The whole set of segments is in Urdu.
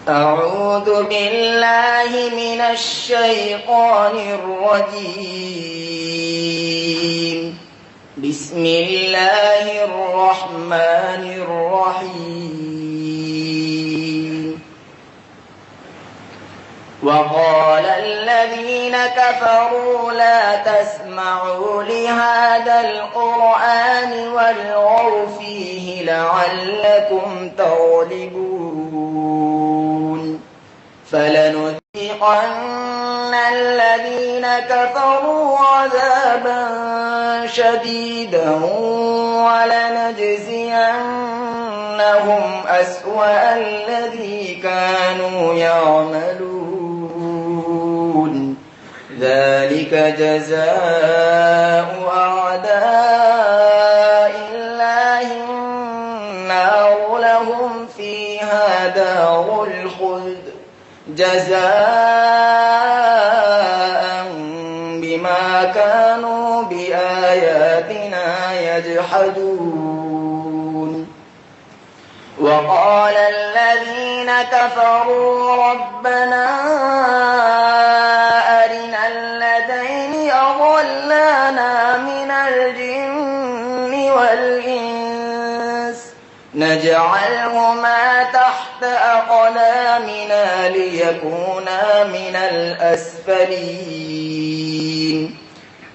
أعوذ بالله من الشيطان الرجيم. بسم الله الرحمن الرحيم. وقال الذين كفروا لا تسمعوا لهذا القرآن والغوا فيه لعلكم تغلبون. فلنذيقن الذين كفروا عذابا شديدا ولنجزينهم أسوأ الذي كانوا يعملون. ذلك جزاء أعداء الله النار لهم فيها دار الخلد جزاء بما كانوا بآياتنا يجحدون. وقال الذين كفروا ربنا أرنا الذين أضلانا من الجن والإنس نجعلهما تحت أقدامنا ليكونا من الأسفلين.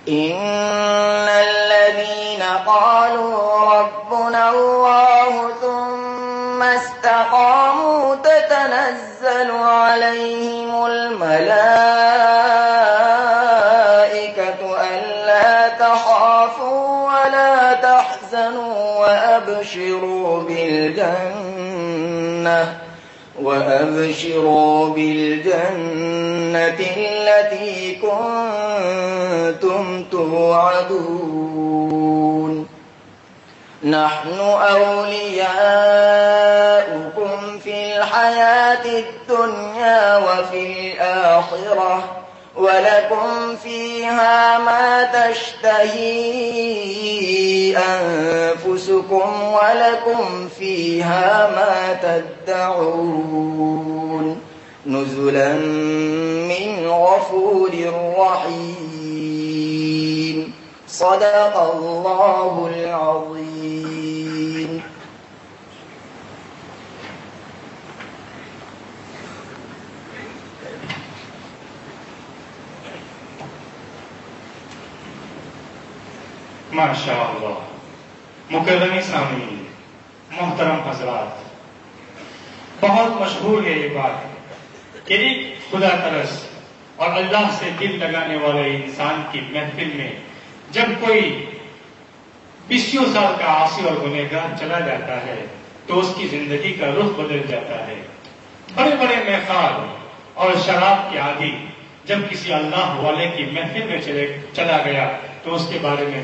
إن الذين قالوا ربنا الله ثم استقاموا تتنزل عليهم الملائكة ألا تخافوا ولا تحزنوا وأبشروا بالجنة التي كنتم توعدون. نحن أولياؤكم في الحياة الدنيا وفي الآخرة ولكم فيها ما تشتهي أنفسكم ولكم فيها ما تدعون. نزلا من غفور رحيم. صدق الله العظيم. ماشاء اللہ. مکرمی سامعین، محترم حضرات، بہت مشہور ہے یہ بات کہ ایک خدا ترس اور اللہ سے دل لگانے والے انسان کی محفل میں جب کوئی 20 سال کا عاصی اور گنہگار چلا جاتا ہے تو اس کی زندگی کا رخ بدل جاتا ہے. بڑے بڑے میخار اور شراب کے عادی جب کسی اللہ والے کی محفل میں چلا گیا تو اس کے بارے میں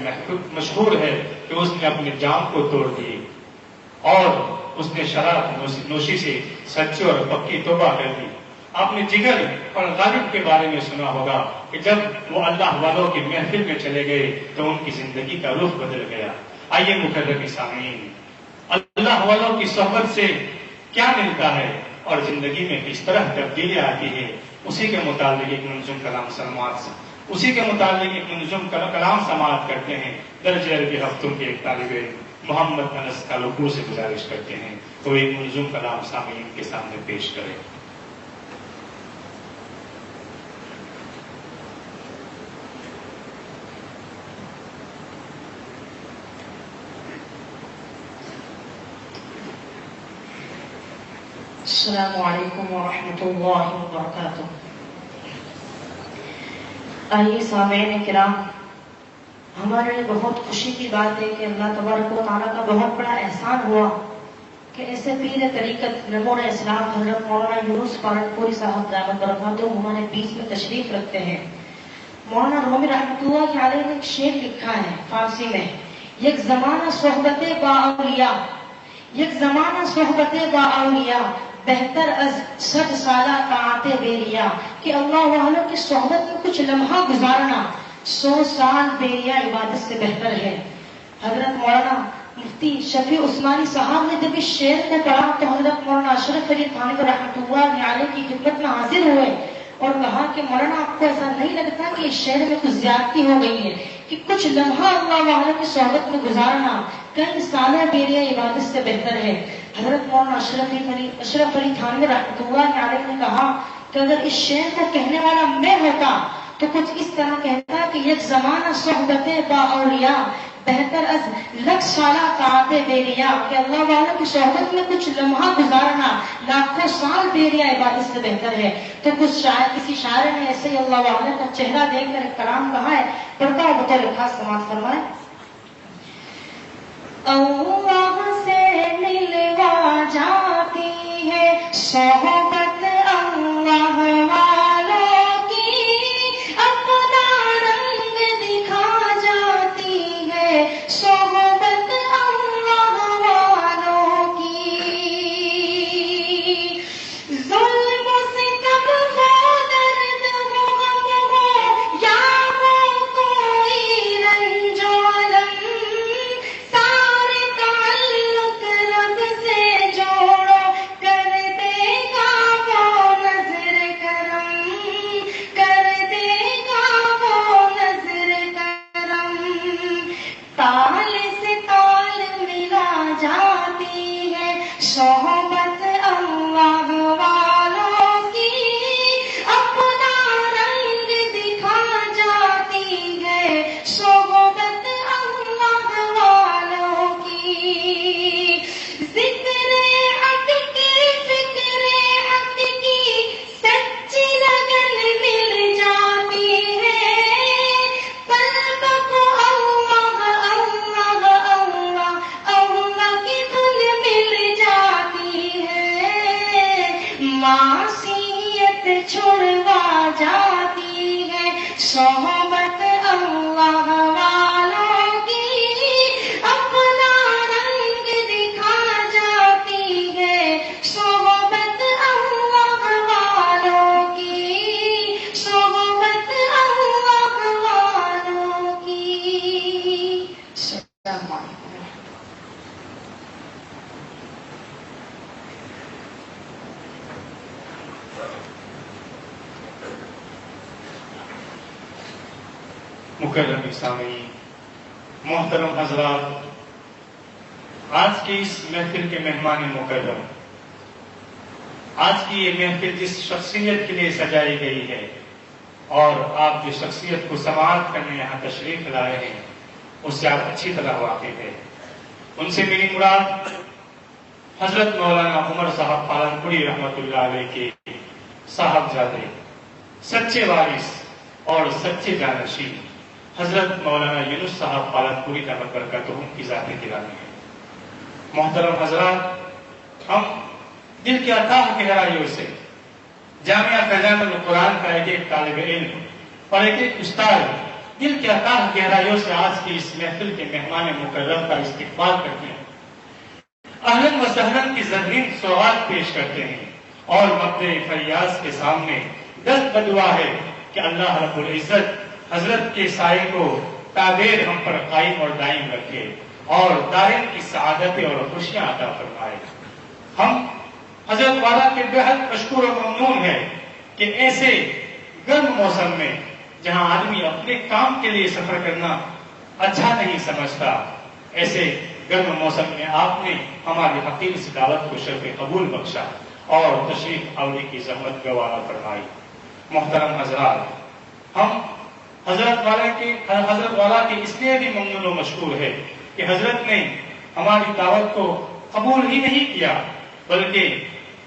مشہور ہے کہ اس نے اپنے جام کو توڑ دی اور اس نے شراب نوشی سے سچی اور پکی توبہ کر دی. آپ نے جگر اور غالب کے بارے میں سنا ہوگا کہ جب وہ اللہ والوں کی محفل میں چلے گئے تو ان کی زندگی کا رخ بدل گیا. آئیے مکرمی سامعین، اللہ والوں کی صحبت سے کیا ملتا ہے اور زندگی میں کس طرح تبدیلیاں آتی ہے، اسی کے متعلق ایک منظم کلام سماعت کرتے ہیں. درجہ عربی ہفتوں کے ایک طالب علم محمد انس کالوپور سے گزارش کرتے ہیں تو ایک منظم کلام سامعین کے سامنے پیش کرے. السلام علیکم ورحمۃ اللہ وبرکاتہ. آئیے سامعین کرام، ہمارے لیے بہت خوشی کی بات ہے کہ اللہ تبارک و تعالیٰ کا بہت بڑا احسان ہوا کہ ایسے پیر طریقت نمور اسلام حضرت مولانا یونس پالنپوری صاحب دامت برکاتہ ہمارے بیچ میں تشریف رکھتے ہیں. مولانا رومی رحمۃ اللہ علیہ نے ایک شعر لکھا ہے فارسی میں، یک زمانہ صحبت با اولیاء، یک زمانہ صحبت با اولیاء بہتر از 100 سالہ طاعت بیریا، کہ اللہ والوں کی صحبت میں کچھ لمحہ گزارنا 100 سال بیریا عبادت سے بہتر ہے. حضرت مولانا مفتی شفیع عثمانی صاحب نے جب اس شعر کو پڑھا تو حضرت مولانا اشرف علی تھانوی رحمۃ اللہ علیہ کی خدمت میں حاضر ہوئے اور کہا کہ مولانا آپ کو ایسا نہیں لگتا کہ اس شعر میں کچھ زیادتی ہو گئی ہے کہ کچھ لمحہ اللہ والوں کی صحبت میں گزارنا کئی سالہ بیریا عبادت سے بہتر ہے؟ حضرت مولانا اشرف علی تھانوی رحمۃ اللہ علیہ نے کہا کہ اگر اس شعر کو کہنے والا میں ہوتا تو کچھ اس طرح کہتا کہ یک زمانہ صحبت با اولیاء بہتر از لکھ سالہ طاعت بیریا، کہ اللہ والوں کی صحبت میں کچھ لمحہ گزارنا لاکھوں سال بیریا عبادت سے بہتر ہے۔ تو کچھ شاعر، کسی شاعر نے ایسے ہی اللہ والوں کا چہرہ دیکھ کر ایک کلام کہا ہے، پڑھتا ہوں بطور خاص سماعت فرمائے۔ اللہ سے ملوا جاتی ہے صحبت اللہ والوں کی، اپنا رنگ دکھا جاتی ہے صحبت اللہ والوں کی، ظلم ستم ہو درد ہو غم ہو یا ہو کوئی رنج و الم، سارے تعلق رب سے جوڑو کر دے گا وہ نظر کرم، کر دے گا وہ نظر کرم، تال سے تال ملا جاتی ہے صحبت اللہ والوں کی، اپنا رنگ دکھا جاتی ہے صحبت اللہ والوں کی، ذکر حق کی فکر حق کی سچی لگن مل جاتی ہے، قلب کو اللہ اللہ اللہ اللہ کی دھن مل جاتی ہے، معصیت چھڑوا جاتی ہے صحبت اللہ والوں کی، اپنا رنگ دکھا جاتی ہے صحبت اللہ والوں کی، صحبت اللہ والوں کی۔ السلام علیکم۔ مکرم سامعین، محترم حضرات، آج کی اس محفل کے مہمان مکرم، آج کی یہ محفل جس شخصیت کے لیے سجائی گئی ہے اور آپ جو شخصیت کو سماعت کرنے یہاں تشریف لائے ہیں اس سے آپ اچھی طرح واقف ہے۔ ان سے میری مراد حضرت مولانا عمر صاحب پالنپوری رحمۃ اللہ علیہ کے صاحبزادے، سچے وارث اور سچے جانشین حضرت مولانا یونس صاحب پالنپوری رحمت برکاتہم کی ذات گرامی ہے۔ محترم حضرات، ہم دل کی اتاہ گہرائیوں سے جامعہ فیضان القرآن کا ایک طالب علم اور ایک استاد دل کی اتاہ گہرائیوں سے آج کی اس محفل کے مہمان مکرم کا استقبال کرتے ہیں، اہلاً و سہلاً کی زرین سوغات پیش کرتے ہیں اور مقبرے فیاض کے سامنے دست بدعا ہے کہ اللہ رب العزت حضرت کے سائے کو تابیر ہم پر قائم اور دائم رکھے اور دائم کی سعادتیں اور خوشیاں عطا فرمائے۔ ہم حضرت والا کے بےحد مشکور و ممنون ہیں کہ ایسے گرم موسم میں جہاں آدمی اپنے کام کے لیے سفر کرنا اچھا نہیں سمجھتا، ایسے گرم موسم میں آپ نے ہماری حقیر سے دعوت کو شرف قبول بخشا اور تشریف آوری کی زحمت گوارا فرمائی۔ محترم حضرات، ہم حضرت والا کے اس لیے بھی ممنون و مشکور ہے کہ حضرت نے ہماری دعوت کو قبول ہی نہیں کیا بلکہ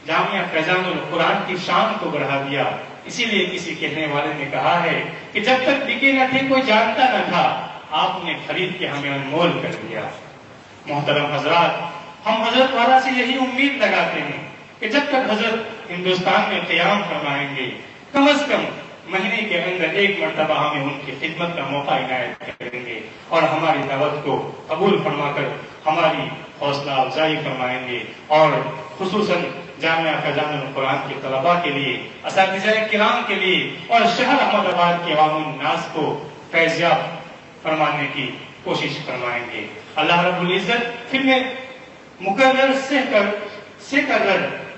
جامعہ فیضان القرآن کی شان کو بڑھا دیا۔ اسی لیے کسی کہنے والے نے کہا ہے کہ جب تک بکے نہ تھے کوئی جانتا نہ تھا، آپ نے خرید کے ہمیں انمول کر دیا۔ محترم حضرات، ہم حضرت والا سے یہی امید لگاتے ہیں کہ جب تک حضرت ہندوستان میں قیام فرمائیں گے، کم از کم مہینے کے اندر ایک مرتبہ ہمیں ان کی خدمت کا موقع عنایت کریں گے اور ہماری دعوت کو قبول فرما کر ہماری حوصلہ افزائی فرمائیں گے، اور خصوصاً جامعہ فیضان القرآن کے طلباء کے لیے، اساتذہ کرام کے لیے اور شہر احمد آباد کے عوام الناس کو فیضیاب فرمانے کی کوشش فرمائیں گے. اللہ رب العزت پھر میں مکرر سے کر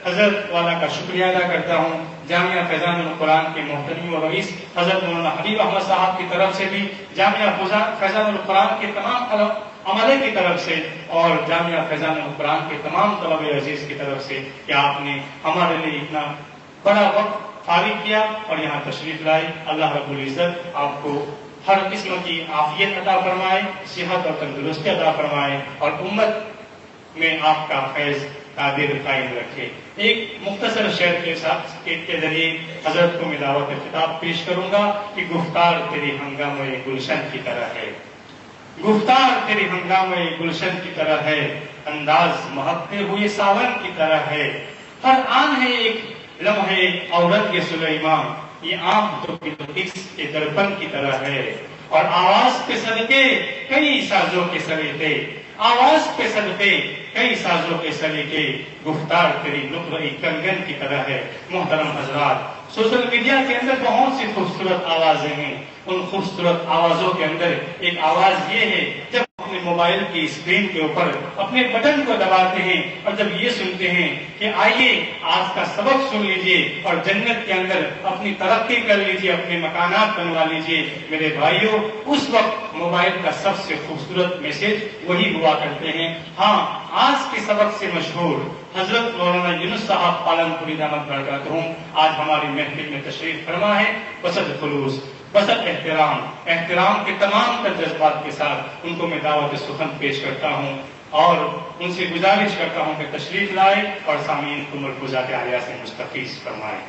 حضرت والا کا شکریہ ادا کرتا ہوں. جامعہ فیضان القرآن کے محترم و رئیس حضرت مولانا حبیب احمد صاحب کی طرف سے بھی، جامعہ فیضان القرآن کے تمام عملے کی طرف سے اور جامعہ فیضان القرآن کے تمام طلبہ عزیز کی طرف سے کہ آپ نے ہمارے لیے اتنا بڑا وقت فارغ کیا اور یہاں تشریف لائے. اللہ رب العزت آپ کو ہر قسم کی عافیت عطا فرمائے، صحت اور تندرستی عطا فرمائے اور امت میں آپ کا فیض قادر قائم رکھے. ایک مختصر شعر کے ذریعے حضرت کو میں دعوت خطاب پیش کروں گا کہ گفتار تیری ہنگامہ گلشن کی طرح ہے، گفتار تیری ہنگامہ گلشن کی طرح ہے، انداز مہکتے ہوئے ساون کی طرح ہے. ہر آن ہے ایک لمحے عورت کے سلیمان، یہ آنکھ تو بلقیس کے درپن کی طرح ہے. اور آواز پہ صدقے کئی سازوں کے سلیقے، آواز پہ صدقے کئی سازوں کے سلیقے، گفتار تیری نقرۂ کنگن کی طرح ہے. محترم حضرات، سوشل میڈیا کے اندر بہت سی خوبصورت آوازیں ہیں. ان خوبصورت آوازوں کے اندر ایک آواز یہ ہے جب اپنے موبائل کی اسکرین کے اوپر اپنے بٹن کو دباتے ہیں اور جب یہ سنتے ہیں کہ آئیے آج کا سبق سن لیجئے اور جنت کے اندر اپنی ترقی کر لیجئے، اپنے مکانات بنوا لیجئے. میرے بھائیوں، اس وقت موبائل کا سب سے خوبصورت میسج وہی ہوا کرتے ہیں. ہاں، آج کے سبق سے مشہور حضرت مولانا یونس صاحب پالن پوری دامت برکاتہم آج ہماری محفل میں تشریف فرما ہے. بسط خلوص، بسط احترام کے تمام تر جذبات کے ساتھ ان کو میں دعوت سخن پیش کرتا ہوں اور ان سے گزارش کرتا ہوں کہ تشریف لائے اور سامعین کو ملفوظات عالیہ سے مستفیض فرمائیں.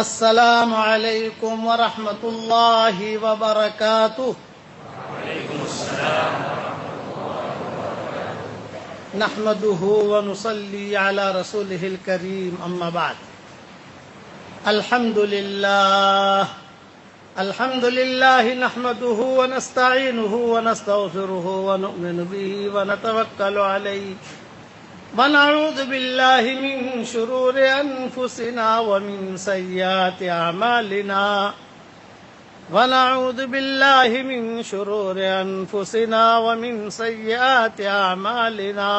السلام علیکم ورحمۃ اللہ وبرکاتہ. نحمده ونصلي على رسوله الكريم. اما بعد، الحمد لله نحمده ونستعينه ونستغفره ونؤمن به ونتوكل عليه ونعوذ بالله من شرور أنفسنا ومن سيئات أعمالنا ونعوذ بالله من شرور أنفسنا ومن سيئات أعمالنا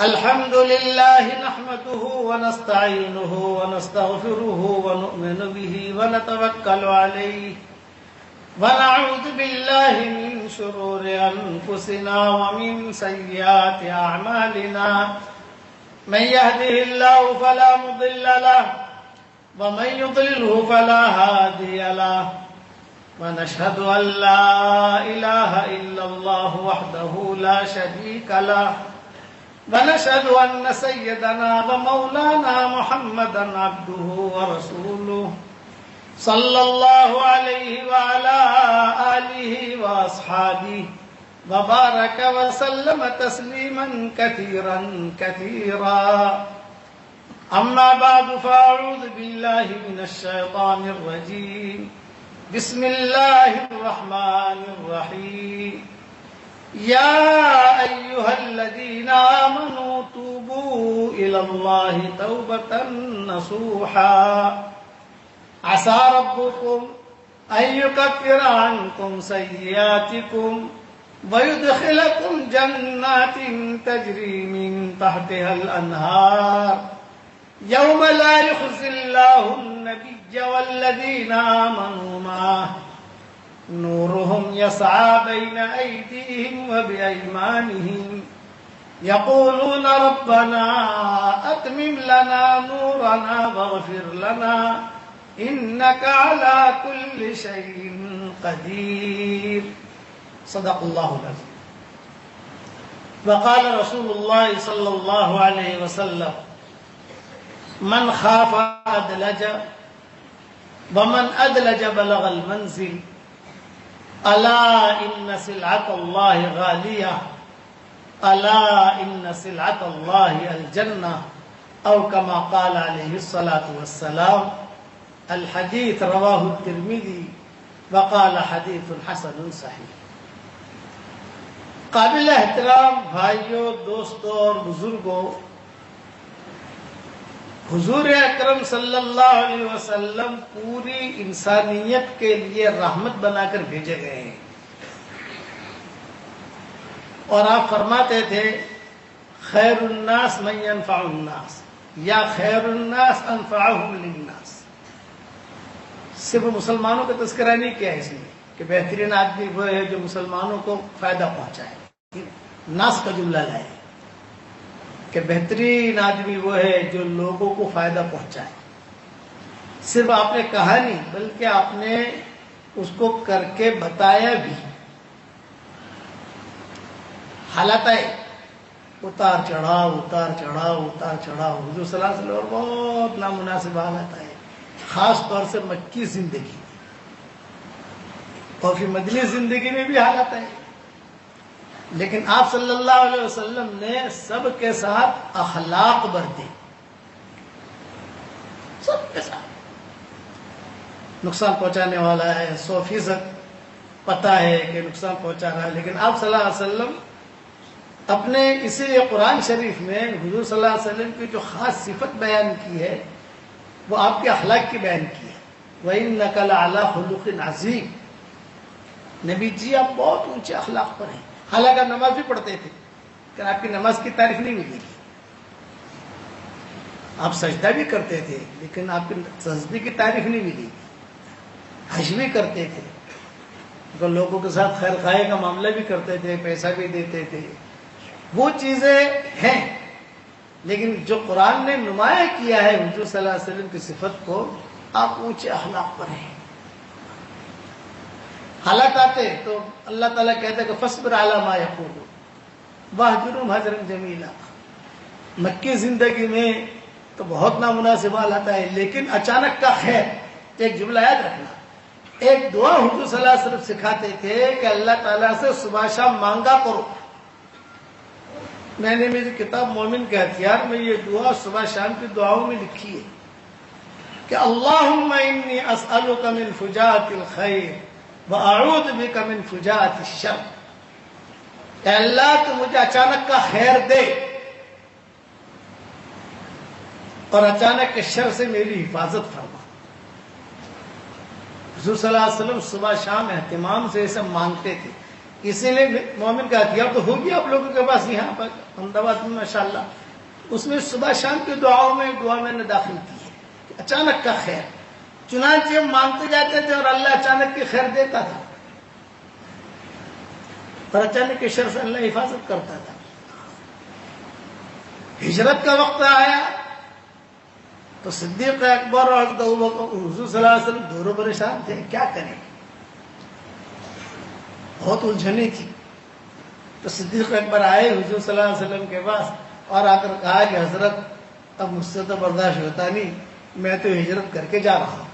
الحمد لله نحمده ونستعينه ونستغفره ونؤمن به ونتوكل عليه ونعوذ بالله من شرور أنفسنا ومن سيئات أعمالنا من يهده الله فلا مضل له ومن يضلله فلا هادي له ونشهد أن لا إله إلا الله وحده لا شريك له ونشهد أن سيدنا ومولانا محمدا عبده ورسوله صلى الله عليه وعلى آله وأصحابه وبارك وسلم تسليما كثيرا كثيرا. أما بعد، فأعوذ بالله من الشيطان الرجيم. بسم الله الرحمن الرحيم. يا أيها الذين آمنوا إلى الله توبة نصوحا عسى ربكم أن يكفر عنكم سيئاتكم ويدخلكم جنات تجري من تحتها الأنهار يوم لا يخزي الله النبي والذين آمنوا معه نورهم يسعى بين أيديهم وبأيمانهم يقولون ربنا أتمم لنا نورنا واغفر لنا إنك على كل شيء قدير صدق الله العظيم. وقال رسول الله صلى الله عليه وسلم من خاف أدلج ومن أدلج بلغ المنزل ألا إن سلعة الله غالية ألا إن سلعة الله الجنة أو كما قال عليه الصلاة والسلام. الحديث رواه الترمذي وقال حديث حسن صحیح. قابل احترام بھائیوں، دوستوں اور بزرگوں، حضور اکرم صلی اللہ علیہ وسلم پوری انسانیت کے لیے رحمت بنا کر بھیجے گئے ہیں، اور آپ فرماتے تھے خیر الناس من ينفع الناس یا خیر الناس انفعهم للناس. صرف مسلمانوں کا تذکرہ نہیں کیا اس میں کہ بہترین آدمی وہ ہے جو مسلمانوں کو فائدہ پہنچائے، ناس کا جملہ لائے کہ بہترین آدمی وہ ہے جو لوگوں کو فائدہ پہنچائے. صرف آپ نے کہا نہیں بلکہ آپ نے اس کو کر کے بتایا بھی. حالت ہے اتار چڑھاؤ اتار چڑھاؤ اتار چڑھاؤ. حضور صلی اللہ علیہ وسلم بہت نامناسب حالت ہے، خاص طور سے مکی زندگی اور پھر مدنی زندگی میں بھی حالت ہے. لیکن آپ صلی اللہ علیہ وسلم نے سب کے ساتھ اخلاق برتے، سب کے ساتھ. نقصان پہنچانے والا ہے 100% پتہ ہے کہ نقصان پہنچا رہا ہے، لیکن آپ صلی اللہ علیہ وسلم اپنے اسی قرآن شریف میں حضور صلی اللہ علیہ وسلم کی جو خاص صفت بیان کی ہے وہ آپ کے اخلاق کی بیان کی ہے. وَإِنَّكَ لَعَلَىٰ خُلُقٍ عَظِيمٍ. نبی جی آپ بہت اونچے اخلاق پر ہیں. حالانکہ آپ نماز بھی پڑھتے تھے لیکن آپ کی نماز کی تعریف نہیں ملے گی. آپ سجدہ بھی کرتے تھے لیکن آپ کی سجدے کی تعریف نہیں ملے گی. حج بھی کرتے تھے تو لوگوں کے ساتھ خیر خواہی کا معاملہ بھی کرتے تھے، پیسہ بھی دیتے تھے. وہ چیزیں ہیں، لیکن جو قرآن نے نمایاں کیا ہے حضور صلی اللہ علیہ وسلم کی صفت کو، آپ اونچے اخلاق پر ہیں. حالات آتے تو اللہ تعالیٰ کہتا ہے کہ فَاصْبِرْ عَلَىٰ مَا يَقُولُونَ وَاهْجُرْهُمْ هَجْرًا جَمِيلًا. مکی زندگی میں تو بہت نامناسب حالات ہے، لیکن اچانک کا خیر. ایک جملہ یاد رکھنا، ایک دعا حضور صلی اللہ علیہ وسلم سکھاتے تھے کہ اللہ تعالیٰ سے صبح شام مانگا کرو. میں نے میری کتاب مومن کے ہتھیار میں یہ دعا صبح شام کی دعاؤں میں لکھی ہے کہ اللہم انی اسألک من فجاعت الخیر وَأَعُوذُ بِكَ مِنْ فُجَاعَةِ الشَّرِّ. اے اللہ تو مجھے اچانک کا خیر دے اور اچانک کے شر سے میری حفاظت فرما. حضور صلی اللہ علیہ وسلم صبح شام اہتمام سے اسے مانگتے تھے. اسی لیے مومن کا ہتھیار تو ہوگی آپ لوگوں کے پاس یہاں پر احمد آباد میں ماشاءاللہ. اس میں صبح شام کی دعاؤں میں دعا میں نے داخل کی ہے کہ اچانک کا خیر. چنانچہ مانگتے جاتے تھے اور اللہ اچانک کی خیر دیتا تھا اور اچانک کے شر سے اللہ حفاظت کرتا تھا. ہجرت کا وقت آیا تو صدیق اکبر اور حضور صلی اللہ علیہ وسلم دونوں پریشان تھے، کیا کریں. بہت الجھنی تھی. تو صدیق اکبر آئے حضور صلی اللہ علیہ وسلم کے پاس اور آ کر کہا کہ حضرت اب مجھ سے تو برداشت ہوتا نہیں، میں تو ہجرت کر کے جا رہا ہوں.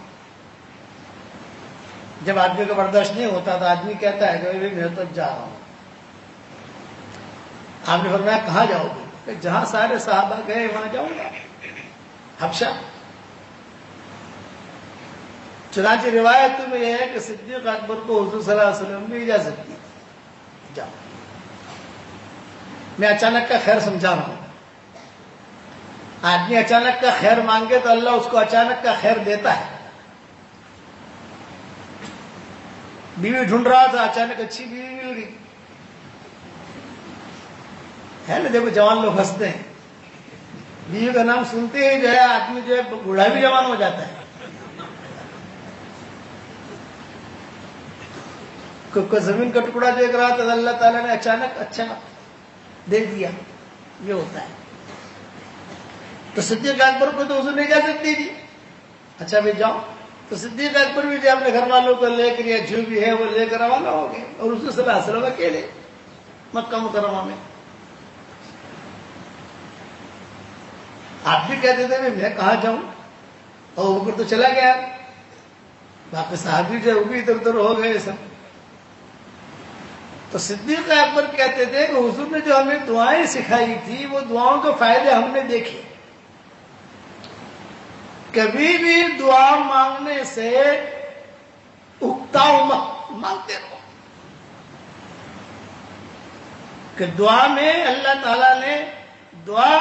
جب آدمی کا برداشت نہیں ہوتا تو آدمی کہتا ہے کہ میں تو جا رہا ہوں. آپ نے فرمایا کہاں جاؤ گے؟ کہ جہاں سارے صحابہ گئے وہاں جاؤں گا، حبشہ. چنانچہ روایت میں یہ ہے کہ صدیق اکبر کو حضور صلی اللہ علیہ وسلم بھی اجازت دی، جاؤ، میں اچانک کا خیر سمجھا رہا ہوں. آدمی اچانک کا خیر مانگے تو اللہ اس کو اچانک کا خیر دیتا ہے. بیوی ڈھونڈ رہا تھا, اچانک اچھی بیوی مل گئی. ہے نا, دیکھو جوان لوگ ہنستے ہیں, بیوی کا نام سنتے ہی جو ہے آدمی جو ہے بوڑھا بھی جوان ہو جاتا ہے. کوئی زمین کا ٹکڑا دیکھ رہا تھا, اللہ تعالیٰ نے اچانک اچھا دے دیا. یہ ہوتا ہے. تو صدیق اکبر کو تو حضور نے اجازت دی تھی, اچھا بھی جاؤ. تو صدیق اکبر بھی جو اپنے گھر والوں کو لے کر, یا جو بھی ہے وہ لے کر روانہ ہو گئے. اور حضور صلی اللہ علیہ وسلم اکیلے مکہ مکرمہ میں. آپ بھی کہتے تھے میں کہاں جاؤں, اور اوپر تو چلا گیا. باقی صحابی جو وہ بھی ادھر ادھر ہو گئے سب. تو صدیق اکبر کہتے تھے کہ حضور نے جو ہمیں دعائیں سکھائی تھی وہ دعاؤں کے فائدے ہم نے دیکھے. کبھی بھی دعا مانگنے سے اکتاؤ مت, مانگتے رہو. کہ دعا میں اللہ تعالیٰ نے دعا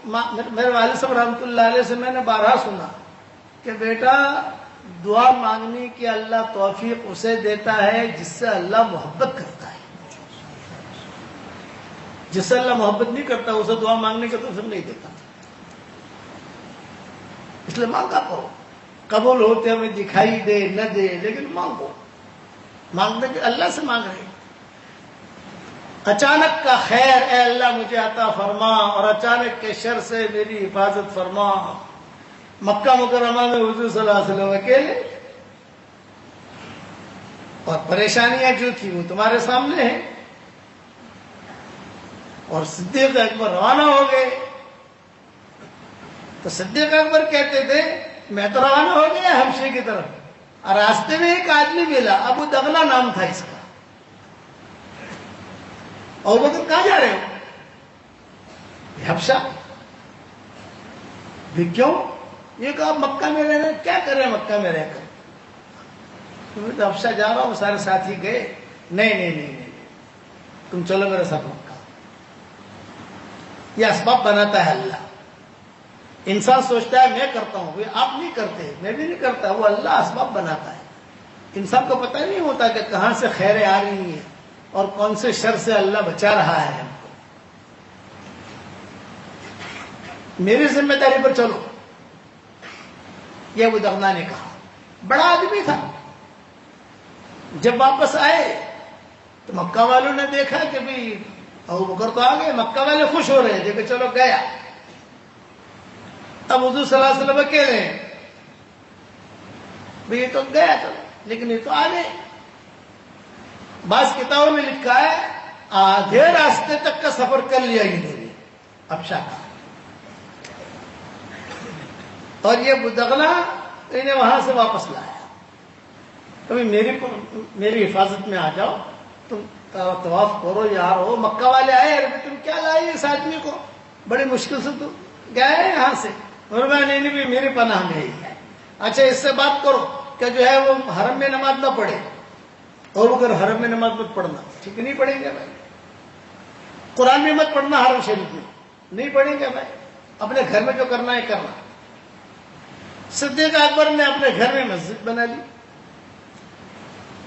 میرے والد صاحب رحمۃ اللہ علیہ سے میں نے بارہا سنا کہ بیٹا دعا مانگنے کی اللہ توفیق اسے دیتا ہے جس سے اللہ محبت کرتا ہے. جس سے اللہ محبت نہیں کرتا اسے دعا مانگنے کا توفیق نہیں دیتا. اس لیے مانگا کرو. قبول ہوتے ہمیں دکھائی دے نہ دے, لیکن مانگو. مانگنے کے اللہ سے مانگ رہے. اچانک کا خیر اے اللہ مجھے عطا فرما, اور اچانک کے شر سے میری حفاظت فرما. مکہ مکرمہ میں حضور صلی اللہ علیہ وسلم اکیلے, اور پریشانیاں جو تھی وہ تمہارے سامنے ہیں. اور صدیق اکبر روانہ ہو گئے. تو صدیق اکبر کہتے تھے میں تو روانہ ہو گیا حبشے کی طرف, اور راستے میں ایک آدمی ملا, ابو دغلہ نام تھا اس کا. اور وہ کہاں جا رہے ہو؟ حبشہ. بھی کیوں؟ یہ کہا مکہ میں رہنا. کیا کر رہے ہیں مکہ میں رہ کر؟ میں تو حبشہ جا رہا ہوں. سارے ساتھی گئے. نہیں نہیں نہیں نہیں, تم چلو میرے ساتھ مکہ. یہ اسباب بناتا ہے اللہ. انسان سوچتا ہے میں کرتا ہوں, وہ آپ نہیں کرتے, میں بھی نہیں کرتا, وہ اللہ اسباب بناتا ہے. انسان کو پتہ نہیں ہوتا کہ کہاں سے خیریں آ رہی ہیں اور کون سے شر سے اللہ بچا رہا ہے ہم کو. میری ذمہ داری پر چلو, یہ ابو دغلہ نے کہا. بڑا آدمی تھا. جب واپس آئے تو مکہ والوں نے دیکھا کہ بھی ابو بکر تو آ گئے. مکہ والے خوش ہو رہے تھے کہ چلو گیا. اب حضور صلی اللہ علیہ وسلم اکیلے ہیں. یہ تو گیا چلو, لیکن یہ تو آ گئے. بعض کتابوں میں لکھا ہے آدھے راستے تک کا سفر کر لیا انہوں نے حبشہ کا. اور یہ ابو دغلہ انہیں وہاں سے واپس لایا. کبھی میری حفاظت میں آ جاؤ, تم طواف کرو یار ہو. مکہ والے آئے, تم کیا لائے اس آدمی کو, بڑی مشکل سے تو گئے یہاں سے. اور میں نے بھی میری پناہ میں ہی ہے. اچھا اس سے بات کرو کہ جو ہے وہ حرم میں نماز نہ پڑھے. اور اگر حرم میں نماز مت پڑھنا. ٹھیک نہیں پڑھیں گے بھائی. قرآن میں مت پڑھنا, حرم شریف میں نہیں پڑھیں گے بھائی. اپنے گھر میں جو کرنا ہے کرنا. صدیق اکبر نے اپنے گھر میں مسجد بنا لی.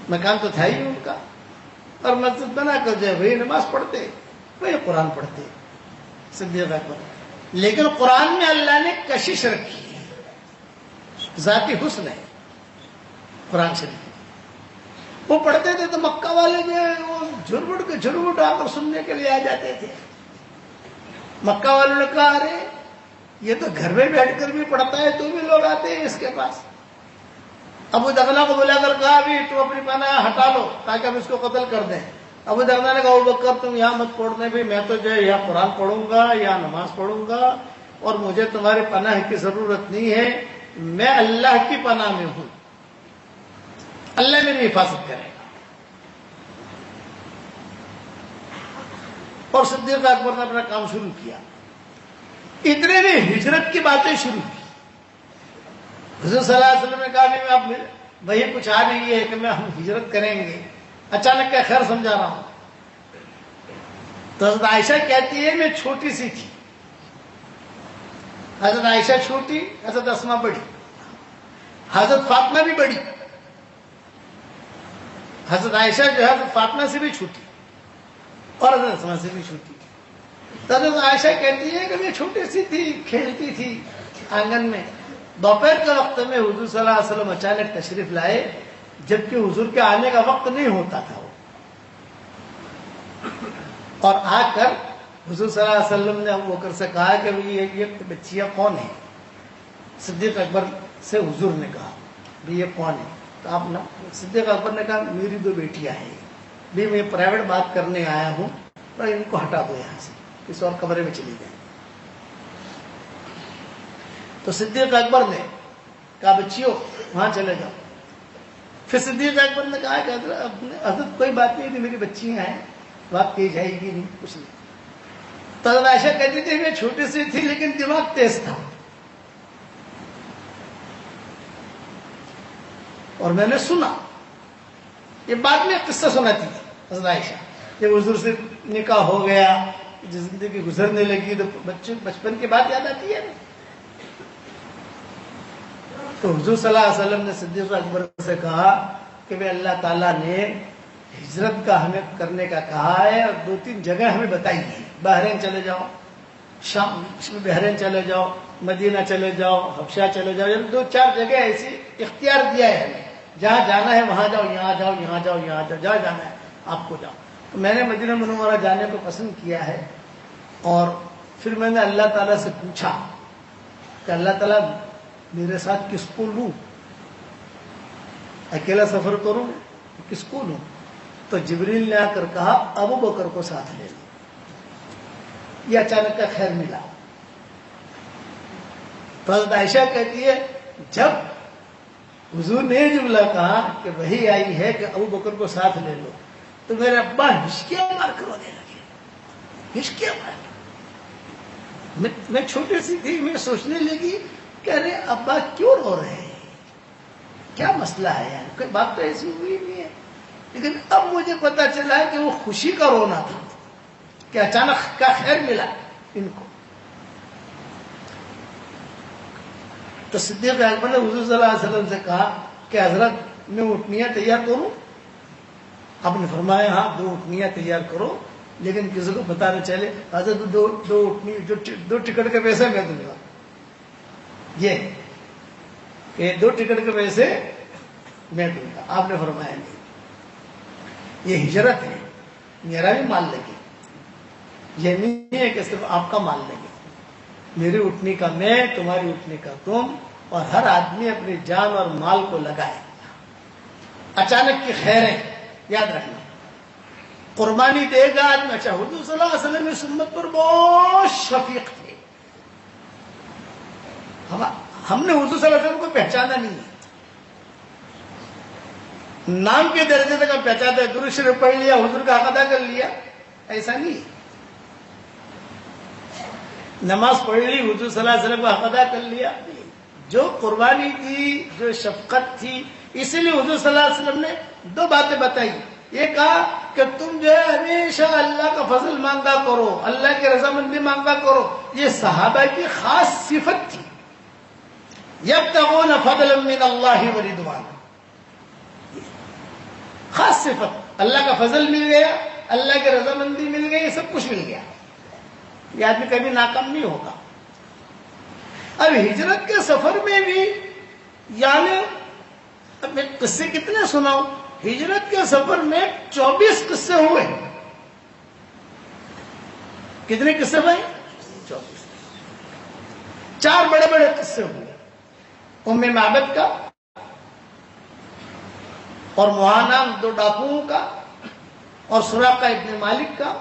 مکان تو تھا ہی ان کا, اور مسجد بنا کر جو ہے وہی نماز پڑھتے, وہی قرآن پڑھتے صدیق اکبر. لیکن قرآن میں اللہ نے کشش رکھی ہے, ذاتی حسن ہے قرآن شریف. وہ پڑھتے تھے تو مکہ والے جو ہے وہ جھرمٹ آ کر سننے کے لیے آ جاتے تھے. مکہ والوں نے کہا ارے یہ تو گھر میں بیٹھ کر بھی پڑھتا ہے, تو بھی لوگ آتے ہیں اس کے پاس. ابو دغلہ کو بلا کر کہا بھی تو اپنی پناہ ہٹا لو تاکہ ہم اس کو قتل کر دیں. ابو دغلہ نے کہا ابو بکر تم یہاں مت پڑھنے, بھی میں تو جو ہے یہاں قرآن پڑھوں گا یا نماز پڑھوں گا, اور مجھے تمہارے پناہ کی ضرورت نہیں ہے. میں اللہ کی پناہ میں ہوں, اللہ میری حفاظت کرے گا. اور صدیق اکبر نے اپنا کام شروع کیا. اتنے نے ہجرت کی باتیں شروع کی. حضور صلی اللہ علیہ وسلم نے کہا کہ اب وہی کچھ آ رہی ہے کہ ہم ہجرت کریں گے. اچانک کیا خیر سمجھا رہا ہوں. تو حضرت عائشہ کہتی ہے میں چھوٹی سی تھی, حضرت عائشہ چھوٹی، حضرت اسما بڑی، حضرت فاطمہ بھی بڑی، حضرت عائشہ جو ہے حضرت فاطمہ سے بھی چھوٹی اور حضرت اسما سے بھی چھوٹی. حضرت عائشہ کہتی ہے کہ میں چھوٹی سی تھی، کھیلتی تھی آنگن میں. دوپہر کے وقت میں حضور صلی اللہ علیہ وسلم اچانک تشریف لائے، جبکہ حضور کے آنے کا وقت نہیں ہوتا تھا وہ. اور آ کر حضور صلی اللہ علیہ وسلم نے ابو بکر سے کہا کہ یہ بچیاں کون ہیں؟ صدیق اکبر سے حضور نے کہا بھی یہ کون ہے؟ تو آپ نے صدیق اکبر نے کہا میری 2 بیٹیاں ہیں، بھی میں پرائیویٹ بات کرنے آیا ہوں، پر ان کو ہٹا دو یہاں سے، کسی اور کمرے میں چلی جائیں. تو صدیق اکبر نے کہا بچیوں وہاں چلے جاؤ. پھر صدیق اکبر نے کہا کہ حضرت کوئی بات نہیں تھی، میری بچیاں ہیں، بات کی جائے گی نہیں، کچھ نہیں. تو حضرت عائشہ کہتی تھی میں چھوٹی سی تھی لیکن دماغ تیز تھا، اور میں نے سنا. یہ بعد میں قصہ سناتی تھی حضرت عائشہ، جب حضور سے نکاح ہو گیا، زندگی گزرنے لگی، تو بچپن کی بات یاد آتی ہے نا. تو حضور صلی اللہ علیہ وسلم نے صدیق اکبر سے کہا کہ وہ اللہ تعالیٰ نے ہجرت کا ہمیں کرنے کا کہا ہے، اور 2-3 جگہ ہمیں بتائی ہے. بحرین چلے جاؤ، شام بحرین چلے جاؤ، مدینہ چلے جاؤ، حبشہ چلے جاؤ، یعنی 2-4 جگہ ایسی اختیار دیا ہے ہمیں، جہاں جانا ہے وہاں جاؤ، یہاں جاؤ، یہاں جاؤ، یہاں جاؤ، جہاں جانا ہے آپ کو جاؤ. تو میں نے مدینہ منورہ جانے کو پسند کیا ہے. اور پھر میں نے اللہ تعالیٰ سے پوچھا کہ اللہ تعالیٰ میرے ساتھ کس کو لوں، اکیلا سفر کروں کس کو لوں؟ تو جبریل نے آ کر کہا ابو بکر کو ساتھ لے لو. یہ اچانک کا خیر ملا. تو حضرت عائشہ کہتی ہے جب حضور نے جملہ کہا کہ وہی آئی ہے کہ ابو بکر کو ساتھ لے لو، تو میرے ابا ہچکیاں مار کر رونے لگے، ہچکیاں مار. میں چھوٹی سی تھی، میں سوچنے لگی کہ ارے ابا کیوں رو رہے ہیں، کیا مسئلہ ہے یار، کوئی بات تو ایسی ہوئی نہیں ہے. لیکن اب مجھے پتا چلا کہ وہ خوشی کا رونا تھا کہ اچانک کا خیر ملا ان کو. تو صدیق اکبر نے حضور صلی اللہ علیہ وسلم سے کہا کہ حضرت میں اونٹنیاں تیار کروں؟ آپ نے فرمایا ہاں 2 اونٹنیاں تیار کرو، لیکن کسی کو پتا نہ چلے. حضرت 2 اونٹنی، جو 2 ٹکٹ کے پیسے میں دوں گا، یہ کہ 2 ٹکٹ کے پیسے میں دوں گا. آپ نے فرمایا نہیں، یہ ہجرت ہے، میرا بھی مال لگے. یہ نہیں ہے کہ صرف آپ کا مال لگے، میری اٹھنے کا میں، تمہاری اٹھنے کا تم، اور ہر آدمی اپنی جان اور مال کو لگائے. اچانک کی خیریں یاد رکھنا. قربانی دے گا آدمی. اچھا حضور صلی اللہ علیہ وسلم اس امت پر بہت شفیق تھے. ہم نے حضور صلی اللہ علیہ وسلم کو پہچانا نہیں ہے، نام کے درجے تک ہم پہچانتے ہیں، درود شریف پڑھ لیا، حضور کا حق ادا کر لیا، ایسا نہیں ہے. نماز پڑھ لی، حضور صلی اللہ علیہ وسلم کا حق ادا کر لیا. جو قربانی تھی، جو شفقت تھی، اسی لیے حضور صلی اللہ علیہ وسلم نے 2 باتیں بتائی. یہ کہا کہ تم جو ہے ہمیشہ اللہ کا فضل مانگا کرو، اللہ کی رضامندی مانگا کرو. یہ صحابہ کی خاص صفت تھی. یبتغون فضلا من اللہ ورضوانا، خاص صفت. اللہ کا فضل مل گیا، اللہ کی رضامندی مل گئی، سب کچھ مل گیا. یہ آدمی کبھی ناکام نہیں ہوگا. اب ہجرت کے سفر میں بھی، یعنی اب میں قصے کتنے سناؤں. ہجرت کے سفر میں 24 قصے ہوئے. کتنے قصے بھائی؟ 24. 4 بڑے بڑے قصے ہوئے. ام معبد کا، اور معانہ 2 ڈاکوؤں کا، اور سراقہ ابن مالک کا،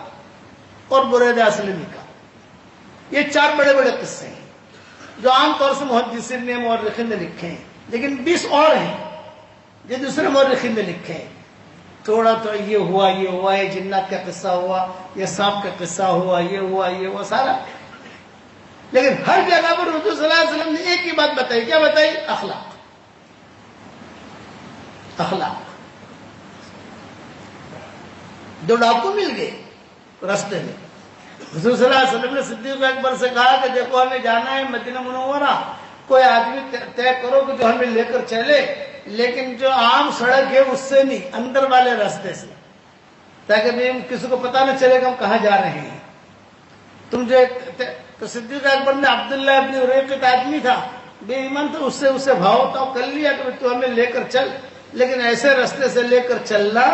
اور بریدہ اسلمی کا. یہ 4 بڑے بڑے قصے ہیں جو عام طور سے محدثین نے، مورخین نے لکھے ہیں. لیکن 20 اور ہیں جو دوسرے مورخین نے لکھے ہیں. تھوڑا تو یہ ہوا، یہ ہوا، یہ جنات کا قصہ ہوا، یہ سانپ کا قصہ ہوا، یہ ہوا، یہ ہوا، سارا. لیکن ہر جگہ پر حضور صلی اللہ علیہ وسلم نے ایک ہی بات بتائی. کیا بتائی؟ اخلاق. اخلاق. 2 ڈاکو مل گئے راستے میں. حضور صلی اللہ علیہ وسلم نے صدیق اکبر سے کہا کہ دیکھو ہمیں جانا ہے مدینہ منورہ، کوئی آدمی طے کرو کہ جو ہمیں لے کر چلے، لیکن جو عام سڑک ہے اس سے نہیں، اندر والے راستے سے، تاکہ کسی کو پتہ نہ چلے کہ ہم کہاں جا رہے ہیں۔ تم جو تو صدیق اکبر نے عبداللہ ابن اریقت آدمی تھا، بے ایمان تھا، اسے بھاؤ تو کر لیا کہ تو ہمیں لے کر چل، لیکن ایسے راستے سے لے کر چلنا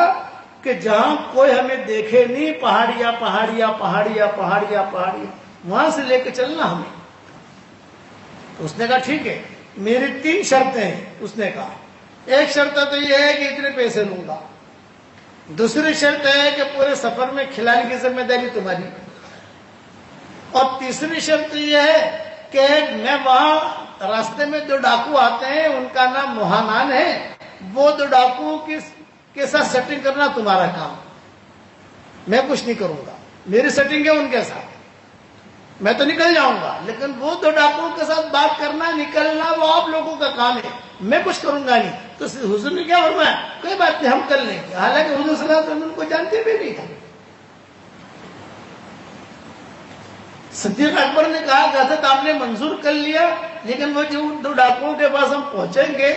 کہ جہاں کوئی ہمیں دیکھے نہیں، پہاڑیاں پہاڑیاں پہاڑیاں پہاڑیاں پہاڑیاں، وہاں سے لے کے چلنا ہمیں۔ تو اس نے کہا ٹھیک ہے، میری 3 شرطیں ہیں۔ اس نے کہا ایک شرط تو یہ ہے کہ اتنے پیسے لوں گا، دوسری شرط ہے کہ پورے سفر میں کھلانے کی ذمہ داری تمہاری، اور تیسری شرط یہ ہے کہ میں وہاں راستے میں 2 ڈاکو آتے ہیں، ان کا نام موہانان ہے، وہ 2 ڈاکو کے ساتھ سیٹنگ کرنا تمہارا کام، میں کچھ نہیں کروں گا، میری سیٹنگ ہے ان کے ساتھ، میں تو نکل جاؤں گا، لیکن وہ 2 ڈاکوؤں کے ساتھ بات کرنا نکلنا وہ آپ لوگوں کا کام ہے، میں کچھ کروں گا نہیں۔ تو حضور نے کیا فرمایا، کوئی بات نہیں ہم کر لیں گے، حالانکہ حضور صلی اللہ علیہ وسلم ان کو جانتے بھی نہیں تھے۔ صدیق اکبر نے کہا کہ حضرت آپ نے منظور کر لیا، لیکن وہ جو 2 ڈاکوؤں کے پاس ہم پہنچیں گے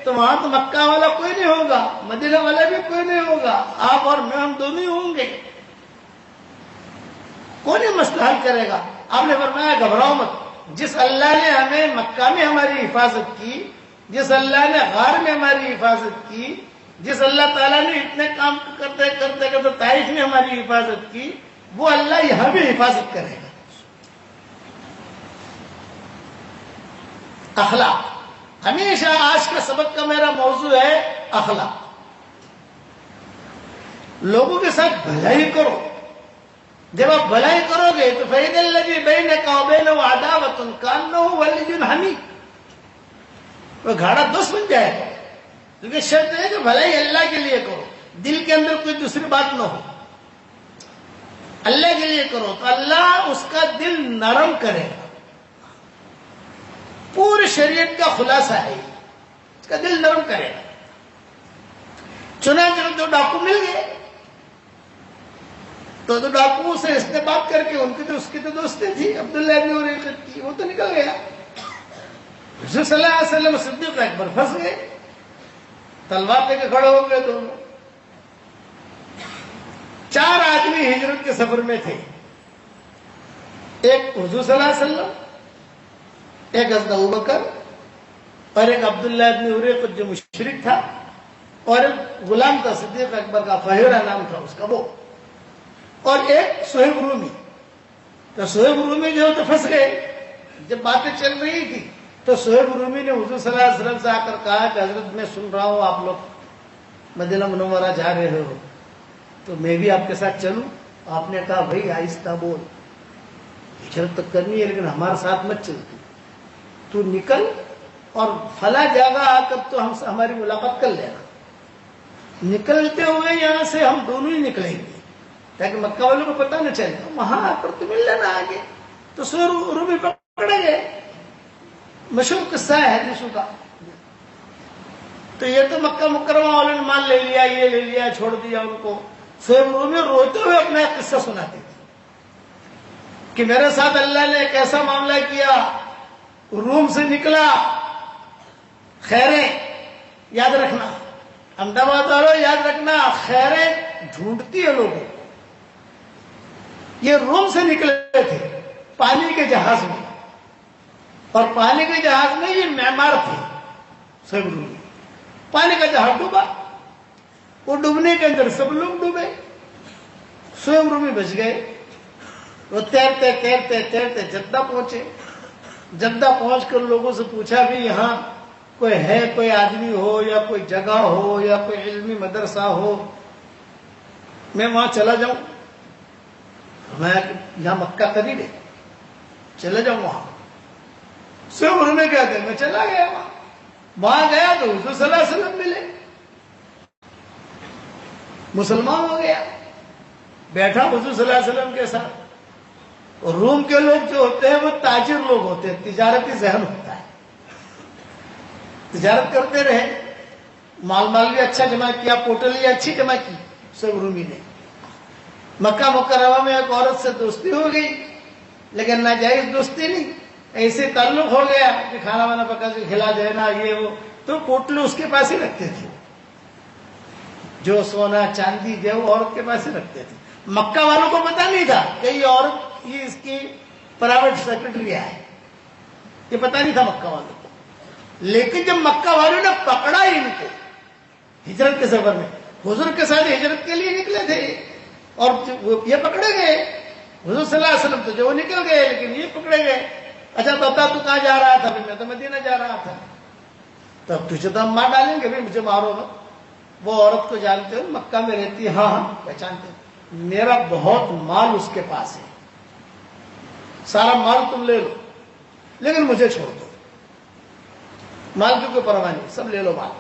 تو وہاں تو مکہ والا کوئی نہیں ہوگا، مدینہ والا بھی کوئی نہیں ہوگا، آپ اور میں ہم دونوں ہی ہوں گے، کون یہ مسئلہ حل کرے گا؟ آپ نے فرمایا گھبراؤ مت، جس اللہ نے ہمیں مکہ میں ہماری حفاظت کی، جس اللہ نے غار میں ہماری حفاظت کی، جس اللہ تعالیٰ نے اتنے کام کرتے کرتے کرتے طائف میں ہماری حفاظت کی، وہ اللہ یہاں بھی حفاظت کرے گا۔ اخلاق، ہمیشہ آج کا سبق کا میرا موضوع ہے اخلاق۔ لوگوں کے ساتھ بھلائی کرو، جب آپ بھلائی کرو گے تو فَإِذَا الَّذِي بَيْنَكَ وَبَيْنَهُ عَدَاوَةٌ كَأَنَّهُ وَلِيٌّ حَمِيمٌ، وہ گھاڑا دوست بن جائے گا، لیکن شرط ہے کہ بھلائی اللہ کے لیے کرو، دل کے اندر کوئی دوسری بات نہ ہو، اللہ کے لیے کرو تو اللہ اس کا دل نرم کرے گا۔ پوری شریعت کا خلاصہ ہے، اس کا دل نرم کرے گا۔ چنانچہ 2 ڈاکو مل گئے تو 2 ڈاکوؤں سے اس نے بات کر کے، ان کی تو اس کی تو دوستی تھی عبداللہ ابن اریقت کی، وہ تو نکل گیا۔ حضور صلی اللہ علیہ وسلم صدیق اکبر پھنس گئے، تلوار لے کے کھڑے ہو گئے دونوں۔ 4 آدمی ہجرت کے سفر میں تھے، ایک حضور صلی اللہ علیہ وسلم، ایک حضرت ابوبکر، اور ایک عبداللہ ابن اریقت جو مشرک تھا، اور ایک غلام تھا صدیق اکبر کا، فہیرہ نام تھا اس کا وہ، اور ایک صہیب رومی۔ تو صہیب رومی جو تو پھنس گئے، جب باتیں چل رہی تھی تو صہیب رومی نے حضور صلی اللہ علیہ وسلم سے آ کر کہا کہ حضرت میں سن رہا ہوں آپ لوگ مدینہ منورہ جا رہے ہو، تو میں بھی آپ کے ساتھ چلوں؟ آپ نے کہا بھائی آہستہ بول، ہجرت تو کرنی ہے لیکن ہمارے ساتھ مت چل، تو نکل اور فلاں جگہ آ کر تو ہماری ملاقات کر لینا۔ نکلتے ہوئے یہاں سے ہم دونوں ہی نکلیں گے تاکہ مکہ والوں کو پتہ نہ چلے، وہاں آ کر تو مل لینا آگے۔ تو رومی پکڑے گئے، مشہور قصہ ہے حدیثوں کا۔ تو یہ تو مکہ مکرمہ والوں نے مان لے لیا، یہ لے لیا، چھوڑ دیا ان کو۔ صہیب رومی روتے ہوئے اپنا ایک قصہ سناتے تھے کہ میرے ساتھ اللہ نے ایک ایسا معاملہ کیا، روم سے نکلا، خیریں یاد رکھنا، احمدآباد والوں یاد رکھنا، خیریں ڈھونڈتی ہے لوگوں، یہ روم سے نکلے تھے پانی کے جہاز میں، اور پانی کے جہاز میں یہ معمار تھے سب رومی۔ پانی کا جہاز ڈوبا، وہ ڈوبنے کے اندر سب لوگ ڈوبے، سوئم رومی بچ گئے۔ وہ تیرتے تیرتے تیرتے جدہ پہنچے۔ جدہ پہنچ کر لوگوں سے پوچھا بھی یہاں کوئی ہے، کوئی آدمی ہو یا کوئی جگہ ہو یا کوئی علمی مدرسہ ہو، میں وہاں چلا جاؤں؟ میں یہاں مکہ قریب ہے، چلے جاؤں وہاں۔ سب انہوں نے کہتے میں چلا گیا وہاں گیا تو حضور صلی اللہ علیہ وسلم ملے، مسلمان ہو گیا، بیٹھا حضور صلی اللہ علیہ وسلم کے ساتھ۔ اور روم کے لوگ جو ہوتے ہیں وہ تاجر لوگ ہوتے ہیں، تجارتی ذہن ہوتا ہے، تجارت کرتے رہے، مال بھی اچھا جمع کیا، پوٹلی اچھی جمع کی سب رومی نے۔ مکہ مکرمہ میں ایک عورت سے دوستی ہو گئی، لیکن ناجائز دوستی نہیں، ایسے تعلق ہو گیا کہ کھانا وانا پکا کے کھلا دینا یہ وہ، تو پوٹلو اس کے پاس ہی رکھتے تھے، جو سونا چاندی جو وہ عورت کے پاس ہی رکھتے تھے۔ مکہ والوں کو پتا نہیں تھا کہ یہ عورت یہ اس کی پرائیویٹ سیکرٹری ہے، یہ پتا نہیں تھا مکہ والوں کو۔ لیکن جب مکہ والوں نے پکڑا ان کو ہجرت کے سفر میں، حضور کے ساتھ ہجرت کے لیے نکلے تھے اور یہ پکڑے گئے، حضور صلی اللہ علیہ وسلم تو جو وہ نکل گئے لیکن یہ پکڑے گئے۔ اچھا بتا تو کہاں جا رہا تھا؟ میں تو مدینہ جا رہا تھا۔ تب تجھے تو ہم مار ڈالیں گے، مجھے مارو گا۔ وہ عورت کو جانتے ہو، مکہ میں رہتی ہے، ہاں پہچانتے ہو، میرا بہت مال اس کے پاس ہے، سارا مال تم لے لو لیکن مجھے چھوڑ دو، مال کی کوئی پرواہ نہیں، سب لے لو مال۔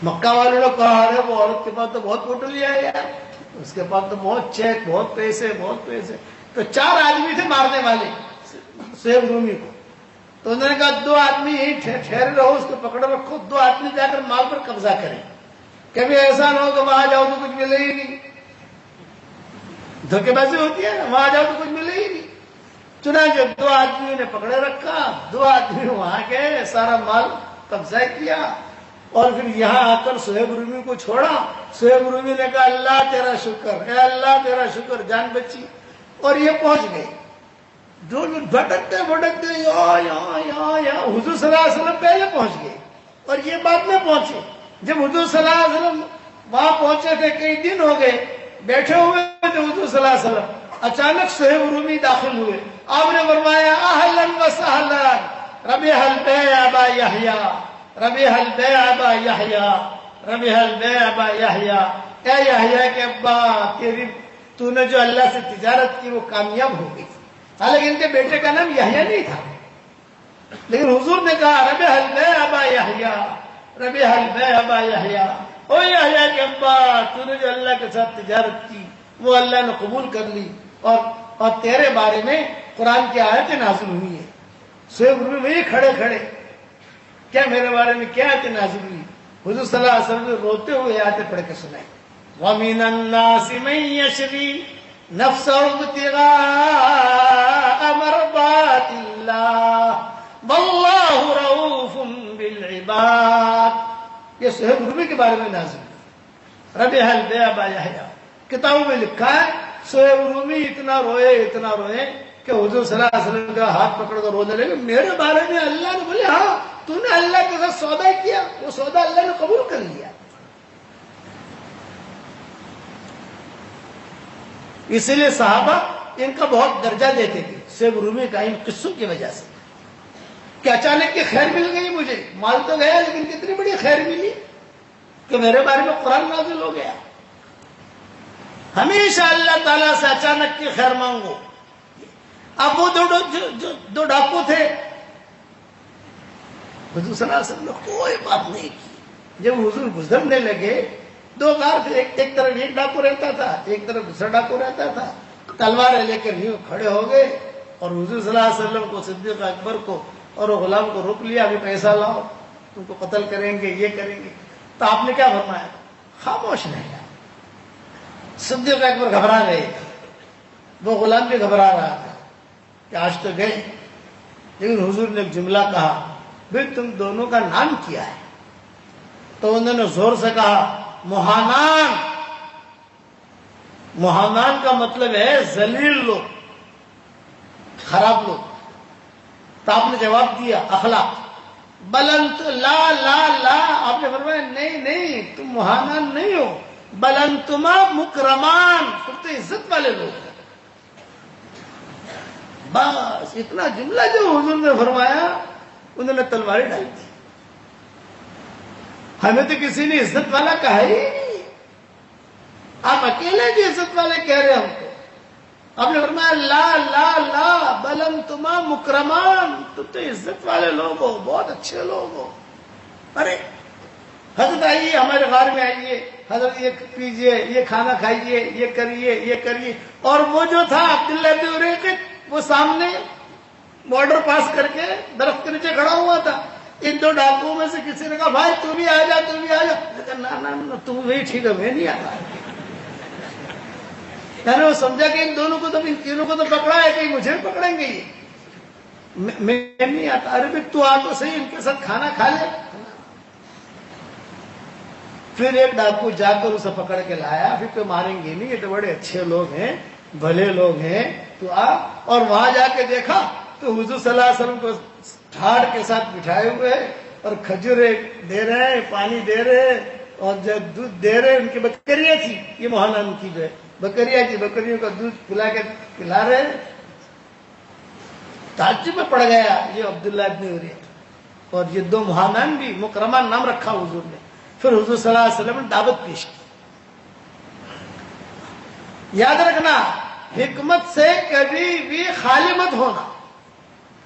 مکہ والوں نے کہا ارے وہ عورت کے پاس تو بہت پوٹلی ہے یار، اس کے پاس تو بہت چیک، بہت پیسے۔ تو 4 آدمی تھے مارنے والے سہیب رومی کو، تو انہوں نے کہا 2 آدمی یہیں ٹھہرے رہو، اس کو پکڑو رکھو، 2 آدمی جا کر مال پر قبضہ کریں، کبھی ایسا نہ ہو کہ وہاں جاؤ تو کچھ ملے ہی نہیں، دھوکے بازی ہوتی ہے نا، وہاں جاؤ تو کچھ ملے ہی نہیں۔ چنانچہ 2 آدمیوں نے پکڑے رکھا، 2 آدمی وہاں گئے، سارا مال قبضہ کیا، اور پھر یہاں آ کر سہیب رومی کو چھوڑا۔ سہیب رومی نے کہا اللہ تیرا شکر، اے اللہ تیرا شکر، جان بچی، اور یہ پہنچ گئے۔ جو بھٹکتے یہاں حضور صلی اللہ علیہ وسلم پہلے پہنچ گئے اور یہ بعد میں پہنچے۔ جب حضور صلی اللہ علیہ وسلم وہاں پہنچے تھے، کئی دن ہو گئے بیٹھے ہوئے تھے حضور صلی اللہ علیہ وسلم، اچانک سہیب رومی داخل ہوئے۔ آپ نے فرمایا اہلاً وسہلاً ربح البیع ابا یحییٰ، ربح البیع ابا یحییٰ، ربح البیع ابا یحییٰ، اے یحییٰ کے ابا، تو نے جو اللہ سے تجارت کی وہ کامیاب ہو گئی۔ حالانکہ ان کے بیٹے کا نام یحییٰ نہیں تھا، لیکن حضور نے کہا ربح البیع ابا یحییٰ، ربح البیع ابا یحییٰ، او یحییٰ کے ابا، تو نے جو اللہ کے ساتھ تجارت کی وہ اللہ نے قبول کر لی، اور تیرے بارے میں قرآن کی آیتیں نازل ہوئی ہیں۔ سہیب رومی وہی کھڑے کیا میرے بارے میں کیا آیتیں نازل ہوئی؟ حضور صلی اللہ علیہ وسلم نے روتے ہوئے آیتیں پڑھ کے سنائی۔ وَمِنَ النَّاسِ مَن يَشْرِي نَفْسَهُ ابْتِغَاءَ مَرْضَاتِ اللَّهِ وَاللَّهُ رَءُوفٌ بِالْعِبَادِ۔ یہ سہیب رومی کے بارے میں نازل ہے۔ ربح البیع ابا یحییٰ، کتابوں میں لکھا ہے سہیب رومی اتنا روئے کہ حضور صلی اللہ علیہ وسلم کا ہاتھ پکڑ کر رونے لگے، میرے بارے میں اللہ نے بولے ہاں تو نے اللہ کے ساتھ سودا کیا، وہ سودا اللہ نے قبول کر لیا۔ اسی لیے صحابہ ان کا بہت درجہ دیتے تھے سہیب رومی کا، ان قصوں کی وجہ سے کہ اچانک کی خیر مل گئی، مجھے مال تو گیا لیکن کتنی بڑی خیر ملی کہ میرے بارے میں قرآن نازل ہو گیا۔ ہمیشہ اللہ تعالیٰ سے اچانک کی خیر مانگو۔ اب وہ دو ڈاکو تھے، حضور صلی اللہ علیہ وسلم نے کوئی بات نہیں کی۔ جب حضور گزرنے لگے، 2 غار تھے، ایک طرف ایک ڈاکو رہتا تھا، ایک طرف دوسرا ڈاکو رہتا تھا، تلواریں لے کر یوں کھڑے ہو گئے اور حضور صلی اللہ علیہ وسلم کو، صدیق اکبر کو اور غلام کو روک لیا، ابھی پیسہ لاؤ، تم کو قتل کریں گے، یہ کریں گے۔ تو آپ نے کیا فرمایا؟ خاموش رہنا۔ صدیق اکبر گھبرا گئے، وہ غلام بھی گھبرا رہا تھا کہ آج تو گئے، لیکن حضور نے ایک جملہ کہا، بھئی تم دونوں کا نام کیا ہے؟ تو انہوں نے زور سے کہا مہانان۔ مہانان کا مطلب ہے ذلیل لوگ، خراب لوگ۔ تو آپ نے جواب دیا اخلاق۔ بلنت لا لا لا، آپ نے فرمایا نہیں تم مہانان نہیں ہو، بلنتما مکرمان، تم تو عزت والے لوگ ہیں۔ بس اتنا جملہ جو حضور نے فرمایا، انہوں نے تلواریں ڈال دی۔ ہمیں تو کسی نے عزت والا کہا ہی نہیں، آپ اکیلے جو عزت والے کہہ رہے ہم کو۔ آپ نے فرمایا لا لا لا بلنتما مکرمان، تم تو عزت والے لوگ ہو، بہت اچھے لوگ ہو۔ ارے حضرت آئیے ہمارے غار میں آئیے، حضرت یہ پیجئے، یہ کھانا کھائیے، یہ کریے۔ اور وہ جو تھا عبداللہ بن اریقط، وہ سامنے بارڈر پاس کر کے درخت کے نیچے کھڑا ہوا تھا۔ ان 2 ڈاکوؤں میں سے کسی نے کہا بھائی تو بھی آ جا، تو بھی آ جا۔ نہ تم وہی ٹھیک ہے، میں نہیں آتا۔ یعنی وہ سمجھا کہ ان دونوں کو تو ان تینوں کو تو پکڑا ہے، کہیں مجھے بھی پکڑیں گے یہ. میں نہیں آتا. ارے تو آ تو صحیح، ان کے ساتھ کھانا کھا لے. پھر ایک ڈاکو جا کر اسے پکڑ کے لایا. پھر تو ماریں گے نہیں، یہ تو بڑے اچھے لوگ ہیں، بھلے لوگ ہیں، تو آ. اور وہاں جا کے دیکھا تو حضور صلی اللہ علیہ وسلم کو ٹھاڑ کے ساتھ بٹھائے ہوئے اور کھجورے دے رہے ہیں، پانی دے رہے ہیں اور دودھ دے رہے ہیں. ان کی بکریاں تھی، یہ محلہ ان کی جو ہے بکریاں تھی، بکریوں کا دودھ پلا کے پلا رہے ہیں. تعجب میں پڑ گیا یہ عبداللہ ابن اریہ. اور یہ دو مہامان بھی مکرمان نام رکھا حضور نے. پھر حضور صلی اللہ علیہ وسلم نے دعوت پیش کی. یاد رکھنا حکمت سے کبھی بھی خالی مت ہونا،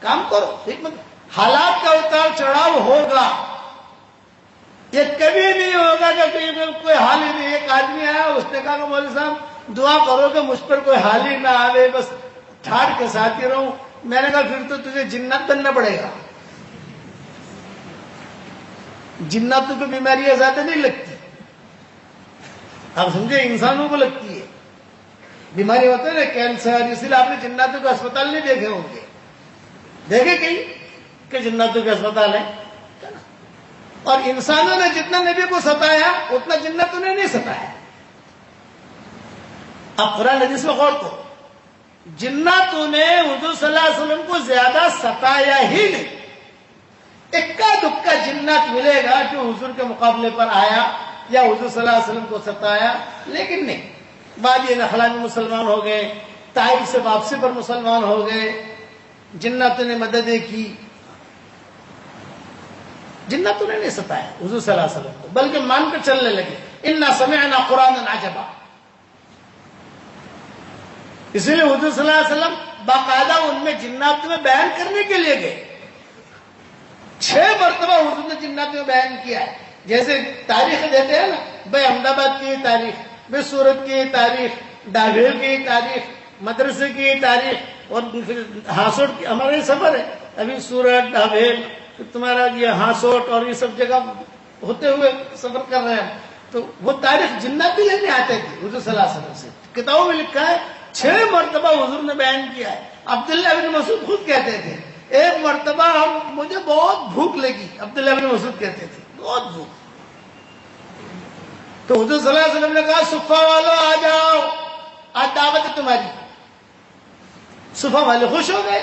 کام کرو. حکمت حالات کا اتار چڑھاؤ ہوگا، یہ کبھی نہیں ہوگا کہ کوئی حال ہی نہیں. ایک آدمی آیا، اس نے کہا کہ مولوی صاحب دعا کرو کہ مجھ پر کوئی حال ہی نہ آوے، بس ٹھاڑ کے ساتھ ہی رہوں. میں نے کہا پھر تو تجھے جنات بننا پڑے گا. جناتوں کو بیماریاں زیادہ نہیں لگتی، آپ سمجھے، انسانوں کو لگتی ہے بیماری. ہوتا ہے نا کینسر، اسی لیے آپ نے جناتوں کے اسپتال نہیں دیکھے ہوں گے. دیکھے کہیں کہ جناتوں کے اسپتال ہیں؟ اور انسانوں نے جتنا نبی کو ستایا اتنا جناتوں نے نہیں ستایا. اب قرآن حدیث میں غور کرو، جناتوں نے حضور صلی اللہ علیہ وسلم کو زیادہ ستایا ہی نہیں. اکا دکا جنات ملے گا جو حضور کے مقابلے پر آیا یا حضور صلی اللہ علیہ وسلم کو ستایا، لیکن نہیں. وادی نخلا میں مسلمان ہو گئے، طائف سے واپسی پر مسلمان ہو گئے، جناتوں نے مددیں کی. جناتوں نے نہیں ستایا حضور صلی اللہ علیہ وسلم کو، بلکہ مان کر چلنے لگے. انا سمعنا قرآنا عجبا. اس لیے حضور صلی اللہ علیہ وسلم باقاعدہ ان میں جنات میں بیان کرنے کے لیے گئے. 6 مرتبہ حضور نے جنات میں بیان کیا ہے. جیسے تاریخ دیتے ہیں نا، بھائی احمد آباد کی تاریخ، بھائی سورت کی تاریخ، ڈابھیل کی تاریخ، مدرسے کی تاریخ، اور پھر ہاسوٹ کی. ہمارے سفر ہے ابھی سورت، ڈابھیل، تمہارا یہ ہاسوٹ اور یہ سب جگہ ہوتے ہوئے سفر کر رہے ہیں. تو وہ تاریخ جنات بھی لینے آتے تھے حضور صلی اللہ علیہ وسلم سے. کتابوں میں لکھا ہے 6 مرتبہ حضور نے بیان کیا ہے. عبداللہ بن مسعود خود کہتے تھے ایک مرتبہ مجھے بہت بھوک لگی. عبداللہ بن مسعود کہتے تھے بہت بھوک. تو حضور صلی اللہ علیہ وسلم نے کہا صفہ والوں آ جاؤ، آج دعوت ہے تمہاری. صفہ والے خوش ہو گئے.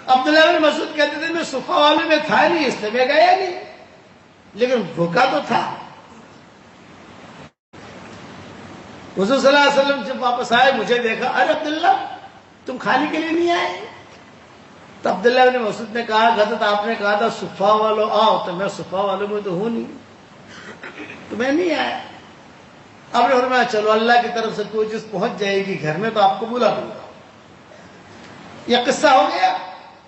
عبداللہ بن مسعود کہتے تھے میں صفہ والوں میں تھا نہیں اس لیے میں گیا نہیں، لیکن بھوکا تو تھا. حضور صلی اللہ علیہ وسلم جب واپس آئے مجھے دیکھا، ارے عبداللہ تم کھانے کے لیے نہیں آئے؟ تو عبداللہ بن مسعود نے کہا غلط آپ نے کہا تھا صفہ والوں آؤ، تو میں صفہ والوں میں تو ہوں نہیں، تو میں نہیں آیا. اب نے فرمایا چلو اللہ کی طرف سے کوئی چیز پہنچ جائے گی گھر میں تو آپ کو بلا دوں گا. یہ قصہ ہو گیا.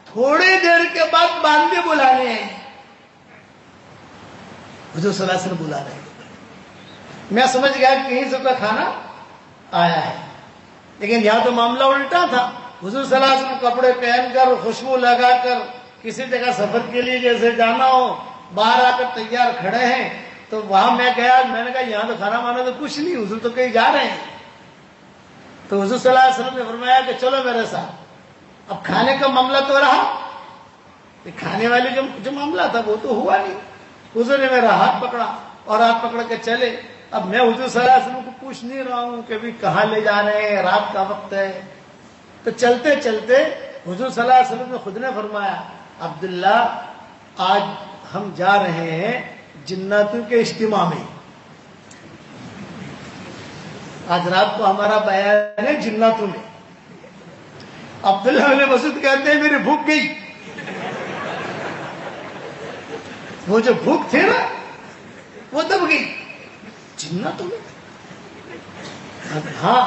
تھوڑی دیر کے بعد باندے بلانے ہیں، حضور صلی اللہ علیہ وسلم بلا رہے ہیں. میں سمجھ گیا کہ کہیں سے کوئی کھانا آیا ہے، لیکن یہاں تو معاملہ الٹا تھا. حضور صلی اللہ علیہ وسلم کپڑے پہن کر خوشبو لگا کر کسی جگہ سفر کے لیے جیسے جانا ہو باہر آ کر تیار کھڑے ہیں. تو وہاں میں گیا، میں نے کہا یہاں تو کھانا مانا تو کچھ نہیں، حضور تو کہیں جا رہے ہیں. تو حضور صلی اللہ علیہ وسلم نے فرمایا کہ چلو میرے ساتھ. اب کھانے کا معاملہ تو رہا، کھانے والے جو معاملہ تھا وہ تو ہوا نہیں. حضور نے میرا ہاتھ پکڑا اور ہاتھ پکڑ کے چلے. اب میں حضور صلی اللہ علیہ وسلم کو پوچھ نہیں رہا ہوں کہ بھی کہاں لے جا رہے ہیں، رات کا وقت ہے. تو چلتے چلتے حضور صلی اللہ علیہ وسلم نے خود نے فرمایا عبداللہ آج ہم جا رہے ہیں جناتوں کے اجتماع میں. آج رات کو ہمارا بیان ہے جناتوں میں. عبداللہ بن مسعود کہتے ہیں میری بھوک گئی. وہ جو بھوک تھی نا وہ دب گئی. جناتوں میں؟ ہاں.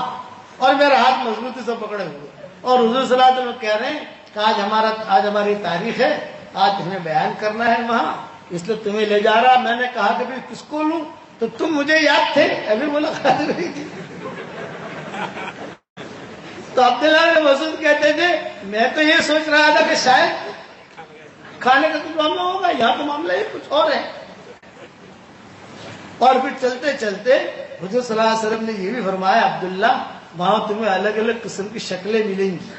اور میرا ہاتھ مضبوطی سے پکڑے ہوئے اور حضور صلی اللہ علیہ وسلم کہہ رہے ہیں کہ آج ہماری تاریخ ہے، آج ہمیں بیان کرنا ہے وہاں، اس لیے تمہیں لے جا رہا. میں نے کہا کہ بھی کس کو لوں، تو تم مجھے یاد تھے، ابھی ملاقات ہوئی تھی. تو عبداللہ بن مسعود کہتے تھے میں تو یہ سوچ رہا تھا کہ شاید کھانے کا کچھ معاملہ ہوگا، یہاں تو معاملہ یہ کچھ اور ہے. اور پھر چلتے چلتے حضور صلی اللہ علیہ وسلم نے یہ بھی فرمایا عبداللہ وہاں تمہیں الگ الگ قسم کی شکلیں ملیں گی.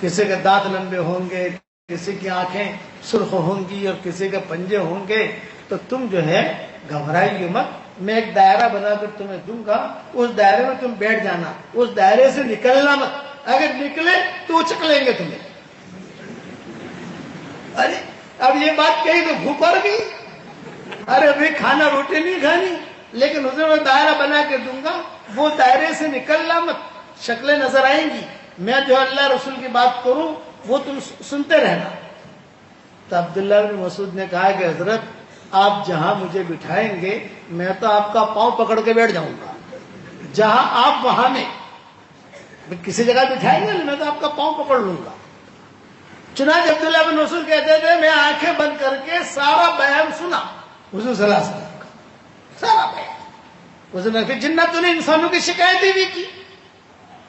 کسی کے دانت لمبے ہوں گے، کسی کی آنکھیں سرخ ہوں گی اور کسی کے پنجے ہوں گے. تو تم جو ہے گھبرائیے مت، میں ایک دائرہ بنا کر تمہیں دوں گا، اس دائرے میں تم بیٹھ جانا، اس دائرے سے نکلنا مت. اگر نکلے تو اچک لیں گے تمہیں. ارے اب یہ بات کہی تو بھوک پڑ گئی. ارے ابھی کھانا روٹی نہیں کھانی، لیکن حضور میں دائرہ بنا کے دوں گا، وہ دائرے سے نکلنا مت. شکلیں نظر آئیں گی، میں جو اللہ رسول کی بات کروں وہ تم سنتے رہنا. تو عبداللہ بن مسعود نے کہا کہ حضرت آپ جہاں مجھے بٹھائیں گے میں تو آپ کا پاؤں پکڑ کے بیٹھ جاؤں گا. جہاں آپ وہاں میں کسی جگہ بٹھائیں گے میں تو آپ کا پاؤں پکڑ لوں گا. چنانچہ عبداللہ بن مسعود کہتے تھے میں آنکھیں بند کر کے سارا بیان سنا حضور صلی اللہ علیہ وسلم کا، سارا بیان. حضور نے پھر جناتوں نے انسانوں کی شکایتیں بھی کی،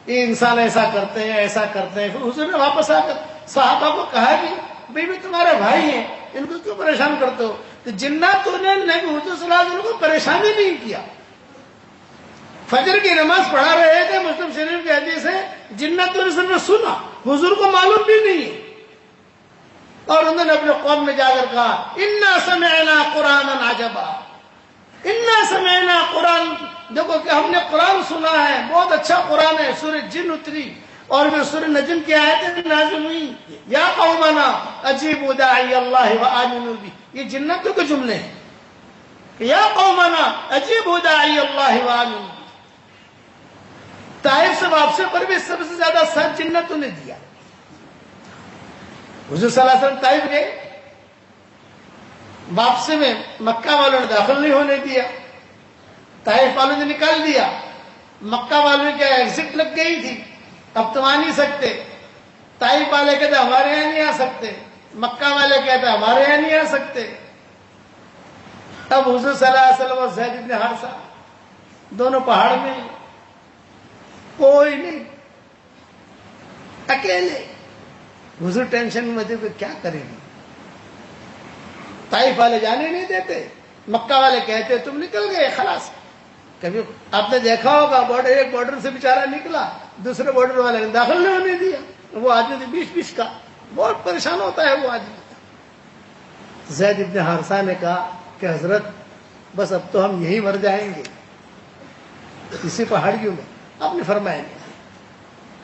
یہ انسان ایسا کرتے ہیں ایسا کرتے ہیں. پھر حضور نے واپس آ کر صحابہ کو کہا کہ بھائی بھی تمہارے بھائی ہیں، ان کو کیوں پریشان کرتے ہو؟ تو جناتوں نے حضور صلی اللہ علیہ وسلم کو پریشان ہی نہیں کیا. فجر کی نماز پڑھا رہے تھے، مسلم شریف کی حدیث ہے، جناتوں نے صرف سنا، حضور کو معلوم بھی نہیں ہے. اور انہوں نے اپنے قوم میں جا کر کہا انا سمعنا قرآنا عجبا، انا سمعنا قرآن، دیکھو کہ ہم نے قرآن سنا ہے، بہت اچھا قرآن ہے. سورہ جن اتری اور پھر سورہ نجم کی آیتیں نازل ہوئی. یا قومنا اجیبوا داعی اللہ وآمنوا بہ، یہ جنتوں کے جملے ہیں. یا قومنا اجیبوا داعی اللہ وآمنوا بہ. طائف سے واپسی پر بھی سب سے زیادہ ساتھ جنتوں نے دیا. حضور صلی اللہ علیہ وسلم طائف گئے، واپسی میں مکہ والوں نے داخل نہیں ہونے دیا، طائف والوں نے نکال دیا. مکہ والوں کی ایگزٹ لگ گئی تھی، اب تم آ نہیں سکتے. طائف والے کہتے ہمارے یہاں نہیں آ سکتے، مکہ والے کہتے ہمارے یہاں نہیں آ سکتے. اب حضور صلی اللہ علیہ وسلم اور زید بن حارثہ دونوں پہاڑ میں، کوئی نہیں، اکیلے. حضور ٹینشن میں تھے کہ کیا کریں گے. طائف والے جانے نہیں دیتے، مکہ والے کہتے تم نکل گئے خلاص. کبھی آپ نے دیکھا ہوگا بارڈر، ایک بارڈر سے بیچارہ نکلا، دوسرے بارڈر والے نے داخل نہیں ہونے دیا. وہ آدمی تھے 20-20 کا، بہت پریشان ہوتا ہے وہ آدمی. زید ابن حارثہ نے کہا کہ حضرت بس اب تو ہم یہی مر جائیں گے اسی پہاڑیوں میں. آپ نے فرمایا نہیں،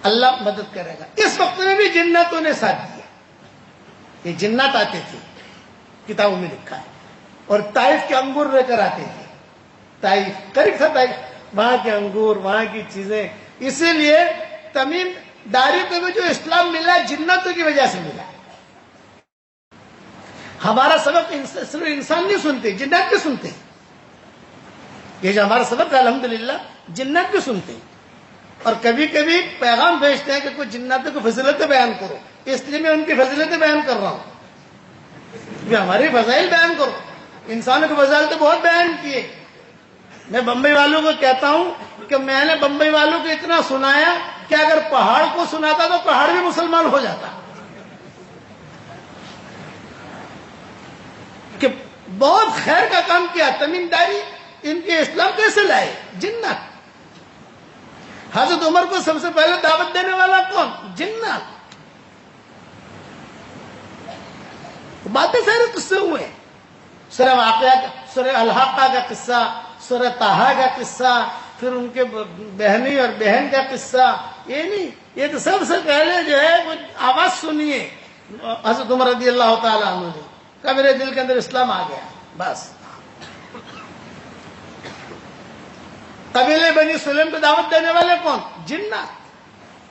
اللہ مدد کرے گا. اس وقت میں بھی جناتوں نے ساتھ دیا. یہ جنات آتے تھے، کتابوں میں لکھا ہے، اور طائف کے انگور لے کر آتے تھے. طائف قریب تھا، طائف وہاں کے انگور، وہاں کی چیزیں. اسی لیے تمیم داری کو بھی جو اسلام ملا جناتوں کی وجہ سے ملا. ہمارا سبق صرف انسان نہیں سنتے، جنات بھی سنتے. یہ جو ہمارا سبق ہے الحمدللہ جنات بھی سنتے. اور کبھی کبھی پیغام بھیجتے ہیں کہ کچھ جناتوں کی فضیلتیں بیان کرو، اس لیے میں ان کی فضیلتیں بیان کر رہا ہوں. ہماری فضائل بیان کرو. انسانوں کی فضائل تو بہت بیان کیے. میں بمبئی والوں کو کہتا ہوں کہ میں نے بمبئی والوں کو اتنا سنایا کہ اگر پہاڑ کو سناتا تو پہاڑ بھی مسلمان ہو جاتا. کہ بہت خیر کا کام کیا. تمیم داری ان کے اسلام کیسے لائے؟ جنات. حضرت عمر کو سب سے پہلے دعوت دینے والا کون؟ جنات. باتیں سارے قصے ہوئے. سورہ واقعہ، سورہ الحاقہ کا قصہ، سورہ طٰہٰ کا قصہ، پھر ان کے بہنی اور بہن کا قصہ. یہ نہیں، یہ تو سب سے پہلے جو ہے وہ آواز سنیے حضرت عمر رضی اللہ تعالیٰ عنہ نے کہ میرے دل کے اندر اسلام آ گیا. بس قبیلے بنی سلیم کو دعوت دینے والے کون؟ جنات.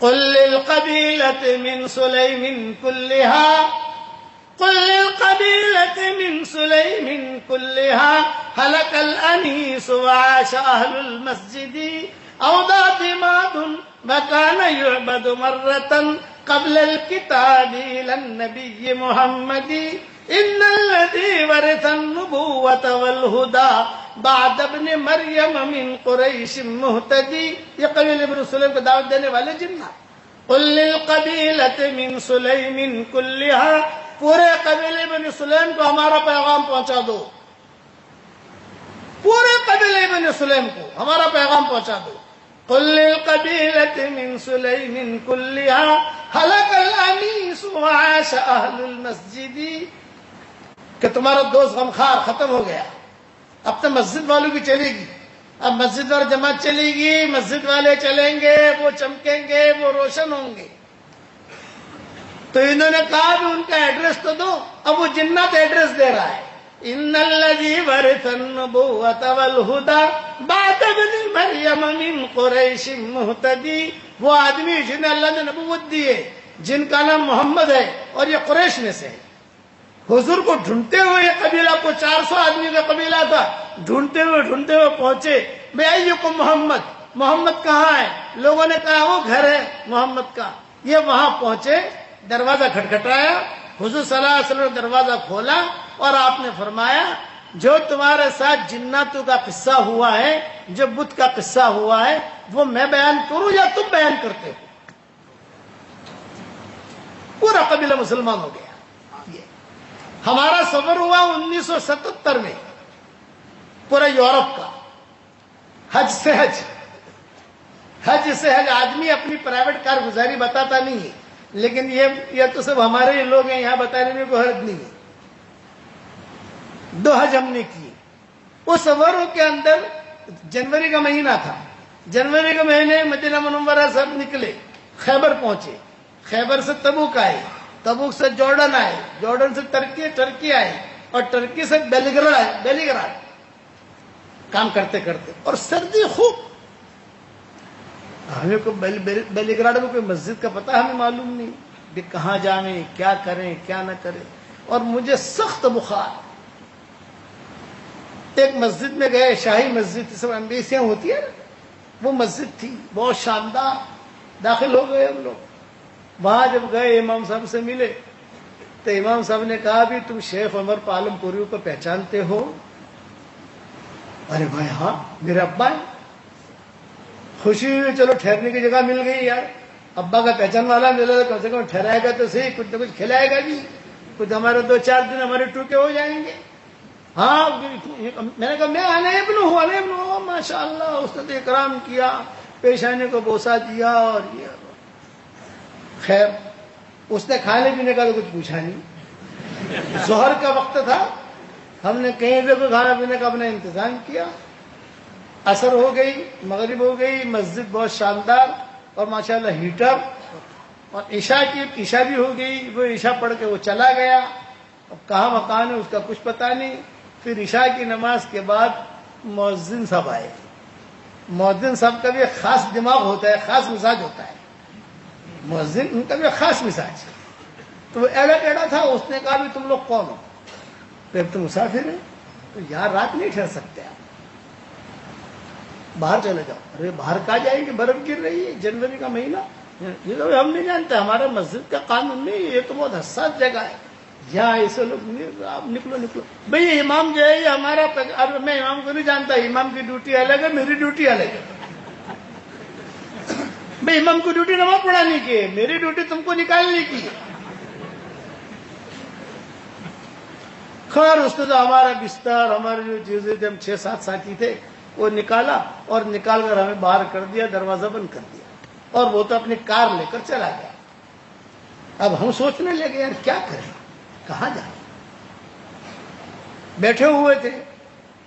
قل للقبیلة من سلیم كلها، قل للقبیلة من سلیم كلها هلك الأنيس وعاش أهل المسجد أودى ضماد وكان يعبد مرة قبل الكتاب إلى النبي محمد إن الذي ورث النبوة والهدى بعد ابن مریم من قریش مہتدی. یہ قبیلہ ابن سلیم کو دعوت دینے والے جنات. قل للقبیلة من سلیم كلها، پورے قبیلے ابن سلیم کو ہمارا پیغام پہنچا دو. پورے قبیلے ابن سلیم کو ہمارا پیغام پہنچا دو. قل للقبيلة من سليم كلها هلك الأنيس وعاش أهل المسجد کہ تمہارا دوست غمخوار ختم ہو گیا، اب تو مسجد والوں کی چلے گی، اب مسجد اور جماعت چلے گی، مسجد والے چلیں گے، وہ چمکیں گے، وہ روشن ہوں گے۔ تو انہوں نے کہا بھی ان کا ایڈریس تو دو، اب وہ جنات ایڈریس دے رہا ہے۔ ان الذی ورث النبوۃ والہدی بعد ابن مریم من قریش مہتدی، وہ آدمی جنہیں اللہ نے نبوت دی ہے، جن کا نام محمد ہے اور یہ قریش میں سے ہے۔ حضور کو ڈھونڈتے ہوئے یہ قبیلہ کو 400 آدمی کا قبیلہ تھا، ڈھونڈتے ہوئے پہنچے، بے ایکم محمد، محمد کہاں ہے؟ لوگوں نے کہا وہ گھر ہے محمد کا۔ یہ وہاں پہنچے، دروازہ کھٹکھٹایا، حضور صلی اللہ علیہ وسلم نے دروازہ کھولا اور آپ نے فرمایا جو تمہارے ساتھ جناتوں کا قصہ ہوا ہے، جو بت کا قصہ ہوا ہے، وہ میں بیان کروں یا تم بیان کرتے ہو؟ پورا قبیلہ مسلمان ہو گیا۔ ہمارا سفر ہوا 1977 میں، پورا یورپ کا، حج سے حج آدمی اپنی پرائیویٹ کار گزاری بتاتا نہیں ہے، لیکن یہ تو سب ہمارے ہی لوگ ہیں، یہاں بتانے میں کوئی حرج نہیں ہے۔ 2 حج ہم نے کیے۔ اس سفروں کے اندر جنوری کا مہینہ تھا، جنوری کے مہینے مدینہ منورہ سے نکلے، خیبر پہنچے، خیبر سے تبوک آئے، تبوک سے جارڈن آئے، جارڈن سے ترکی آئے، اور ترکی سے بیلیگراڈ کام کرتے کرتے، اور سردی خوب۔ ہمیں کو بیلیگراڈ میں کوئی مسجد کا پتہ ہمیں معلوم نہیں کہ کہاں جائیں، کیا کریں کیا نہ کریں، اور مجھے سخت بخار۔ ایک مسجد میں گئے، شاہی مسجد، سب امبیسیاں ہوتی ہیں نا، وہ مسجد تھی بہت شاندار، داخل ہو گئے ہم لوگ۔ وہاں جب گئے امام صاحب سے ملے تو امام صاحب نے کہا بھی تم شیخ عمر پالم پوریو کو پہچانتے ہو؟ ارے بھائی ہاں، میرے ابا ہیں۔ خوشی ہوئی، چلو ٹھہرنے کی جگہ مل گئی یار، ابا کا پہچان والا ملا، کم سے کم ٹھہرائے گا تو صحیح، کچھ نہ کچھ کھلائے گا بھی، کچھ ہمارے 2-4 دن ہمارے ٹوکے ہو جائیں گے۔ ہاں، میں نے کہا میں آنے ابن ہوں، ماشاء اللہ۔ اس نے تو اکرام کیا، پیشانے کو بوسہ دیا، اور یہ خیر اس نے کھانے پینے کا تو کچھ پوچھا نہیں۔ ظہر کا وقت تھا، ہم نے کہیں پہ کوئی کھانا پینے کا اپنا انتظام کیا۔ عصر ہو گئی، مغرب ہو گئی، مسجد بہت شاندار اور ماشاءاللہ ہیٹر، اور عشاء بھی ہو گئی۔ وہ عشاء پڑھ کے وہ چلا گیا، اب کہاں مکان ہے اس کا کچھ پتہ نہیں۔ پھر عشاء کی نماز کے بعد مؤذن صاحب آئے۔ مؤذن صاحب کا بھی ایک خاص دماغ ہوتا ہے، خاص مزاج ہوتا ہے، مؤذن ان کا بھی خاص مزاج۔ تو وہ ایڑا تھا، اس نے کہا بھی تم لوگ کون ہو؟ پھر تم مسافر ہیں تو یار رات نہیں ٹھہر سکتے آپ، باہر چلے جاؤ۔ ارے باہر کہاں جائیں گے، برف گر رہی ہے، جنوری کا مہینہ، یہ تو ہم نہیں جانتے، ہمارا مسجد کا قانون نہیں، یہ تو بہت حساس جگہ ہے، یہاں ایسے لوگ آپ نکلو۔ بھئی امام جو ہے یہ ہمارا، میں امام کو نہیں جانتا، امام کی ڈیوٹی الگ ہے، میری ڈیوٹی الگ ہے۔ بھئی امام کو ڈیوٹی نماز پڑھانے کی ہے، میری ڈیوٹی تم کو نکالنے کی ہے۔ خیر اس نے تو ہمارا بستر، ہماری جو چیزیں تھے، ہم 6-7 ساتھی تھے، وہ نکالا اور نکال کر ہمیں باہر کر دیا، دروازہ بند کر دیا، اور وہ تو اپنی کار لے کر چلا گیا۔ اب ہم سوچنے لگے یار کیا کریں، کہاں جائیں؟ بیٹھے ہوئے تھے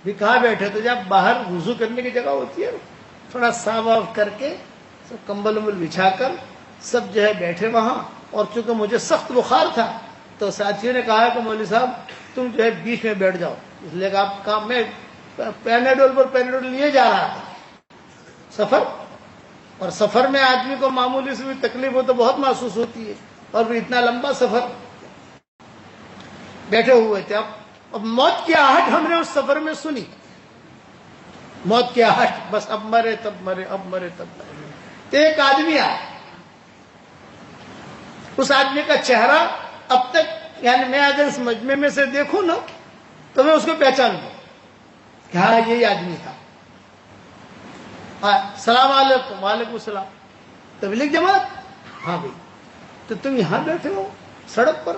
بھی، کہاں بیٹھے تو جب باہر وضو کرنے کی جگہ ہوتی ہے، تھوڑا صاف واف کر کے سب کمبل ومبل بچھا کر سب جو ہے بیٹھے وہاں۔ اور چونکہ مجھے سخت بخار تھا تو ساتھیوں نے کہا کہ مولوی صاحب تم جو ہے بیچ میں بیٹھ جاؤ، اس لیے کہ آپ کام میں پیناڈول لیے جا رہا تھا سفر، اور سفر میں آدمی کو معمولی سے بھی تکلیف ہو تو بہت محسوس ہوتی ہے، اور بھی اتنا لمبا سفر۔ بیٹھے ہوئے تھے، اب موت کی آہٹ ہم نے اس سفر میں سنی، موت کی آہٹ، بس اب مرے تب مرے، اب مرے تب مرے۔ تو ایک آدمی آیا، اس آدمی کا چہرہ اب تک، یعنی میں اگر اس مجمع میں سے دیکھوں نا تو میں اس کو پہچان دوں کہ ہاں یہی آدمی تھا۔ السلام علیکم۔ وعلیکم السلام۔ تبلیغ جماعت؟ ہاں بھائی۔ تو تم یہاں بیٹھے ہو سڑک پر،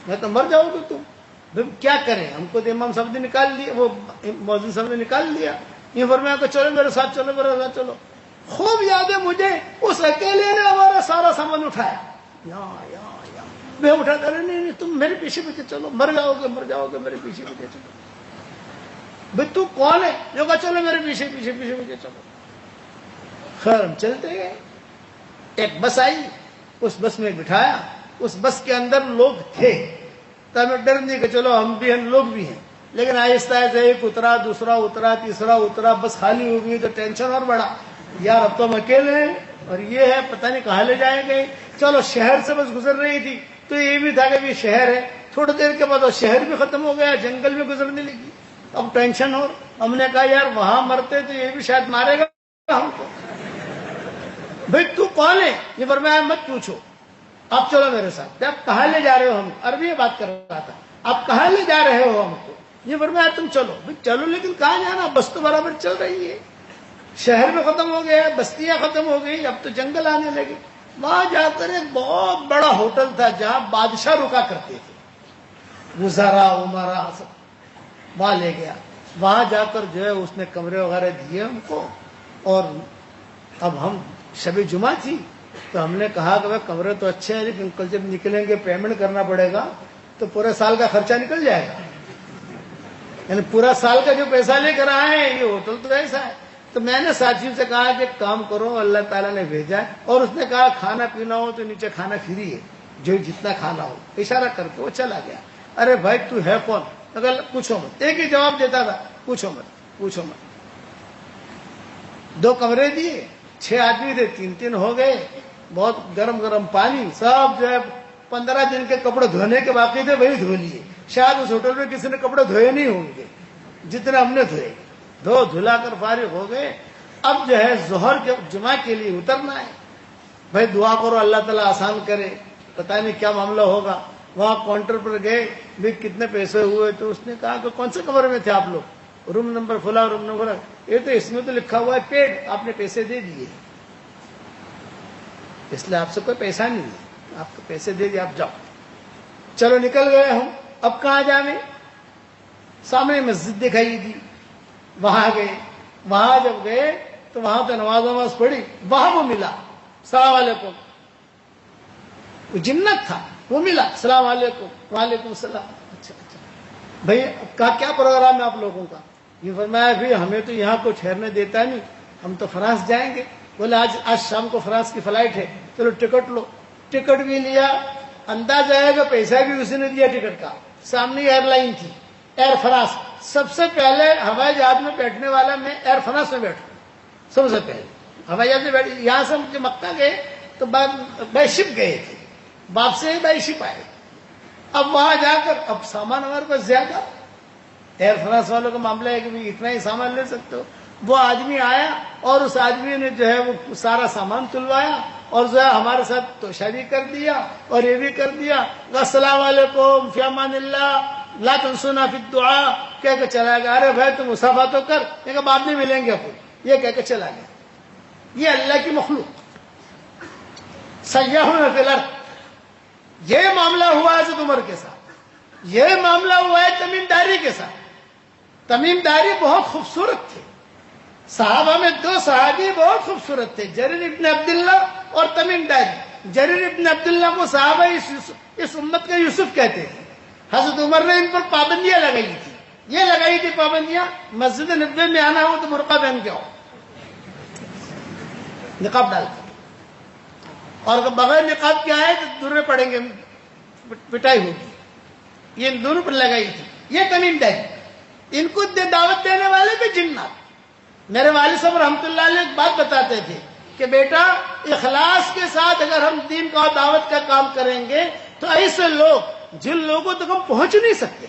میں تو مر جاؤ گے تم، کیا کریں؟ ہم کو تو امام صاحب نے نکال دیا، وہ مؤذن صاحب نے نکال دیا، یہ فرمایا کہ چلو میرے ساتھ چلو، میرے ساتھ چلو۔ خوب یاد ہے مجھے اس اکیلے نے ہمارا سارا سامان اٹھایا. میں اٹھاتا رہا, نہیں تم میرے پیچھے پیچھے چلو, مر جاؤ گے میرے پیچھے پیچھے چلو. بھائی تو کون ہے جو کہا چلو میرے پیچھے پیچھے پیچھے پیچھے چلو. خیر ہم چلتے گئے. ایک بس آئی, اس بس میں بٹھایا. اس بس کے اندر لوگ تھے تو ہمیں ڈر نہیں کہ چلو ہم بھی ہیں لوگ بھی ہیں. لیکن آہستہ آہستہ ایک اترا, دوسرا اترا, تیسرا اترا, بس خالی ہو گئی تو ٹینشن اور بڑھا. یار اب تو ہم اکیلے ہیں اور یہ ہے پتہ نہیں کہاں لے جائیں گے. چلو شہر سے بس گزر رہی تھی تو یہ بھی تھا کہ بھی شہر ہے. تھوڑی دیر کے بعد وہ شہر بھی ختم ہو گیا, جنگل میں گزرنے لگی. اب ٹینشن ہو. ہم نے کہا یار وہاں مرتے تو یہ بھی شاید مارے گا ہم کو. بھائی تو کون ہے؟ یہ فرمایا مت پوچھو, آپ چلو میرے ساتھ. آپ کہاں لے جا رہے ہو ہم؟ عربی میں بات کر رہا تھا. آپ کہاں لے جا رہے ہو ہم کو؟ یہ فرمایا تم چلو. بھائی چلو لیکن کہاں جانا؟ بس تو برابر چل رہی ہے. شہر میں ختم ہو گیا, بستیاں ختم ہو گئی, اب تو جنگل آنے لگے. وہاں جا کر ایک بہت بڑا ہوٹل تھا جہاں بادشاہ رکا کرتے تھے, وزرا عمرا سب. وہاں لے گیا. وہاں جا کر جو ہے اس نے کمرے وغیرہ دیے ہم کو. اور اب ہم شب جمعہ تھی تو ہم نے کہا کہ بھائی کمرے تو اچھے ہیں لیکن کل جب نکلیں گے پیمنٹ کرنا پڑے گا تو پورے سال کا خرچہ نکل جائے گا. یعنی پورا سال کا جو پیسہ لے کر آئے ہیں, یہ ہوٹل تو ایسا ہے. تو میں نے ساتھیوں سے کہا کہ کام کرو, اللہ تعالیٰ نے بھیجا ہے. اور اس نے کہا کھانا پینا ہو تو نیچے کھانا فری ہے, جو جتنا کھانا ہو. اشارہ کر کے وہ چلا گیا. ارے بھائی تو ہے کون؟ اگر پوچھو مت. ایک ہی جواب دیتا تھا, پوچھو مت. 2 کمرے دیے, 6 آدمی تھے, 3 ہو گئے. بہت گرم پانی, سب جو ہے 15 دن کے کپڑے دھونے کے باقی تھے وہی دھو لیے. شاید اس ہوٹل میں کسی نے کپڑے دھوئے نہیں ہوں گے جتنے ہم نے دھوئے. دھلا کر فارغ ہو گئے. اب جو ہے ظہر کے جمعہ کے لیے اترنا ہے. بھائی دعا کرو اللہ تعالیٰ آسان کرے, پتہ نہیں کیا معاملہ ہوگا. وہاں کاؤنٹر پر گئے, بھی کتنے پیسے ہوئے؟ تو اس نے کہا کہ کون سے کمرے میں تھے آپ لوگ؟ روم نمبر فلاں, روم نمبر. یہ تو اس میں تو لکھا ہوا ہے پیڈ, آپ نے پیسے دے دیے, اس لیے آپ سے کوئی پیسہ نہیں ہے, آپ کو پیسے دے دیے, آپ جاؤ. چلو نکل گئے ہم. اب کہاں جانے؟ سامنے مسجد دکھائی دی, وہاں گئے. وہاں جب گئے تو وہاں تو نماز پڑھی. وہاں وہ ملا, السلام علیکم. وہ جنت تھا, وہ ملا, السلام علیکم. وعلیکم السلام. اچھا بھائی کیا پروگرام ہے آپ لوگوں کا؟ یہ فرمایا بھی ہمیں تو یہاں کوئی ٹھہرنے دیتا نہیں, ہم تو فرانس جائیں گے. بولے آج شام کو فرانس کی فلائٹ ہے, چلو ٹکٹ لو. ٹکٹ بھی لیا, انداز آئے گا پیسہ بھی اسی نے دیا ٹکٹ کا. سامنے ایئر لائن تھی, ایئر فرانس. سب سے پہلے ہوائی جہاز میں بیٹھنے والا میں ایئر فرانس میں بیٹھوں. سب سے پہلے ہوائی جہاز میں بیٹھ. یہاں سے ہم مکہ گئے تو بائی شپ گئے تھے, واپسی سے بائی شپ آئے. اب وہاں جا کر اب سامان ہمارے پاس زیادہ. ایئر فرانس والوں کا معاملہ ہے کہ اتنا ہی سامان لے سکتے ہو. وہ آدمی آیا اور اس آدمی نے جو ہے وہ سارا سامان تلوایا اور جو ہے ہمارے ساتھ توشہ بھی کر دیا اور یہ بھی کر دیا. السلام علیکم, فی امان اللہ, لا تنسونا فی الدعاء کہہ کے چلا گیا. ارے بھائی تم مصافحہ تو کر, کہ بعد میں ملیں گے اپن, یہ کہہ کے چلا گیا. یہ اللہ کی مخلوق سیاحون فی الارض. یہ معاملہ ہوا ہے حضرت عمر کے ساتھ, یہ معاملہ ہوا ہے تمیم داری کے ساتھ. تمیم داری بہت خوبصورت تھے. صحابہ میں 2 صحابی بہت خوبصورت تھے, جریر ابن عبداللہ اور تمیم داری. جریر ابن عبداللہ کو صحابہ اس امت کے یوسف کہتے تھے. حضرت عمر نے ان پر پابندیاں لگائی تھی. یہ لگائی تھی پابندیاں, مسجد نبوی میں آنا ہو تو برقع پہن کے آؤ, نقاب ڈال کر, اور بغیر نقاب کے آئے تو دورے پڑیں گے, پٹائی ہوگی. یہ دونوں پر لگائی تھی. یہ تمیم داری. ان کو دعوت دینے والے بھی جنات. میرے والد صاحب رحمۃ اللہ علیہ ایک بات بتاتے تھے کہ بیٹا اخلاص کے ساتھ اگر ہم دین کا دعوت کا کام کریں گے تو ایسے لوگ جن لوگوں تک ہم پہنچ نہیں سکتے,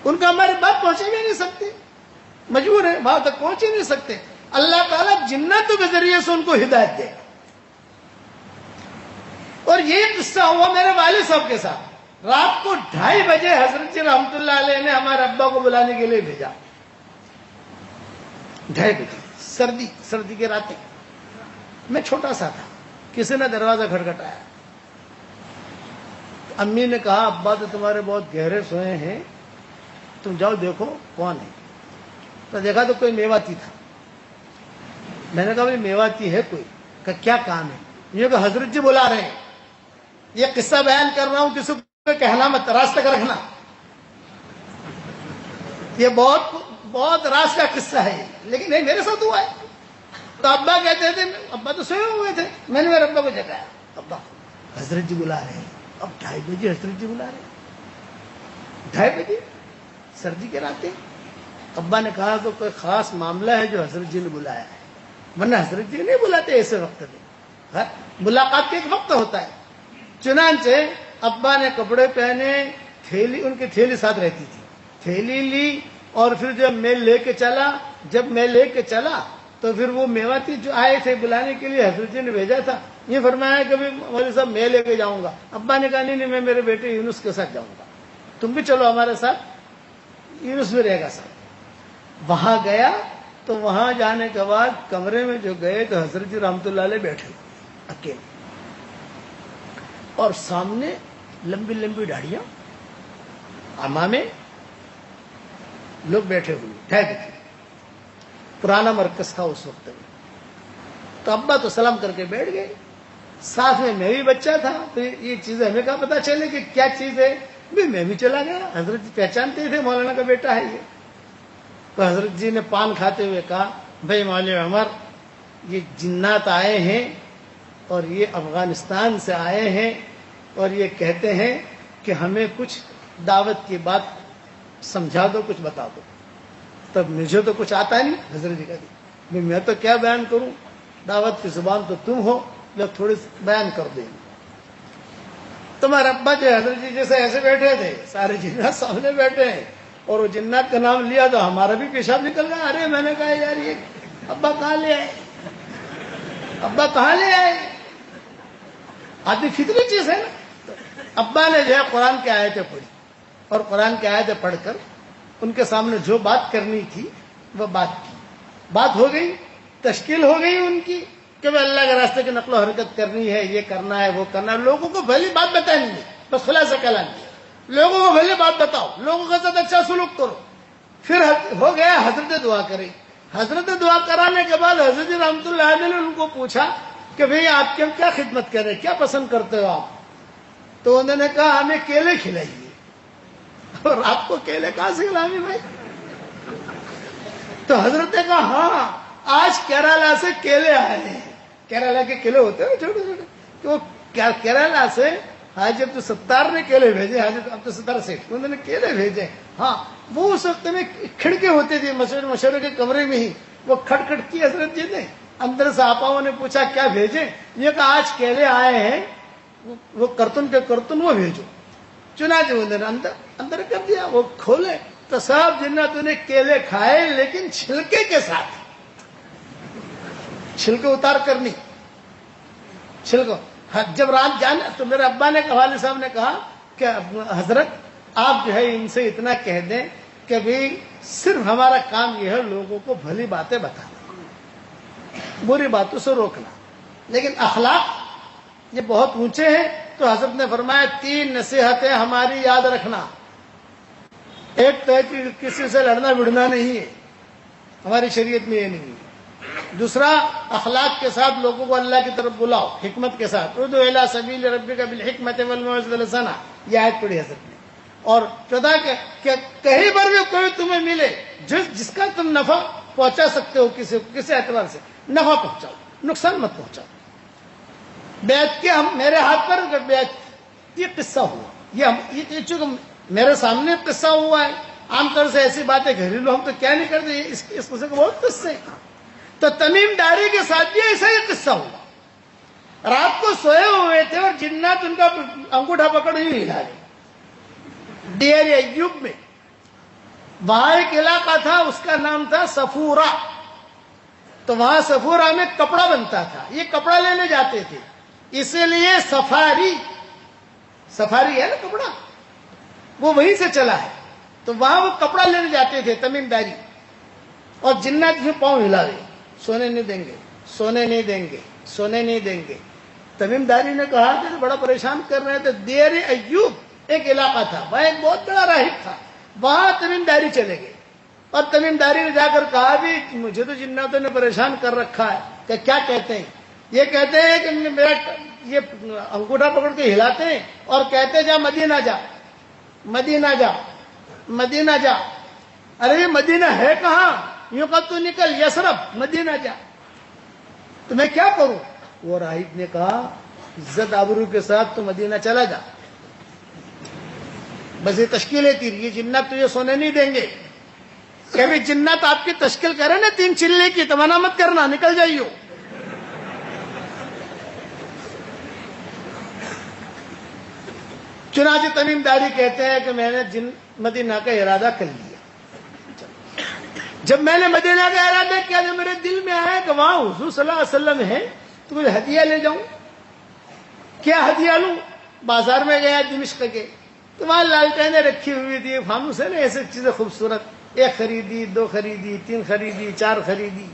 ان کا ہماری بات پہنچ بھی نہیں سکتے, مجبور ہے وہاں تک پہنچ ہی نہیں سکتے. اللہ تعالیٰ جنتوں کے ذریعے سے ان کو ہدایت دے گا. اور یہ قصہ ہوا میرے والد صاحب کے ساتھ. رات کو 2:30 بجے حضرت جی رحمۃ اللہ علیہ نے ہمارے ابا کو بلانے کے لیے بھیجا. 2:30 بجے سردی کی راتیں. میں چھوٹا سا تھا, کسی نے دروازہ کھٹکھٹایا. امی نے کہا ابا تو تمہارے بہت گہرے سوئے ہیں, تم جاؤ دیکھو کون ہے. تو دیکھا تو کوئی میواتی تھا. میں نے کہا بھائی میواتی ہے کوئی؟ کہ کیا کام ہے؟ یہ کہ حضرت جی بلا رہے ہیں، یہ قصہ بیان کر رہا ہوں، کسی کو کہنا مت، راز تک رکھنا، یہ بہت بہت راز کا قصہ ہے یہ، لیکن نہیں میرے ساتھ ہوا ہے۔ تو ابا کہتے تھے، ابا تو سوئے ہوئے تھے، میں نے میرے ابا کو جگایا، ابا حضرت جی بلا رہے ہیں، اب 2:30 بجے حضرت جی بلا رہے ہیں، 2:30 بجے سردی کے رات۔ ابا نے کہا تو کوئی خاص معاملہ ہے جو حضرت جی نے بلایا ہے، ورنہ حضرت جی نہیں بلاتے ایسے وقت میں، ملاقات کا ایک وقت ہوتا ہے۔ چنانچہ ابا نے کپڑے پہنے، تھیلی، ان کی تھیلی ساتھ رہتی تھی، تھیلی لی، اور پھر جب میں لے کے چلا تو پھر وہ میواتی جو آئے تھے بلانے کے لیے، حضرت جی نے بھیجا تھا، یہ فرمایا کہ مولوی صاحب میں لے کے جاؤں گا۔ ابا نے کہا نہیں میں میرے بیٹے یونس کے ساتھ جاؤں گا، تم بھی چلو ہمارے ساتھ، یونس بھی رہے گا ساتھ۔ وہاں گیا تو وہاں جانے کے بعد کمرے میں جو گئے تو حضرت جی رحمۃ اللہ علیہ بیٹھے ہوئے اکیلے، اور سامنے لمبی لمبی داڑھیاں، امامے، لوگ بیٹھے ہوئے، 2:30 بجے، پرانا مرکز تھا اس وقت میں۔ تو ابا تو سلام کر کے بیٹھ گئے، ساتھ میں بھی بچہ تھا، تو یہ چیزیں ہمیں کہاں پتا چلے کہ کیا چیز ہے، میں بھی چلا گیا۔ حضرت جی پہچانتے تھے مولانا کا بیٹا ہے یہ۔ تو حضرت جی نے پان کھاتے ہوئے کہا، بھائی مولوی عمر، یہ جنات آئے ہیں اور یہ افغانستان سے آئے ہیں، اور یہ کہتے ہیں کہ ہمیں کچھ دعوت کی بات سمجھا دو، کچھ بتا دو۔ تب مجھے تو کچھ آتا نہیں، حضرت جی کہتے میں تو کیا بیان کروں، دعوت کی زبان تو تم ہو، جو تھوڑی بیان کر دیں۔ تمہارے ابا جو حضرت جی جیسے ایسے بیٹھے تھے، سارے جنات سامنے بیٹھے ہیں، اور وہ جنات کا نام لیا تو ہمارا بھی پیشاب نکل رہا۔ ارے میں نے کہا یار یہ ابا کہاں لے آئے، ابا کہاں لے آئے، آدمی فطری چیز ہے نا۔ ابا نے جو ہے قرآن کی آیتیں پڑھی، اور قرآن کی آیتیں پڑھ کر ان کے سامنے جو بات کرنی تھی وہ بات کی، بات ہو گئی، تشکیل ہو گئی ان کی کہ وہ اللہ کے راستے کی نقل و حرکت کرنی ہے، یہ کرنا ہے، وہ کرنا ہے۔ لوگوں کو بھلی بات بتانی ہے، بس خلاصہ کلام ہے، لوگوں کو بھلی بات بتاؤ، لوگوں کے ساتھ اچھا سلوک کرو۔ پھر ہو گیا حضرت دعا کرے، حضرت دعا کرانے کے بعد حضرت رحمۃ اللہ علیہ نے ان کو پوچھا کہ بھئی آپ کی ہم کیا خدمت کریں، کیا پسند کرتے ہو آپ؟ تو انہوں نے کہا ہمیں کیلے کھلائیے۔ اور آپ کو کیلے کہاں سے کھلائیں بھائی؟ تو حضرت نے کہا ہاں آج کیرالہ سے کیلے آئے ہیں، کیرالہ کے کیلے ہوتے ہیں چھوٹے چھوٹے، تو کیرالہ سے حاجی عبدالستار نے کیلے بھیجے، حاجی عبدالستار سیٹھ انہوں نے کیلے بھیجے۔ ہاں وہ اس وقت میں کھڑکے ہوتے تھے مشورے کے کمرے میں ہی، وہ کھٹ کی حضرت جی نے اندر سے آپاؤں نے پوچھا کیا بھیجیں، یہ کہا آج کیلے آئے ہیں، وہ کرتن کے کرتن وہ بھیجو۔ چنانچہ انہوں نے اندر کر دیا، وہ کھولے تو سب جناتوں نے کیلے کھائے، لیکن چھلکے کے ساتھ، چھلکے اتار کر نہیں، چھلکو۔ جب رات جانا تو میرے ابا نے والد صاحب نے کہا کہ حضرت آپ جو ہے ان سے اتنا کہہ دیں کہ بھی صرف ہمارا کام یہ ہے لوگوں کو بھلی باتیں بتانا، بری باتوں سے روکنا، لیکن اخلاق یہ بہت اونچے ہیں۔ تو حضرت نے فرمایا 3 نصیحتیں ہماری یاد رکھنا، ایک تو ہے کہ کسی سے لڑنا بڑھنا نہیں ہے، ہماری شریعت میں یہ نہیں ہے۔ دوسرا اخلاق کے ساتھ لوگوں کو اللہ کی طرف بلاؤ، حکمت کے ساتھ، ادعو الی سبیل ربک بالحکمت والموعظۃ الحسنہ، یہ آیت پڑھی حضرت نے۔ اور چوتھا کہ کہیں پر بھی کوئی تمہیں ملے جس کا تم نفع پہنچا سکتے ہو، کسی اعتبار سے نفع پہنچاؤ، نقصان مت پہنچاؤ۔ بیعت کے ہم میرے ہاتھ پر بیعت یہ قصہ ہوا، یہ چونکہ میرے سامنے قصہ ہوا ہے، عام طور سے ایسی باتیں گھریلو ہم تو کیا نہیں کرتے، اس قصے کے بہت قصے ہیں۔ تو تمیم داری کے ساتھ بھی ایسا ہی قصہ ہوا، رات کو سوئے ہوئے تھے اور جنات ان کا انگوٹھا پکڑ ہی ہلا رہے۔ ڈیر ایوب میں وہاں ایک علاقہ تھا، اس کا نام تھا صفورہ، تو وہاں صفورہ میں کپڑا بنتا تھا، یہ کپڑا لینے جاتے تھے، اسی لیے سفاری ہے نا کپڑا، وہ وہیں سے چلا ہے، تو وہاں وہ کپڑا لینے جاتے تھے تمیم داری، اور جنات بھی پاؤں ہلا رہے، سونے نہیں دیں گے، سونے نہیں دیں گے، سونے نہیں دیں گے۔ تمیم داری نے کہا کہ بڑا پریشان کر رہے تھے۔ دیر ایوب ایک علاقہ تھا، وہاں ایک بہت بڑا راہب تھا، وہاں تمیم داری چلے گئے، اور تمیم داری نے جا کر کہا بھی مجھے تو جناتوں نے پریشان کر رکھا ہے کہ کیا کہتے ہیں؟ یہ کہتے ہیں کہ میرا یہ انگوٹھا پکڑ کے ہلاتے ہیں اور کہتے ہیں جا مدینہ جا، مدینہ جا، مدینہ جا۔ ارے یہ مدینہ ہے کہاں؟ یوں کہ تو نکل یثرب، مدینہ جا۔ تو میں کیا کروں؟ وہ راہب نے کہا عزت آبرو کے ساتھ تو مدینہ چلا جا، بس یہ تشکیل ہے تیری، یہ جنات تجھے سونے نہیں دیں گے۔ کہ جنات آپ کی تشکیل کرے نا 3 چلنے کی، تو منع مت کرنا، نکل جائیو۔ چنانچہ تمیم داری کہتے ہیں کہ میں نے مدینہ کا ارادہ کر لیا۔ جب میں نے مدینہ کا ارادہ کیا تو میرے دل میں آیا کہ وہاں حضور صلی اللہ علیہ وسلم ہے تو مجھے ہدیہ لے جاؤں۔ کیا ہدیہ لوں؟ بازار میں گیا دمشق کے، تو وہاں لالٹینیں رکھی ہوئی تھی، فانوس ہے نا، ایسے چیزیں خوبصورت، 1 خریدی، 2 خریدی، 3 خریدی، 4 خریدی،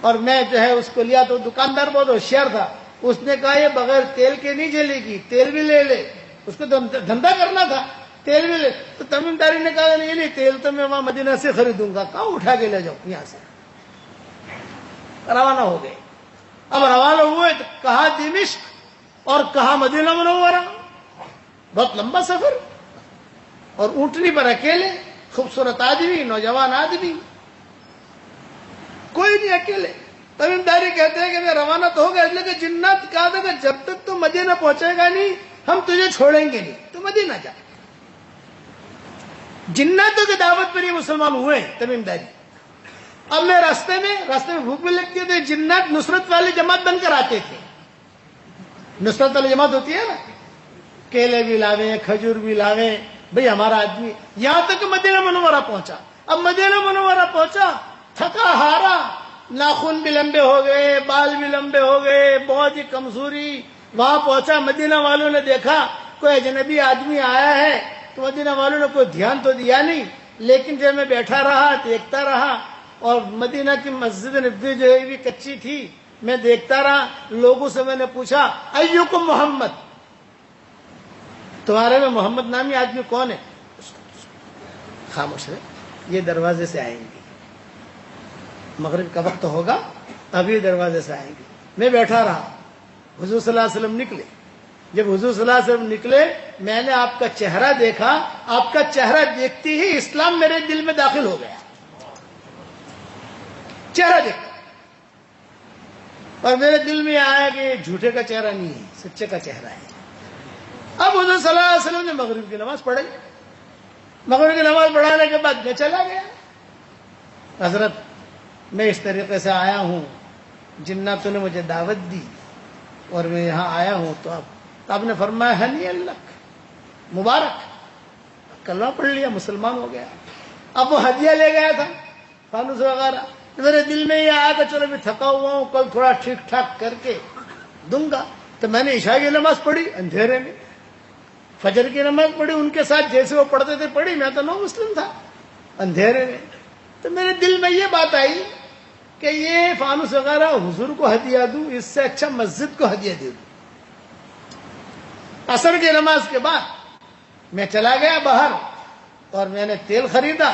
اور میں جو ہے اس کو لیا تو دکاندار بہت ہوشیار تھا، اس نے کہا یہ بغیر تیل کے نہیں جلے گی، تیل بھی لے لے، اس کو دھندا کرنا تھا، تیل بھی لے۔ تو تمیم داری نے کہا نہیں تیل تو میں وہاں مدینہ سے خریدوں گا، کہاں اٹھا کے لے جاؤں، یہاں سے روانہ ہو گئے۔ اب روانہ ہوئے تو کہاں دمشق اور کہاں مدینہ منورہ، بہت لمبا سفر، اور اونٹنی پر اکیلے، خوبصورت آدمی، نوجوان آدمی، کوئی نہیں، اکیلے۔ تمیم داری کہتے ہیں کہ میں روانہ تو ہو گیا، لیکن جنات کہا تھا کہ جب تک تو مدینہ پہنچے گا نہیں ہم تجھے چھوڑیں گے نہیں، تو مدینہ جا۔ جناتوں کی دعوت پر یہ مسلمان ہوئے تمیم داری۔ اب میں راستے میں بھوک بھی لگتی تھی، جنات نصرت والی جماعت بن کر آتے تھے۔ نصرت والی جماعت ہوتی ہے نا، کیلے بھی لاویں، کھجور بھی لاویں، بھئی ہمارا آدمی، یہاں تک مدینہ منورہ پہنچا۔ اب مدینہ منورہ پہنچا، تھکا ہارا، ناخن بھی لمبے ہو گئے، بال بھی لمبے ہو گئے، بہت ہی کمزوری۔ وہاں پہنچا، مدینہ والوں نے دیکھا کوئی اجنبی آدمی آیا ہے، تو مدینہ والوں نے کوئی دھیان تو دیا نہیں، لیکن جب میں بیٹھا رہا دیکھتا رہا، اور مدینہ کی مسجد نبوی جو ہے بھی کچی تھی، میں دیکھتا رہا۔ لوگوں سے میں نے پوچھا ایوکم محمد، تمہارے میں محمد نامی آدمی کون ہے؟ خاموش ہے، یہ دروازے سے آئیں گے، مغرب کا وقت ہوگا اب یہ دروازے سے آئیں گے۔ میں بیٹھا رہا، حضور صلی اللہ علیہ وسلم نکلے۔ جب حضور صلی اللہ علیہ وسلم نکلے، میں نے آپ کا چہرہ دیکھا، آپ کا چہرہ دیکھتی ہی اسلام میرے دل میں داخل ہو گیا، چہرہ دیکھا، اور میرے دل میں آیا کہ یہ جھوٹے کا چہرہ نہیں ہے، سچے کا چہرہ ہے۔ اب حضور صلی اللہ علیہ وسلم نے مغرب کی نماز پڑھائی۔ مغرب کی نماز پڑھانے کے بعد میں چلا گیا۔ حضرت میں اس طریقے سے آیا ہوں، جناتوں نے مجھے دعوت دی اور میں یہاں آیا ہوں، تو آپ نے فرمایا ہنی اللہ، مبارک، کلمہ پڑھ لیا، مسلمان ہو گیا۔ اب وہ ہدیہ لے گیا تھا، فانوس وغیرہ، میرے دل میں یہ آیا کہ چلو میں تھکا ہوا ہوں، کل تھوڑا ٹھیک ٹھاک کر کے دوں گا۔ تو میں نے عشاء کی نماز پڑھی اندھیرے میں، فجر کی نماز پڑھی ان کے ساتھ جیسے وہ پڑھتے تھے پڑھی، میں تو نو مسلم تھا، اندھیرے میں۔ تو میرے دل میں یہ بات آئی کہ یہ فانوس وغیرہ حضور کو ہدیہ دوں، اس سے اچھا مسجد کو ہدیہ دے دوں۔ عصر کی نماز کے بعد میں چلا گیا باہر، اور میں نے تیل خریدا،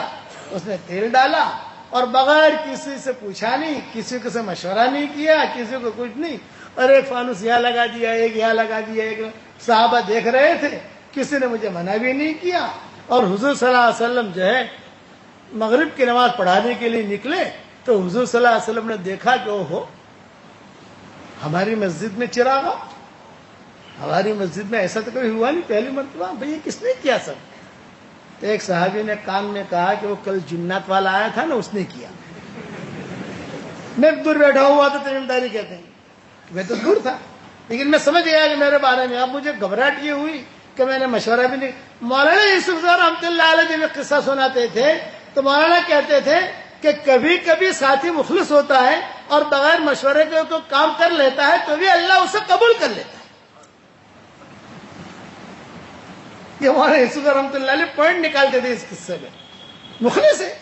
اس نے تیل ڈالا، اور بغیر کسی سے پوچھا نہیں، کسی کو سے مشورہ نہیں کیا، کسی کو کچھ نہیں، اور ایک فانوس یہاں لگا دیا، ایک یہاں لگا دیا، ایک صحابہ دیکھ رہے تھے، کسی نے مجھے منع بھی نہیں کیا۔ اور حضور صلی اللہ علیہ وسلم جو ہے مغرب کی نماز پڑھانے کے لیے نکلے، تو حضور صلی اللہ علیہ وسلم نے دیکھا کہ اوہو، ہماری مسجد میں چراغ، ہماری مسجد میں ایسا تو کبھی ہوا نہیں، پہلی مرتبہ، بھئی یہ کس نے کیا سب؟ تو ایک صحابی نے کان میں کہا کہ وہ کل جنات والا آیا تھا نا، اس نے کیا۔ میں دور بیٹھا ہوا تو تمیم داری کہتے ہیں، میں تو دور تھا، لیکن میں سمجھ گیا کہ میرے بارے میں۔ اب مجھے گھبراہٹ یہ ہوئی کہ میں نے مشورہ بھی نہیں۔ مولانا یوسف صاحب رحمۃ اللہ علیہ جب ایک قصہ سناتے تھے تو مولانا کہتے تھے کہ کبھی کبھی ساتھی مخلص ہوتا ہے اور بغیر مشورے کے تو کام کر لیتا ہے، تو بھی اللہ اسے قبول کر لیتا ہے۔ یہ مولانا یوسف رحمۃ اللہ علیہ پوائنٹ نکالتے تھے اس قصے میں۔ مخلص ہے،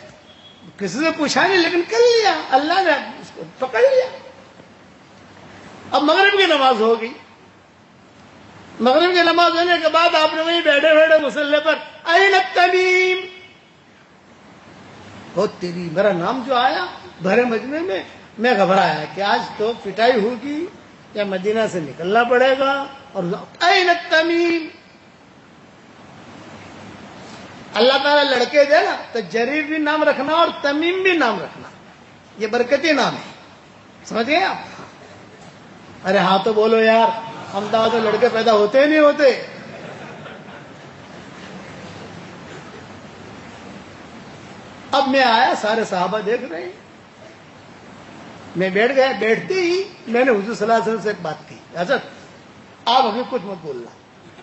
کسی سے پوچھا نہیں لیکن کر لیا، اللہ نے اس کو پکڑ لیا۔ اب مغرب کی نماز ہو گئی۔ مغرب کی نماز ہونے کے بعد آپ نے وہیں بیٹھے بیٹھے مصلی پر این التمیم، ہو تیری، میرا نام جو آیا بھرے مجمع میں گھبرایا کہ آج تو پٹائی ہوگی یا مدینہ سے نکلنا پڑے گا. اور این تمیم، اللہ تعالیٰ لڑکے دے نا تو جریر بھی نام رکھنا اور تمیم بھی نام رکھنا، یہ برکتی نام ہے. سمجھ گئے آپ؟ ارے ہاں تو بولو یار، احمدآباد میں لڑکے پیدا ہوتے ہی نہیں ہوتے. اب میں آیا، سارے صحابہ دیکھ رہے ہیں، میں بیٹھ گیا. بیٹھتے ہی میں نے حضور صلی اللہ علیہ وسلم سے ایک بات کی، حضرت آپ ابھی کچھ مت بولنا،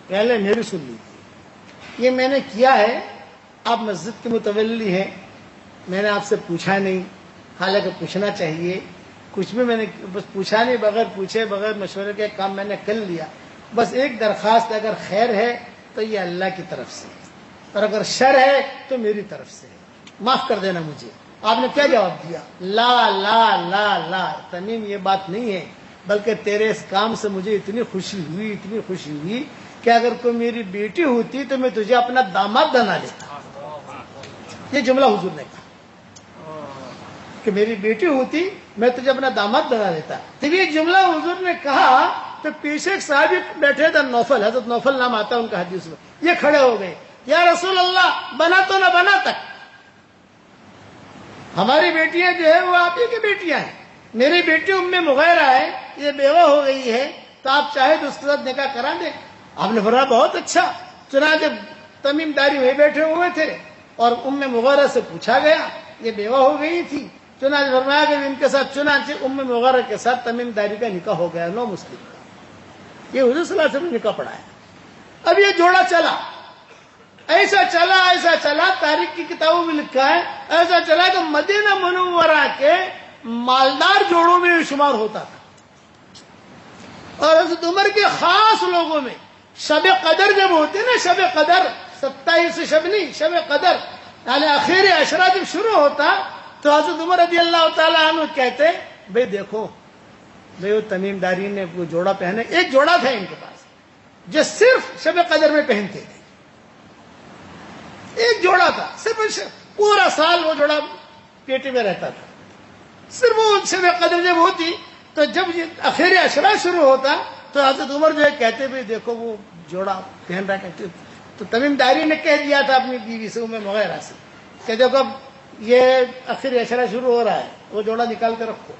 پہلے میری سن لیجیے. یہ میں نے کیا ہے، آپ مسجد کے متولی ہیں، میں نے آپ سے پوچھا نہیں، حالانکہ پوچھنا چاہیے. کچھ بھی میں نے بس پوچھا نہیں، بغیر پوچھے بغیر مشورے کے کام میں نے کر لیا. بس ایک درخواست، اگر خیر ہے تو یہ اللہ کی طرف سے، اور اگر شر ہے تو میری طرف سے، معاف کر دینا مجھے. آپ نے کیا جواب دیا؟ لا لا لا لا تمیم، یہ بات نہیں ہے، بلکہ تیرے اس کام سے مجھے اتنی خوشی ہوئی کہ اگر کوئی میری بیٹی ہوتی تو میں تجھے اپنا داماد بنا لیتا. یہ جملہ حضور نے کہا کہ میری بیٹی ہوتی میں تجھے اپنا داماد بنا لیتا. جب یہ جملہ حضور نے کہا تو پیچھے ایک صحابی بیٹھے تھے، نوفل، حضرت نوفل نام آتا ہے ان کا حدیث میں. یہ کھڑے ہو گئے، یا رسول اللہ بنا تو نہ بنا تک، ہماری بیٹیاں جو ہے وہ آپ ہی کی بیٹیاں ہیں. میری بیٹی ام مغیرہ ہے، یہ بیوہ ہو گئی ہے، تو آپ چاہے تو اس کے ساتھ نکاح کرا دیں. آپ نے فرمایا بہت اچھا. چنانچہ تمیم داری وہی بیٹھے ہوئے تھے اور ام مغیرہ سے پوچھا گیا، یہ بیوہ ہو گئی تھی. چنانچہ فرمایا کہ ان کے ساتھ، چنانچہ ام مغیرہ کے ساتھ تمیم داری کا نکاح ہو گیا، نو مسلم کا. یہ حضور صلی اللہ علیہ وسلم نے نکاح پڑھایا. اب یہ جوڑا چلا، ایسا چلا، تاریخ کی کتابوں میں لکھا ہے ایسا چلا کہ مدینہ منورہ کے مالدار جوڑوں میں شمار ہوتا تھا. اور حضرت عمر کے خاص لوگوں میں شب قدر جب ہوتی نا، شب قدر 27 شب نہیں، شب قدر یعنی آخر عشرہ جب شروع ہوتا تو حضرت عمر رضی اللہ تعالیٰ عنہ کہتے بھئی دیکھو بھئی وہ تمیم داری نے وہ جوڑا پہنے. ایک جوڑا تھا ان کے پاس جو صرف شب قدر میں پہنتے تھے، ایک جوڑا تھا، صرف پورا سال وہ جوڑا پیٹی میں رہتا تھا. صرف وہ شب قدر جب ہوتی تو جب یہ آخر عشرہ شروع ہوتا تو حضرت عمر جو ہے کہتے بھی دیکھو وہ جوڑا پہن رہا ہے. تو تمیم داری نے کہہ دیا تھا اپنی بیوی سے، ام مغیرہ سے، کہ دیکھو اب یہ آخر عشرہ شروع ہو رہا ہے، وہ جوڑا نکال کے رکھو،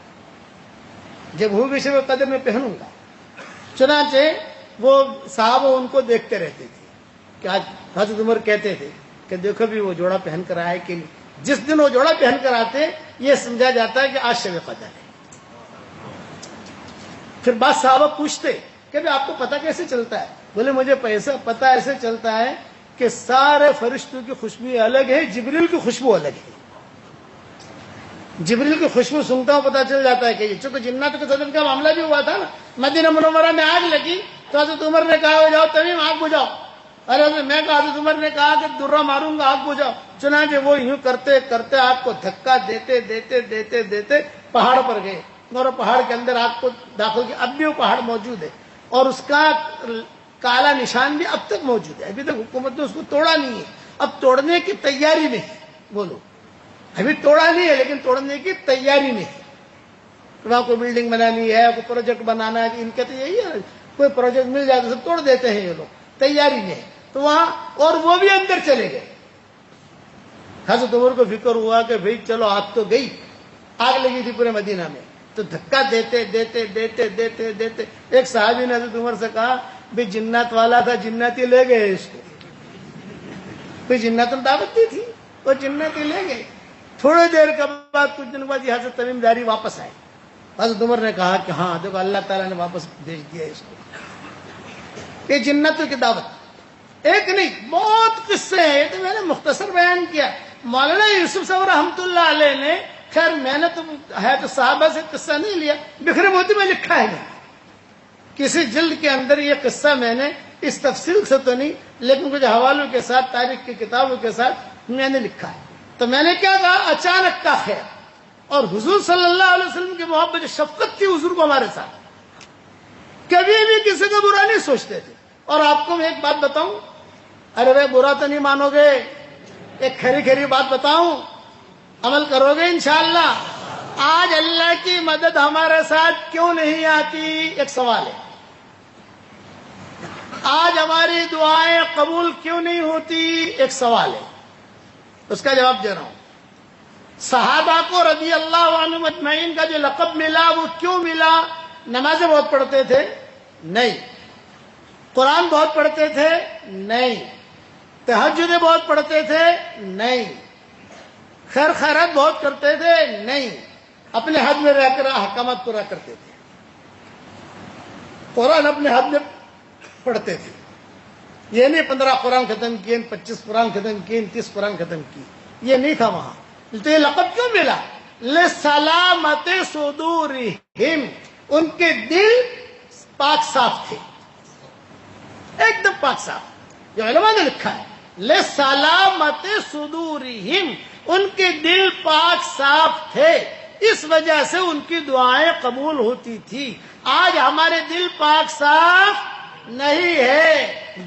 جب ہوگی شب قدر میں پہنوں گا. چنانچہ وہ صحابہ ان کو دیکھتے رہتے تھے کہ آج حضرت عمر کہتے تھے کہ دیکھو بھی وہ جوڑا پہن کر آئے کہ نہیں. جس دن وہ جوڑا پہن کر آتے یہ سمجھا جاتا ہے کہ آج شب قدر ہے. پھر بعض صحابہ پوچھتے کہ آپ کو پتہ کیسے چلتا ہے؟ بولے مجھے پتہ ایسے چلتا ہے کہ سارے فرشتوں کی خوشبو الگ ہے، جبریل کی خوشبو الگ ہے. جبریل کی خوشبو سنتا ہوں پتہ چل جاتا ہے کہ چونکہ جنات کے صدر کا معاملہ بھی ہوا تھا نا، مدینہ منورہ میں آگ لگی تو حضرت عمر نے کہا جاؤ تمیم آگ بجھاؤ، اور میں کہا حضرت عمر نے کہا کہ درہ ماروں گا آگ بجھاؤ. چنانچہ وہ یوں کرتے کرتے آگ کو دھکا دیتے دیتے دیتے دیتے پہاڑ پر گئے اور پہاڑ کے اندر آگ کو داخل کیا. اب بھی وہ پہاڑ موجود ہے اور اس کا کالا نشان بھی اب تک موجود ہے. ابھی تک حکومت نے اس کو توڑا نہیں ہے، اب توڑنے کی تیاری میں ہے. بولو ابھی توڑا نہیں ہے لیکن توڑنے کی تیاری میں ہے. وہاں کوئی بلڈنگ بنانی ہے، کوئی پروجیکٹ بنانا ہے، ان کے تو یہی ہے، کوئی پروجیکٹ مل جائے تو سب توڑ دیتے ہیں یہ لوگ، تیاری میں ہے. تو وہاں اور وہ بھی اندر چلے گئے. حضرت عمر کو فکر ہوا کہ بھئی چلو آگ تو گئی، آگ لگی تھی پورے مدینہ میں، تو دھکا دیتے دیتے دیتے دیتے دیتے ایک صحابی نے حضرت عمر سے کہا بھئی جنات والا تھا، جناتی لے گئے اس کو. بھئی جنات نے دعوت دی تھی، وہ جناتی لے گئے. تھوڑی دیر کے بعد کچھ دن بعد یہ حضرت تمیم داری واپس آئے. حضرت عمر نے کہا کہ ہاں دیکھو اللہ تعالیٰ نے واپس بھیج دیا اس کو. یہ جنتوں کی دعوت ایک نہیں بہت قصے ہیں، تو میں نے مختصر بیان کیا. مولانا یوسف صاحب رحمۃ اللہ علیہ نے، خیر میں نے تو ہے تو صحابہ سے قصہ نہیں لیا، بکھرے موتی میں لکھا ہے نہیں کسی جلد کے اندر یہ قصہ، میں نے اس تفصیل سے تو نہیں لیکن کچھ حوالوں کے ساتھ تاریخ کی کتابوں کے ساتھ میں نے لکھا ہے. تو میں نے کیا کہا، اچانک کا خیر اور حضور صلی اللہ علیہ وسلم کی محبت شفقت تھی حضور کو ہمارے ساتھ، کبھی بھی کسی کا برا نہیں سوچتے تھے. اور آپ کو میں ایک بات بتاؤں، ارے بھائی برا تو نہیں مانو گے، ایک کھری کھری بات بتاؤں. عمل کرو گے انشاءاللہ؟ آج اللہ کی مدد ہمارے ساتھ کیوں نہیں آتی؟ ایک سوال ہے. آج ہماری دعائیں قبول کیوں نہیں ہوتی؟ ایک سوال ہے، اس کا جواب دے رہا ہوں. صحابہ کو رضی اللہ عنہم اجمعین کا جو لقب ملا وہ کیوں ملا؟ نمازیں بہت پڑھتے تھے؟ نہیں. قرآن بہت پڑھتے تھے؟ نہیں. تہجدیں بہت پڑھتے تھے؟ نہیں. خیر خیرات بہت کرتے تھے؟ نہیں. اپنے حد میں رہ کر احکامات پورا کرتے تھے. قرآن اپنے حد میں پڑھتے تھے. یہ نہیں 15 قرآن ختم کیے، 25 قرآن ختم کیے، 30 قرآن ختم کیے، یہ نہیں تھا وہاں. تو یہ لقب کیوں ملا؟ لسلامت صدورہم، ان کے دل پاک صاف تھے، ایک دم پاک صاف. جو علماء نے لکھا ہے لسلامت صدورہم، ان کے دل پاک صاف تھے، اس وجہ سے ان کی دعائیں قبول ہوتی تھی. آج ہمارے دل پاک صاف نہیں ہے،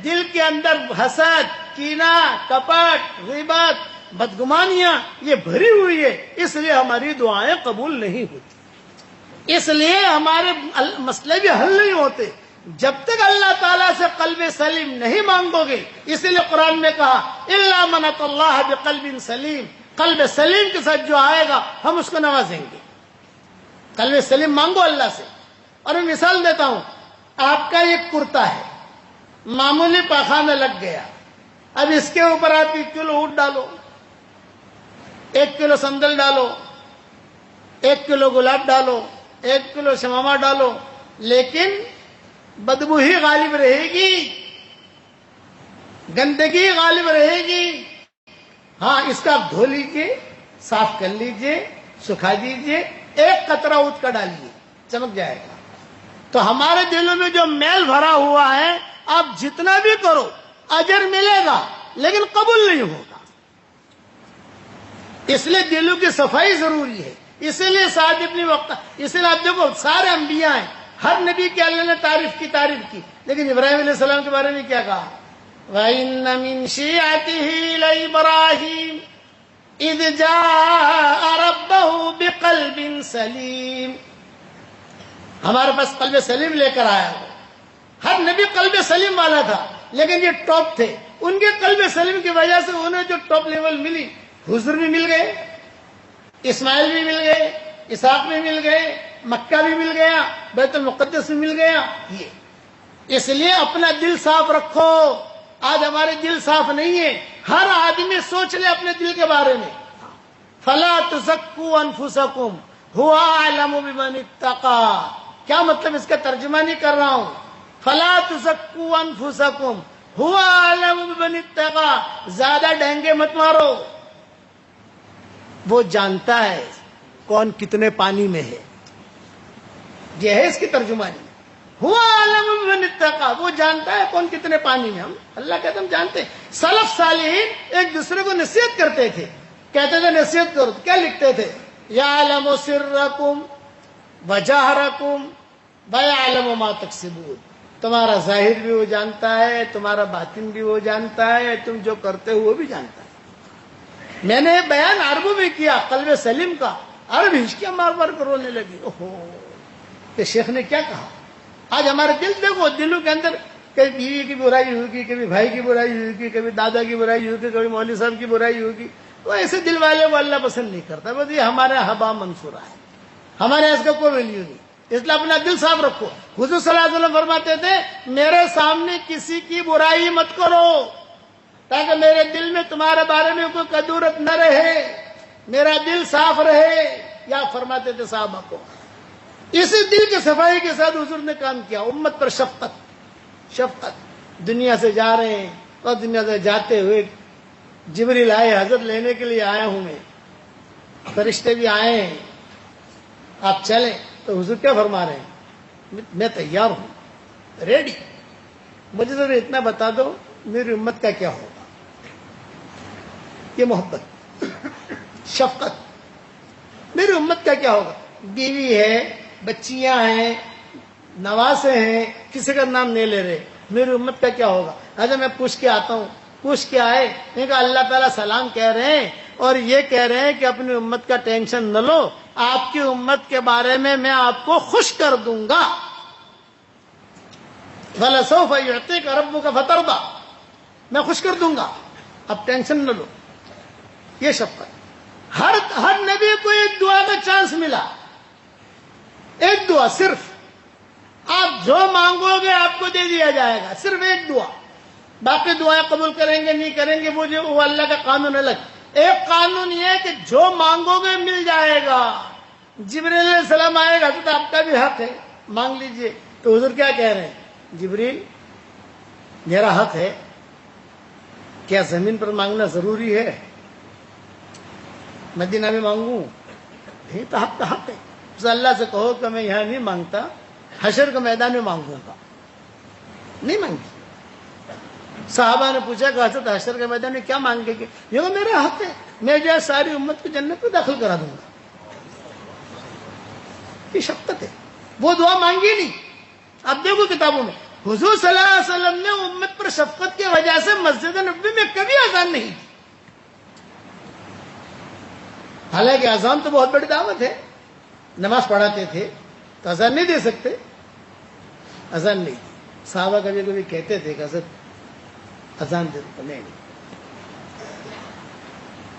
دل کے اندر حسد، کینہ، کپٹ، غیبت، بدگمانیاں یہ بھری ہوئی ہے، اس لیے ہماری دعائیں قبول نہیں ہوتی، اس لیے ہمارے مسئلے بھی حل نہیں ہوتے جب تک اللہ تعالیٰ سے قلب سلیم نہیں مانگو گے. اس لیے قرآن نے کہا الا من اتى اللہ بقلب سلیم، قلب سلیم کے ساتھ جو آئے گا ہم اس کو نوازیں گے. قلب سلیم مانگو اللہ سے. اور میں مثال دیتا ہوں، آپ کا ایک کرتا ہے، معمولی پاخانہ لگ گیا، اب اس کے اوپر آپ 1 کلو اونٹ ڈالو، 1 کلو سندل ڈالو، 1 کلو گلاب ڈالو، 1 کلو شمامہ ڈالو، لیکن بدبو ہی غالب رہے گی، گندگی غالب رہے گی. ہاں اس کا آپ دھو لیجئے، صاف کر لیجئے، سکھا دیجئے، 1 قطرہ اونٹ کا ڈالیے، چمک جائے گا. تو ہمارے دلوں میں جو میل بھرا ہوا ہے، آپ جتنا بھی کرو اجر ملے گا لیکن قبول نہیں ہوگا. اس لیے دلوں کی صفائی ضروری ہے. اسی لیے سعد ابن وقاص، اسی لیے آپ دیکھو سارے انبیاء ہیں، ہر نبی کے اللہ نے تعریف کی، لیکن ابراہیم علیہ السلام کے بارے میں کیا کہا؟ وَإِنَّ مِن شِيعَتِهِ لَإِبْرَاهِيمَ إِذْ جَاءَ رَبَّهُ بِقَلْبٍ سَلِيمٍ. ہمارے پاس قلب سلیم لے کر آیا ہو. ہر نبی قلب سلیم والا تھا، لیکن یہ ٹاپ تھے. ان کے قلب سلیم کی وجہ سے انہیں جو ٹاپ لیول ملی، حضر بھی مل گئے، اسماعیل بھی مل گئے، اسحاق بھی مل گئے، مکہ بھی مل گیا، بیت المقدس بھی مل گیا. یہ اس لیے اپنا دل صاف رکھو. آج ہمارے دل صاف نہیں ہے. ہر آدمی سوچ لے اپنے دل کے بارے میں. فلا تزکوا انفسکم هو اعلم بمن اتقى. کیا مطلب؟ اس کا ترجمہ نہیں کر رہا ہوں. فلا تزکوا انفسکم هو اعلم بمن اتقى. زیادہ ڈینگے مت مارو، وہ جانتا ہے کون کتنے پانی میں ہے. یہ ہے اس کی ترجمانی. ہوا عالم بمن اتقى، وہ جانتا ہے کون کتنے پانی میں. ہم اللہ کہتے ہم جانتے ہیں. سلف صالحین ایک دوسرے کو نصیحت کرتے تھے، کہتے تھے نصیحت کرو. کیا لکھتے تھے؟ یعلم سرکم وجہرکم ویعلم ما تکسبون. تمہارا ظاہر بھی وہ جانتا ہے، تمہارا باطن بھی وہ جانتا ہے، تم جو کرتے ہو وہ بھی جانتا ہے. میں نے بیان عربوں میں کیا قلب سلیم کا، عرب ہچکیاں مار مار کر رونے لگی. اوہو، کہ شیخ نے کیا کہا. آج ہمارے دل دیکھو، دلوں کے اندر کبھی بیوی کی برائی ہوگی، کبھی بھائی کی برائی ہوگی، کبھی دادا کی برائی ہوگی، کبھی مولوی صاحب کی برائی ہوگی. تو ایسے دل والے کو اللہ پسند نہیں کرتا. بس یہ ہمارا ہبا منصورہ ہے، ہمارے اس کا کوئی ویلیو نہیں. اس لیے اپنا دل صاف رکھو. حضور صلی اللہ علیہ وسلم فرماتے تھے میرے سامنے کسی کی برائی مت کرو، تاکہ میرے دل میں تمہارے بارے میں کوئی کدورت نہ رہے، میرا دل صاف رہے. یا فرماتے تھے صحابہ کو. اسی دل کی صفائی کے ساتھ حضور نے کام کیا. امت پر شفقت. دنیا سے جا رہے ہیں اور دنیا سے جاتے ہوئے جبریل آئے، حضرت لینے کے لیے آیا ہوں میں، فرشتے بھی آئے ہیں، آپ چلیں. تو حضور کیا فرما رہے ہیں؟ میں تیار ہوں، ریڈی. مجھے ذرا اتنا بتا دو میری امت کا کیا ہوگا. یہ محبت، شفقت. میری امت کا کیا ہوگا؟ بیوی ہے، بچیاں ہیں، نواسے ہیں، کسی کا نام نہیں لے رہے. میری امت کا کیا ہوگا؟ اگر میں پوچھ کے آتا ہوں، پوچھ کے آئے، میں کہا اللہ تعالیٰ سلام کہہ رہے ہیں اور یہ کہہ رہے ہیں کہ اپنی امت کا ٹینشن نہ لو، آپ کی امت کے بارے میں آپ کو خوش کر دوں گا. وَلَسَوْفَ يُعْطِيكَ رَبُّكَ فَتَرْضَىٰ، میں خوش کر دوں گا، اب ٹینشن نہ لو. یہ شفقت. ہر نبی کو ایک دعا کا چانس ملا، ایک دعا صرف. آپ جو مانگو گے آپ کو دے دیا جائے گا، صرف ایک دعا. باقی دعائیں قبول کریں گے نہیں کریں گے وہ اللہ کا قانون الگ. ایک قانون یہ ہے کہ جو مانگو گے مل جائے گا. جبریل علیہ السلام آئے گا تو آپ کا بھی حق ہے، مانگ لیجئے. تو حضور کیا کہہ رہے ہیں؟ جبریل میرا حق ہے، کیا زمین پر مانگنا ضروری ہے؟ مدینہ میں مانگوں؟ نہیں، تو حق کا حق ہے. تو اللہ سے کہو کہ میں یہاں نہیں مانگتا، حشر کے میدان میں مانگوں گا. نہیں مانگی. صحابہ نے پوچھا کہ حضرت حشر کے میدان میں کیا مانگے گے؟ یہ میرا حق ہے، میں جو ہے ساری امت کو جنت میں داخل کرا دوں گا. یہ شفقت ہے. وہ دعا مانگی نہیں. اب دیکھو کتابوں میں حضور صلی اللہ علیہ وسلم نے امت پر شفقت کی وجہ سے مسجد نبوی میں کبھی اذان نہیں دی. حالانکہ اذان تو بہت بڑی دعوت ہے، نماز پڑھاتے تھے تو اذان نہیں دے سکتے. اذان نہیں دی. صحابہ کبھی کبھی کہتے تھے کہ حضرت اذان دے دو. نہیں.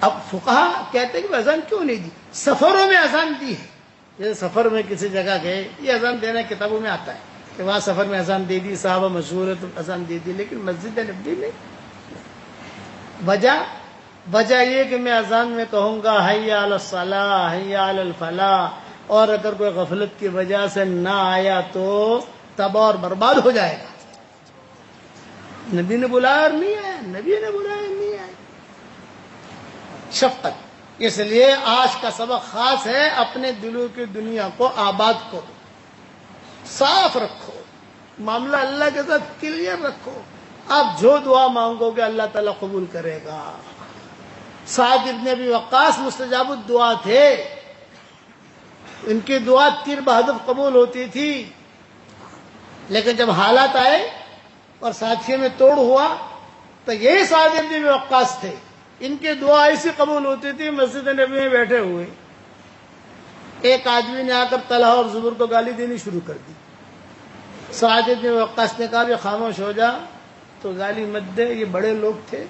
اب فقہا کہتے ہیں کہ اذان کیوں نہیں دی؟ سفروں میں اذان دی ہے. جیسے سفر میں کسی جگہ گئے، یہ اذان دینا کتابوں میں آتا ہے کہ وہاں سفر میں اذان دے دی، صحابہ مشہور ہے تو اذان دے دی، لیکن مسجد نبوی میں وجہ یہ کہ میں اذان میں کہوں گا حی علی الصلاۃ حی علی الفلاح، اور اگر کوئی غفلت کی وجہ سے نہ آیا تو تباہ اور برباد ہو جائے گا. نبی نے بلایا اور نہیں آیا، نبی نے بلایا اور نہیں آیا. شفقت. اس لیے آج کا سبق خاص ہے، اپنے دلوں کی دنیا کو آباد کرو، صاف رکھو، معاملہ اللہ کے ساتھ کلیئر رکھو. آپ جو دعا مانگو گے اللہ تعالیٰ قبول کرے گا. سعد ابن ابی وقاص مستجاب الدعا تھے، ان کی دعا تیر بہدف قبول ہوتی تھی. لیکن جب حالات آئے اور ساتھیوں میں توڑ ہوا تو یہی سعد ابن ابی وقاص تھے، ان کی دعا ایسی قبول ہوتی تھی. مسجد نبی میں بیٹھے ہوئے ایک آدمی نے آ کر طلحہ اور زبیر کو گالی دینی شروع کر دی. سعد ابن ابی وقاص نے کہا کہ خاموش ہو جا، تو گالی مت دے، یہ بڑے لوگ تھے،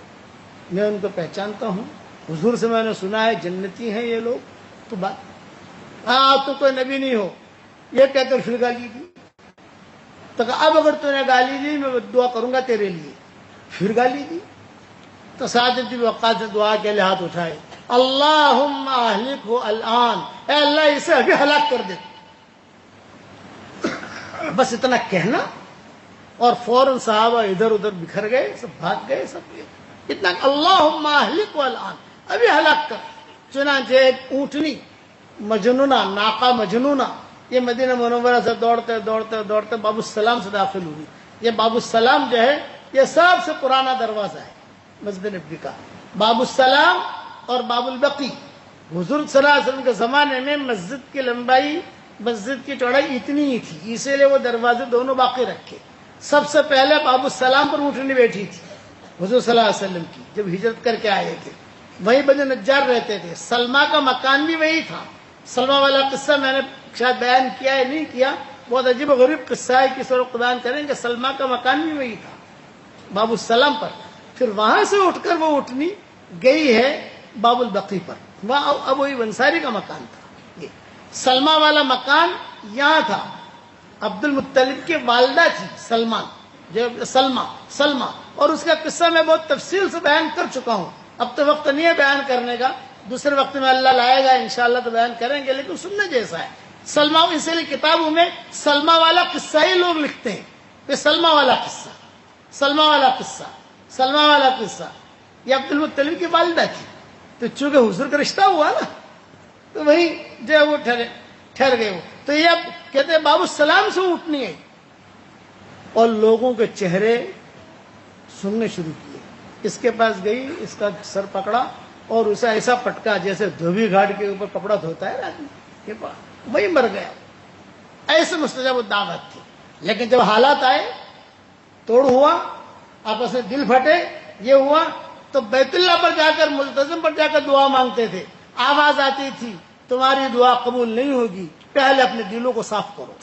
میں ان کو پہچانتا ہوں، حضور سے میں نے سنا ہے جنتی ہیں یہ لوگ، تو بات تو کوئی نبی نہیں ہو. یہ کہہ کر پھر گالی دی. تو کہا اب اگر تو نے گالی دی میں دعا کروں گا تیرے لیے. پھر گالی دی. تو سعد ابن وقاص نے دعا کے لیے ہاتھ اٹھائے، اللہم اہلکہ الان، اے اللہ اسے ابھی ہلاک کر دے. بس اتنا کہنا اور فوراً صحابہ ادھر ادھر بکھر گئے، سب بھاگ گئے. سب اتنا اللہم اہلکہ الان، ابھی ہلاک کر. چنانچہ ایک اونٹنی مجنونہ، ناقہ مجنونہ، یہ مدینہ منورہ سے دوڑتے دوڑتے دوڑتے باب السلام سے داخل ہوئی. یہ باب السلام جو ہے یہ سب سے پرانا دروازہ ہے مسجد نبوی کا. باب السلام اور باب البقی. حضور صلی اللہ علیہ وسلم کے زمانے میں مسجد کی لمبائی، مسجد کی چوڑائی اتنی ہی تھی، اسی لیے وہ دروازے دونوں باقی رکھے. سب سے پہلے باب السلام پر اونٹنی بیٹھی تھی حضور صلی اللہ علیہ وسلم کی، جب ہجرت کر کے آئے تھے. وہیں بنی نجار رہتے تھے. سلمہ کا مکان بھی وہی تھا. سلمہ والا قصہ میں نے شاید بیان کیا ہے نہیں کیا، بہت عجیب و غریب قصہ ہے، کس وقت بیان کریں کہ سلمہ کا مکان بھی وہی تھا باب السلام پر. پھر وہاں سے اٹھ کر وہ اٹھنی گئی ہے باب البقی پر، وہاں اب وہی انصاری کا مکان تھا. یہ سلمہ والا مکان یہاں تھا. عبد المطلب کی والدہ تھی سلمان، جو سلمہ، اور اس کا قصہ میں بہت تفصیل سے بیان کر چکا ہوں. اب تو وقت نہیں ہے بیان کرنے کا، دوسرے وقت میں اللہ لائے گا انشاءاللہ تو بیان کریں گے، لیکن سننے جیسا ہے. سلمہ، اسی لیے کتابوں میں سلمہ والا قصہ ہی لوگ لکھتے ہیں کہ سلمہ والا قصہ، سلمہ والا قصہ، سلمہ والا قصہ. یہ عبد المطلب کی والدہ تھی، تو چونکہ حضور کا رشتہ ہوا نا تو وہی جو ہے وہ ٹھہر گئے. وہ تو یہ اب کہتے ہیں باب السلام سے اٹھنی ہے، اور لوگوں کے چہرے سننے شروع کیے. اس کے پاس گئی، اس کا سر پکڑا اور اسے ایسا پٹکا جیسے دھوبی گھاٹ کے اوپر کپڑا دھوتا ہے آدمی، وہی مر گیا. ایسے مستجاب دعوت تھی. لیکن جب حالات آئے، توڑ ہوا، آپس میں دل پھٹے، یہ ہوا، تو بیت اللہ پر جا کر ملتزم پر جا کر دعا مانگتے تھے. آواز آتی تھی تمہاری دعا قبول نہیں ہوگی, پہلے اپنے دلوں کو صاف کرو,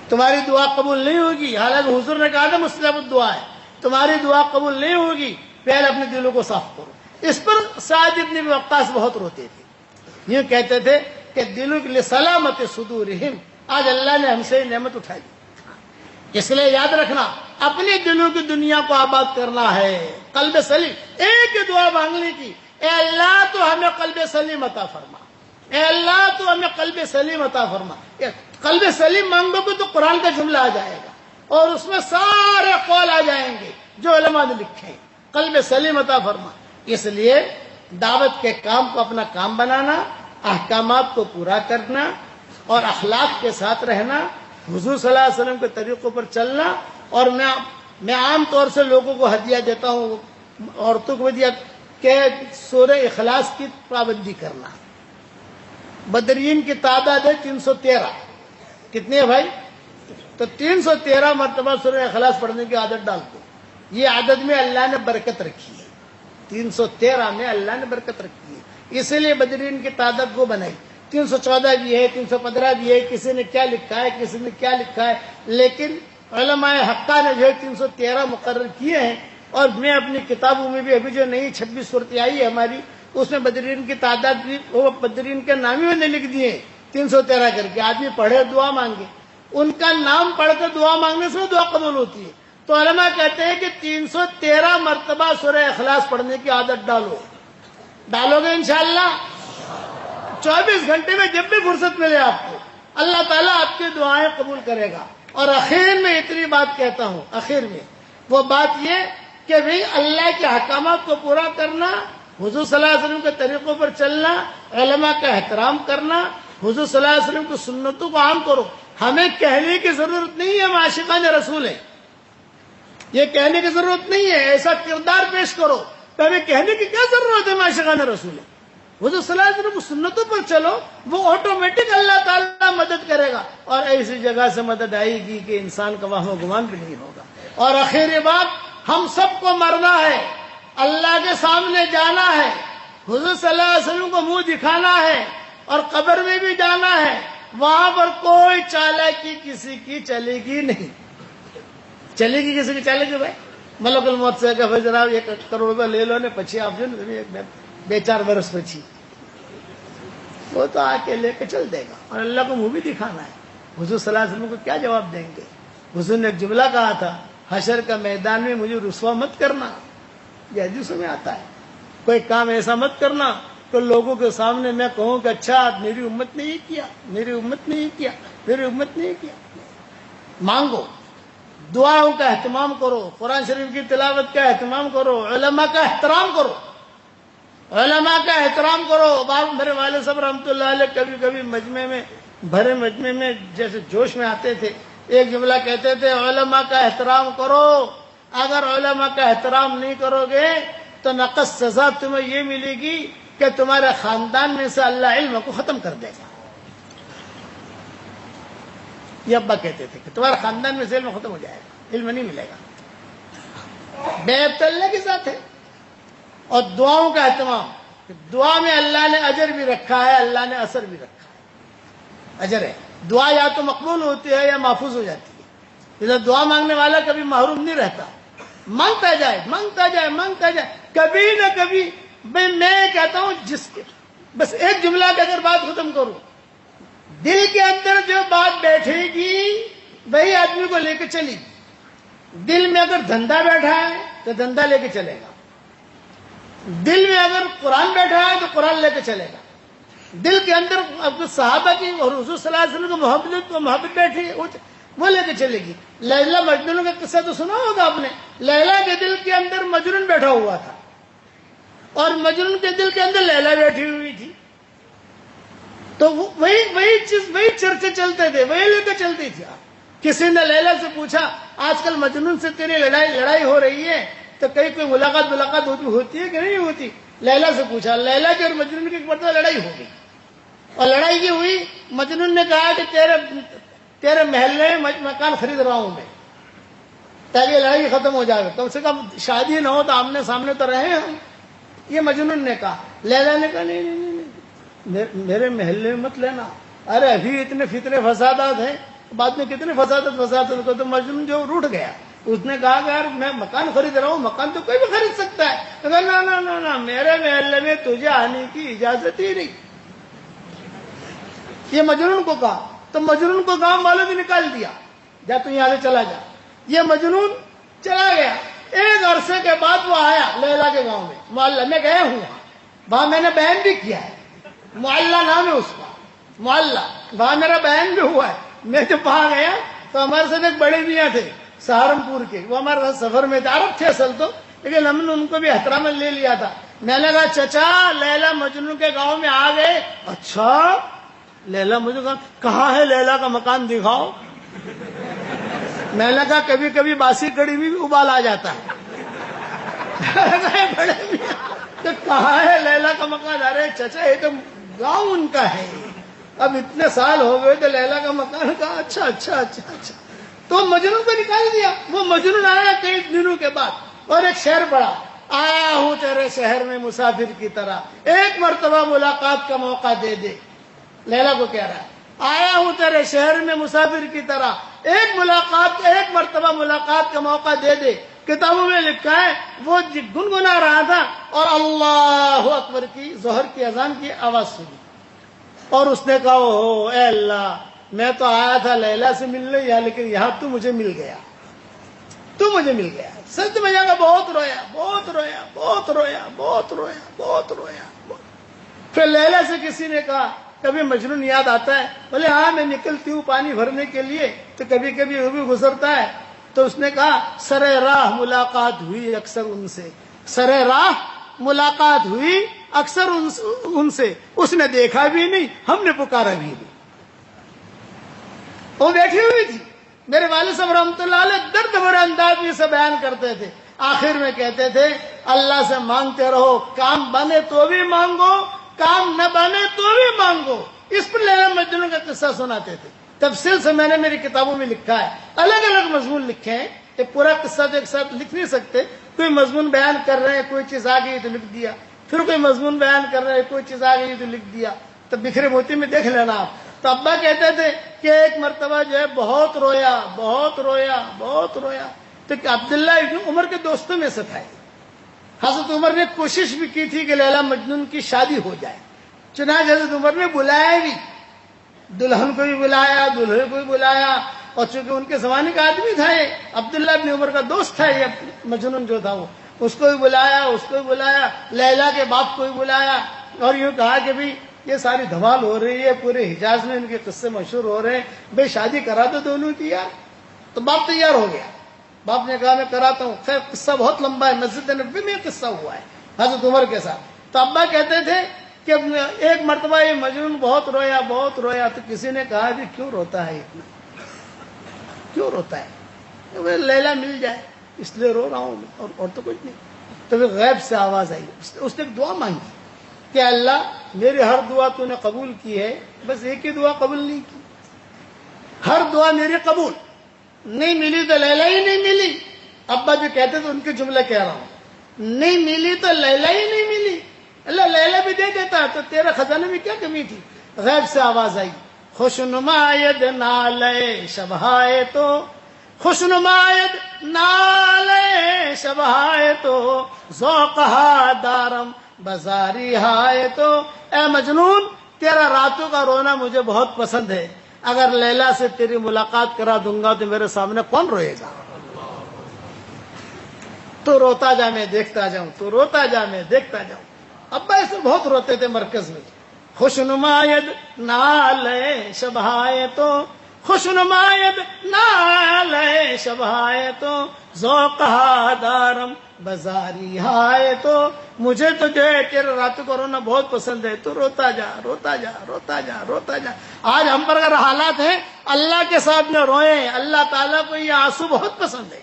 تمہاری دعا قبول نہیں ہوگی. حالانکہ حضور نے کہا تھا مستجاب الدعا ہے, تمہاری دعا قبول نہیں ہوگی, پہلے اپنے دلوں کو صاف کرو. اس پر سعد ابن ابی وقاص بہت روتے تھے, یہ کہتے تھے کہ دلوں کے لیے سلامت صدورہم, آج اللہ نے ہم سے نعمت اٹھائی. اس لیے یاد رکھنا, اپنے دلوں کی دنیا کو آباد کرنا ہے. قلب سلیم, ایک ہی دعا مانگنے کی, اے اللہ تو ہمیں قلب سلیم عطا فرما, اے اللہ تو ہمیں قلب سلیم عطا فرما. قلب سلیم مانگو گے تو قرآن کا جملہ آ جائے گا اور اس میں سارے قول آ جائیں گے جو علماء نے لکھے ہیں. قلب سلیم عطا فرما. اس لیے دعوت کے کام کو اپنا کام بنانا, احکامات کو پورا کرنا اور اخلاق کے ساتھ رہنا, حضور صلی اللہ علیہ وسلم کے طریقوں پر چلنا. اور میں عام طور سے لوگوں کو ہدیہ دیتا ہوں, عورتوں کو ہدیہ کہ سورہ اخلاص کی پابندی کرنا. بدرین کی تعداد ہے 313. کتنی ہے بھائی؟ تو 313 مرتبہ سورہ اخلاص پڑھنے کی عادت ڈال دو. یہ عادت میں اللہ نے برکت رکھی ہے, 313 میں اللہ نے برکت رکھی ہے, اسی لیے بدرین کی تعداد وہ بنائی. 314 بھی ہے, 315 بھی ہے, کسی نے کیا لکھا ہے, کسی نے کیا لکھا ہے, لیکن علماء حقہ نے جو ہے 313 مقرر کیے ہیں. اور میں اپنی کتابوں میں بھی ابھی جو نئی 26 صورتیں آئی ہے ہماری, اس میں بدرین کی تعداد بھی وہ بدرین کے نام ہی میں نے لکھ دیے 313 کر کے. آدمی پڑھے دعا مانگے, ان کا نام پڑھ کر دعا مانگنے سے دعا قبول ہوتی ہے. تو علماء کہتے ہیں کہ 313 مرتبہ سورہ اخلاص پڑھنے کی عادت ڈالو گے انشاءاللہ. 24 گھنٹے میں جب بھی فرصت ملے آپ کو, اللہ تعالیٰ آپ کی دعائیں قبول کرے گا. اور اخیر میں اتنی بات کہتا ہوں, اخیر میں وہ بات یہ کہ بھئی اللہ کے احکامات کو پورا کرنا, حضور صلی اللہ علیہ وسلم کے طریقوں پر چلنا, علماء کا احترام کرنا, حضور صلی اللہ علیہ وسلم کی سنتوں کو عام کرو. ہمیں کہنے کی ضرورت نہیں ہے ہم عاشقان رسول ہیں, یہ کہنے کی ضرورت نہیں ہے. ایسا کردار پیش کرو تو ہمیں کہنے کی کیا ضرورت ہے ہم عاشقان رسول ہیں. حضور صلی اللہ علیہ وسلم کی سنتوں پر چلو, وہ آٹومیٹک اللہ تعالیٰ مدد کرے گا. اور ایسی جگہ سے مدد آئے گی کہ انسان کا وہم و گمان بھی نہیں ہوگا. اور آخری بات, ہم سب کو مرنا ہے, اللہ کے سامنے جانا ہے, حضور صلی اللہ علیہ وسلم کو منہ دکھانا ہے, اور قبر میں بھی جانا ہے. وہاں پر کوئی چالاکی کسی کی چلے گی نہیں. چلے گی کسی کی چالاکی بھائی؟ ملک الموت سے کہ بھائی جناب 1 کروڑ روپے لے لو نے پچھی آپ جو 2-4 برس پچھی, وہ تو آ کے لے کے چل دے گا. اور اللہ کو منہ بھی دکھانا ہے. حضور صلی اللہ علیہ وسلم کو کیا جواب دیں گے؟ حضور نے ایک جملہ کہا تھا, حشر کا میدان میں مجھے رسوا مت کرنا. یہ حدیثوں میں آتا ہے, کوئی کام ایسا مت کرنا تو لوگوں کے سامنے میں کہوں کہ اچھا میری امت نے یہ کیا, میری امت نے یہ کیا, میری امت نے یہ کیا. مانگو, دعاؤں کا اہتمام کرو, قرآن شریف کی تلاوت کا اہتمام کرو, علماء کا احترام کرو, علماء کا احترام کرو. باپ میرے والد صاحب رحمۃ اللہ علیہ کبھی کبھی مجمع میں, بھرے مجمع میں جیسے جوش میں آتے تھے, ایک جملہ کہتے تھے, علماء کا احترام کرو, اگر علماء کا احترام نہیں کرو گے تو نقص سزا تمہیں یہ ملے گی کہ تمہارے خاندان میں سے اللہ علم کو ختم کر دے گا. یہ ابا کہتے تھے کہ تمہارے خاندان میں سے علم ختم ہو جائے گا, علم نہیں ملے گا. بے اللہ کے ساتھ ہے. اور دعاؤں کا اہتمام, دعا میں اللہ نے اجر بھی رکھا ہے, اللہ نے اثر بھی رکھا ہے. اجر ہے, دعا یا تو مقبول ہوتی ہے یا محفوظ ہو جاتی ہے. ادھر دعا مانگنے والا کبھی محروم نہیں رہتا, مانگتا جائے مانگتا جائے مانگتا جائے. کبھی نہ کبھی بھائی میں کہتا ہوں, جس کے بس ایک جملہ کی اگر بات ختم کروں, دل کے اندر جو بات بیٹھے گی وہی آدمی کو لے کے چلے گی. دل میں اگر دھندا بیٹھا ہے تو دھندا لے کے چلے گا, دل میں اگر قرآن بیٹھا ہے تو قرآن لے کے چلے گا. دل کے اندر صحابہ کی اور حضور صلی اللہ علیہ وسلم کو محبت بیٹھی وہ لے کے چلے گی. لیلا مجنون کا قصہ تو سنا ہوگا آپ نے. لیلا کے دل کے اندر مجنون بیٹھا ہوا تھا اور مجنون کے دل کے اندر لیلا بیٹھی ہوئی تھی. تو وہی چیز, وہی چرچے چلتے تھے, وہی لے کے چلتی تھی. کسی نے لیلا سے پوچھا آج کل مجنون سے تیری لڑائی ہو رہی ہے تو کہیں کوئی ملاقات ہوتی ہے کہ نہیں ہوتی؟ لیلا سے پوچھا. لیلا کی اور مجنون کی ایک مرتبہ لڑائی ہو گئی, اور لڑائی کی ہوئی. مجنون نے کہا کہ تیرے محلے میں مکان خرید رہا ہوں میں, تاکہ لڑائی ختم ہو جائے، کم سے کم شادی نہ ہو تو آمنے سامنے تو رہے ہم. یہ مجنون نے کہا. لیلا نے کہا نہیں نہیں نہیں، میرے محلے میں مت لینا، ارے ابھی اتنے فتنے فسادات ہیں، بعد میں کتنے فسادات کو. تو مجنون جو روٹ گیا، اس نے کہا کہ یار میں مکان خرید رہا ہوں، مکان تو کوئی بھی خرید سکتا ہے. تو کہا نا نا نا، میرے محلے میں تجھے آنے کی اجازت ہی نہیں. یہ مجنون کو کہا. تو مجنون کو گاؤں والوں نے نکال دیا، جا تو یہاں سے چلا جا. یہ مجنون چلا گیا. ایک عرصے کے بعد وہ آیا لیلا کے گاؤں میں. محلہ میں گئے ہوں، وہاں میں نے بیان بھی کیا ہے، محلہ نام ہے اس کا، محلہ. وہاں میرا بیان بھی ہوا ہے. میں جب وہاں گیا تو ہمارے ساتھ ایک بڑے میاں تھے سہارنپور کے، وہ ہمارے ساتھ سفر میں تھے، عرب تھے اصل تو، لیکن ہم نے ان کو بھی احترام میں لے لیا تھا. میں نے کہا چچا لیلا مجنون کے گاؤں میں آ گئے. اچھا لیلا مجھے کہاں ہے لیلا کا مکان دکھاؤ. میں نے کہا کبھی کبھی باسی کڑی میں بھی ابال آ جاتا ہے. بڑے میاں کہاں ہے لیلا کا مکان؟ ارے چچا یہ تو گاؤں ان کا ہے، اب اتنے سال ہو گئے تو لیلا کا مکان. کہا اچھا اچھا اچھا اچھا. تو مجنون کو نکال دیا. وہ مجنون آیا کئی دنوں کے بعد اور ایک شعر پڑا، آیا ہوں تیرے شہر میں مسافر کی طرح، ایک مرتبہ ملاقات کا موقع دے دے. لیلا کو کہہ رہا ہے آیا ہوں تیرے شہر میں مسافر کی طرح، ایک مرتبہ ملاقات کا موقع دے دے. کتابوں میں لکھا ہے وہ گنگنا رہا تھا اور اللہ اکبر کی ظہر کی اذان کی آواز سنی اور اس نے کہا اوہ اے اللہ، میں تو آیا تھا لیلا سے ملنے یہاں، لیکن یہاں تو مجھے مل گیا، تو مجھے مل گیا. سچ میں جانا بہت رویا بہت رویا بہت رویا بہت رویا بہت رویا. پھر لیلا سے کسی نے کہا کبھی مجنون یاد آتا ہے؟ بولے ہاں میں نکلتی ہوں پانی بھرنے کے لیے تو کبھی کبھی وہ بھی گزرتا ہے. تو اس نے کہا سرے راہ ملاقات ہوئی اکثر ان سے، سرے راہ ملاقات ہوئی اکثر ان سے، اس نے دیکھا بھی نہیں ہم نے پکارا بھی نہیں. وہ بیٹھی ہوئی تھی. میرے والد صاحب رحمۃ اللہ علیہ درد بھرے انداز میں سے بیان کرتے تھے. آخر میں کہتے تھے اللہ سے مانگتے رہو، کام بنے تو بھی مانگو، کام نہ بنے تو بھی مانگو. اس پر لیلا مجنون کا قصہ سناتے تھے. تفصیل سے میں نے میری کتابوں میں لکھا ہے، الگ الگ مضمون لکھے ہیں. ایک پورا قصہ تو ایک ساتھ لکھ نہیں سکتے. کوئی مضمون بیان کر رہے ہیں، کوئی چیز آ گئی تو لکھ دیا، پھر کوئی مضمون بیان کر رہے ہیں، کوئی چیز آ گئی تو لکھ دیا. تو بکھرے موتی میں دیکھ لینا آپ. تو ابا کہتے تھے کہ ایک مرتبہ جو ہے بہت رویا بہت رویا بہت رویا. تو عبداللہ ابن عمر کے دوستوں میں سے تھا. حضرت عمر نے کوشش بھی کی تھی کہ لیلا مجنون کی شادی ہو جائے. چنانچہ حضرت عمر نے بلایا بھی، دلہن کو بھی بلایا دلہے کو بھی بلایا. اور چونکہ ان کے زمانے کا آدمی تھا یہ عبداللہ ابن عمر کا دوست تھا یہ مجنون جو تھا، وہ اس کو بھی بلایا اس کو بھی بلایا، لیلا کے باپ کو بھی بلایا. اور یوں کہا کہ بھی یہ ساری دھمال ہو رہی ہے، پورے حجاز میں ان کے قصے مشہور ہو رہے ہیں، بھائی شادی کرا دو دونوں کی یار. تو باپ تیار ہو گیا. باپ نے کہا میں کراتا ہوں. خیر قصہ بہت لمبا ہے، مسجد نبوی میں قصہ ہوا ہے حضرت عمر کے ساتھ. تو ابا کہتے تھے کہ ایک مرتبہ یہ مجنون بہت رویا بہت رویا. تو کسی نے کہا کہ کیوں روتا ہے اتنا، کیوں روتا ہے؟ لیلا مل جائے اس لیے رو رہا ہوں اور تو کچھ نہیں. تو پھر غیب سے آواز آئی، اس نے ایک دعا مانگی کہ اللہ میری ہر دعا تو نے قبول کی ہے، بس ایک ہی دعا قبول نہیں کی. ہر دعا میری قبول نہیں ملی تو لیلا ہی نہیں ملی. ابا جو کہتے تھے ان کے جملے کہہ رہا ہوں، نہیں ملی تو لیلا ہی نہیں ملی. اللہ لیلا بھی دے دیتا تو تیرے خزانے میں کیا کمی تھی. غیب سے آواز آئی، خوشنماید نالے شبہائے تو، خوشنماید نالے شبہائے تو، ذوقہا دارم بازاری ہائے تو. اے مجنون تیرا راتوں کا رونا مجھے بہت پسند ہے، اگر لیلا سے تیری ملاقات کرا دوں گا تو میرے سامنے کون روئے گا؟ تو روتا جا میں دیکھتا جاؤں، تو روتا جا میں دیکھتا جاؤں. ابا ایسے بہت روتے تھے مرکز میں. خوشنماید نالے شبہائے تو، خوشنماید نالے شبہائے تو، ذوقہا دارم بازاری ہائے تو. مجھے تو جو ہے تیرے راتوں کو رونا بہت پسند ہے، تو روتا جا روتا جا روتا جا روتا جا. آج ہم پر اگر حالات ہیں اللہ کے ساتھ میں روئیں. اللہ تعالیٰ کو یہ آنسو بہت پسند ہے.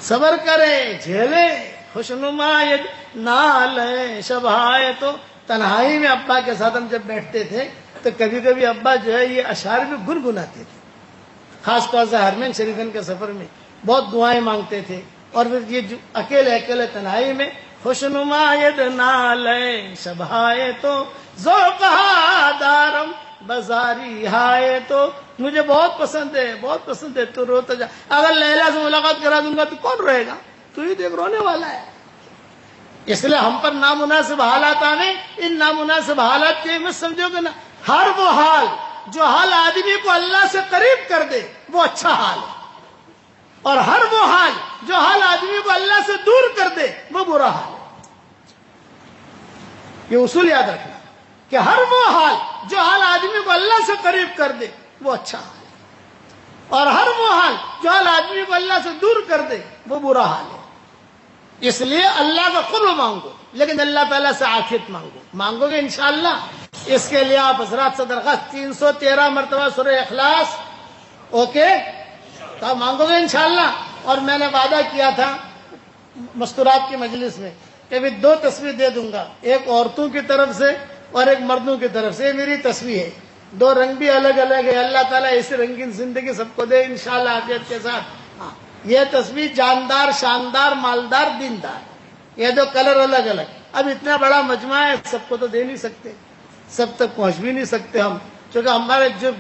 صبر کرے جھیلے. خوشنماید نالے شبہائے تو. تنہائی میں ابا کے ساتھ ہم جب بیٹھتے تھے تو کبھی کبھی ابا جو ہے یہ اشعار بھی گنگناتے تھے. خاص طور سے حرمین شریفین کے سفر میں بہت دعائیں مانگتے تھے. اور پھر یہ جو اکیلے اکیلے تنہائی میں خوشنما ید نالے شبہائے تو ذوقہا دارم بازاری ہائے تو مجھے بہت پسند ہے، بہت پسند ہے. تو روتا جا. اگر لیلا سے ملاقات کرا دوں گا تو کون رہے گا؟ تو ہی دیکھ رونے والا ہے. اس لیے ہم پر نامناسب حالات آنے، ان نامناسب حالات کے میں سمجھو گے نا، ہر وہ حال جو حال آدمی کو اللہ سے قریب کر دے وہ اچھا حال ہے، اور ہر وہ حال جو حال آدمی کو اللہ سے دور کر دے وہ برا حال ہے. یہ اصول یاد رکھنا کہ ہر وہ حال جو حال آدمی کو اللہ سے قریب کر دے وہ اچھا حال ہے، اور ہر وہ حال جو حال آدمی کو اللہ سے دور کر دے وہ برا حال ہے. اس لیے اللہ کا قرب مانگو، لیکن اللہ تعالیٰ سے عافیت مانگو گے انشاءاللہ. اس کے لیے آپ حضرات سے درخواست 313 مرتبہ سورہ اخلاص اوکے تو مانگو گے انشاءاللہ. اور میں نے وعدہ کیا تھا مستورات کی مجلس میں کہ بھی 2 تصویر دے دوں گا، ایک عورتوں کی طرف سے اور ایک مردوں کی طرف سے. یہ میری تصویر ہے، 2 رنگ بھی الگ الگ ہے. اللہ تعالیٰ ایسی رنگین زندگی سب کو دے انشاءاللہ عافیت کے ساتھ. یہ تصویر جاندار، شاندار، مالدار، دیندار، یہ 2 کلر الگ الگ. اب اتنا بڑا مجمع ہے، سب کو تو دے نہیں سکتے، سب تک پہنچ بھی نہیں سکتے ہم، چونکہ ہمارے جو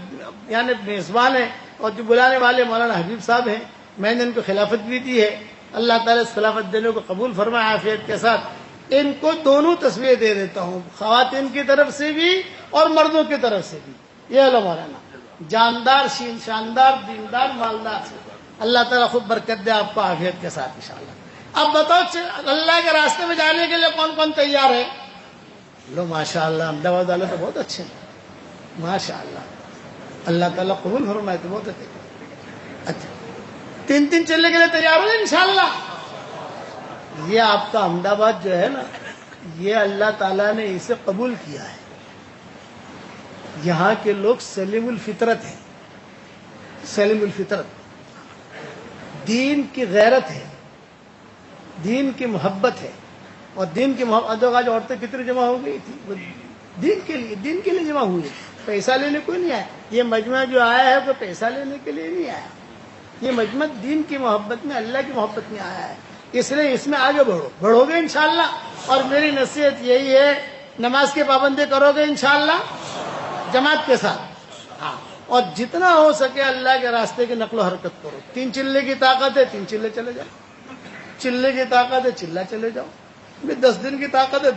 یعنی میزبان ہیں اور جو بلانے والے مولانا حبیب صاحب ہیں، میں نے ان کو خلافت بھی دی ہے. اللہ تعالیٰ اس خلافت دینے کو قبول فرمائے عافیت کے ساتھ. ان کو دونوں تصویریں دے دیتا ہوں، خواتین کی طرف سے بھی اور مردوں کی طرف سے بھی. یہ لو مولانا، جاندار، شاندار، دیندار، مالدار. اللہ تعالیٰ خود برکت دے آپ کو عافیت کے ساتھ انشاءاللہ. اب بتاؤ اللہ کے راستے میں جانے کے لیے کون کون تیار ہے؟ لو ماشاءاللہ، احمدآباد والے تو بہت اچھے ہیں ماشاءاللہ. اللہ تعالیٰ قبول فرمائے تو بہت اچھے. اچھا 3 چلنے کے لیے تیار ہو انشاءاللہ. یہ آپ کا احمدآباد جو ہے نا، یہ اللہ تعالیٰ نے اسے قبول کیا ہے. یہاں کے لوگ سلیم الفطرت ہیں، سلیم الفطرت، دین کی غیرت ہے، دین کی محبت ہے. اور دین کی محبت، آج عورتیں کتنی جمع ہو گئی تھی دین کے لیے جمع ہوئی. پیسہ لینے کوئی نہیں آیا. یہ مجمع جو آیا ہے وہ پیسہ لینے کے لیے نہیں آیا. یہ مجمع دین کی محبت میں، اللہ کی محبت میں آیا ہے. اس لیے اس میں آگے بڑھو گے انشاءاللہ. اور میری نصیحت یہی ہے، نماز کی پابندی کرو گے انشاءاللہ جماعت کے ساتھ. ہاں، اور جتنا ہو سکے اللہ کے راستے کی نقل و حرکت کرو. 3 چلے کی طاقت ہے 3 چلے چلے جاؤ، چلے کی طاقت ہے چلہ چلے جاؤ. 10 دن کی طاقت ہے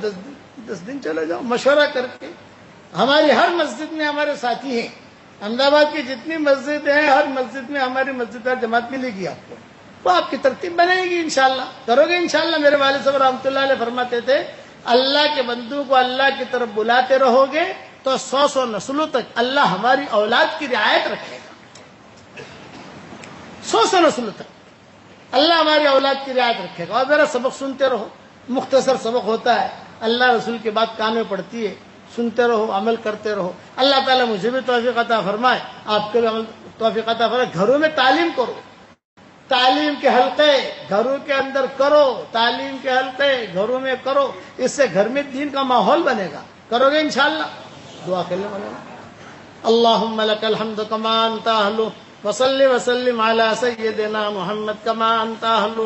10 دن چلے جاؤ. مشورہ کر کے ہماری ہر مسجد میں ہمارے ساتھی ہیں. احمدآباد کی جتنی مسجد ہیں، ہر مسجد میں ہماری مسجد اور جماعت ملے گی آپ کو. وہ آپ کی ترتیب بنے گی انشاءاللہ. کرو گے انشاءاللہ. میرے والد صاحب رحمۃ اللہ علیہ فرماتے تھے، اللہ کے بندوں کو اللہ کی طرف بلاتے رہو گے تو 100 نسلوں تک اللہ ہماری اولاد کی رعایت رکھے گا. 100 نسلوں تک اللہ ہماری اولاد کی رعایت رکھے گا. اور میرا سبق سنتے رہو، مختصر سبق ہوتا ہے، اللہ رسول کی بات کان میں پڑتی ہے، سنتے رہو، عمل کرتے رہو. اللہ تعالیٰ مجھے بھی توفیق عطا فرمائے، آپ کے بھی عمل توفیق عطا فرمائے. گھروں میں تعلیم کرو، تعلیم کے حلقے گھروں کے اندر کرو، تعلیم کے حلقے گھروں میں کرو. اس سے گھر میں دین کا ماحول بنے گا. کرو گے انشاءاللہ. دعا کر لیں مولانا. اللہم لک الحمد کما انت اہل، وصلی وسلم علی سیدنا محمد کما انت اہل،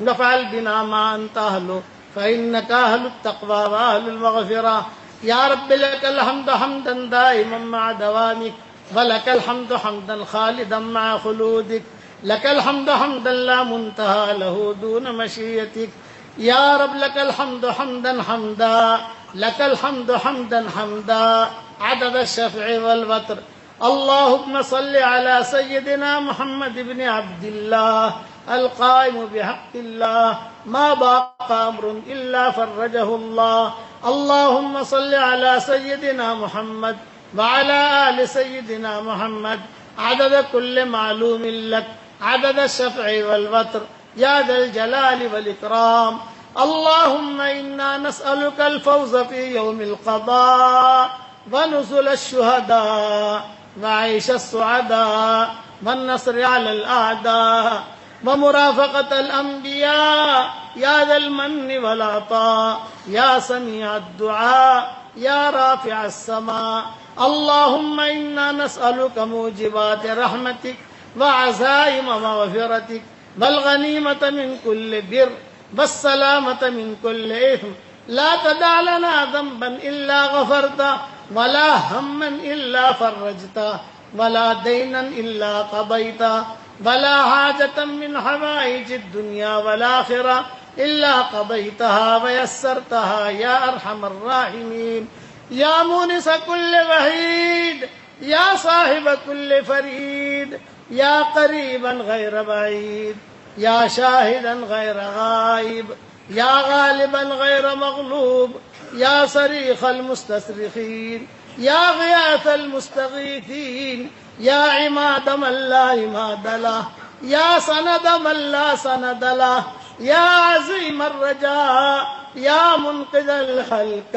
وفعل بنا ما انت اہل، فإنك أهل التقوى وأهل المغفرة. يا رب لك الحمد حمدا دائما مع دوامك، ولك الحمد حمدا خالدا مع خلودك، لك الحمد حمدا لا منتهى له دون مشيتك. يا رب لك الحمد حمدا حمدا، لك الحمد حمدا حمدا عدد الشفع والوتر. اللهم صل على سيدنا محمد بن عبد الله القائم بحق الله، ما باق أمر إلا فرجه الله. اللهم صل على سيدنا محمد وعلى آل سيدنا محمد عدد كل معلوم لك، عدد الشفع والوتر، يا ذا الجلال والإكرام. اللهم إنا نسألك الفوز في يوم القضاء، ونزل الشهداء، وعيش السعداء، والنصر على الأعداء، ومرافقة الأنبياء، يا ذا المن والعطاء، يا سميع الدعاء، يا رافع السماء. اللهم إنا نسألك موجبات رحمتك وعزائم مغفرتك والغنيمة من كل بر والسلامة من كل إثم لا تدع لنا ذنبا إلا غفرته ولا هما إلا فرجته ولا دينا إلا قضيته ولا حاجة من حوائج الدنيا والآخرة إلا قضيتها ويسرتها يا أرحم الراحمين يا مونس كل وحيد يا صاحب كل فريد يا قريبا غير بعيد يا شاهدا غير غائب يا غالبا غير مغلوب يا صريخ المستصرخين يا غياث المستغيثين يا عماد من لا عماد له يا سند من لا سند له يا عظيم الرجاء يا منقذ الخلق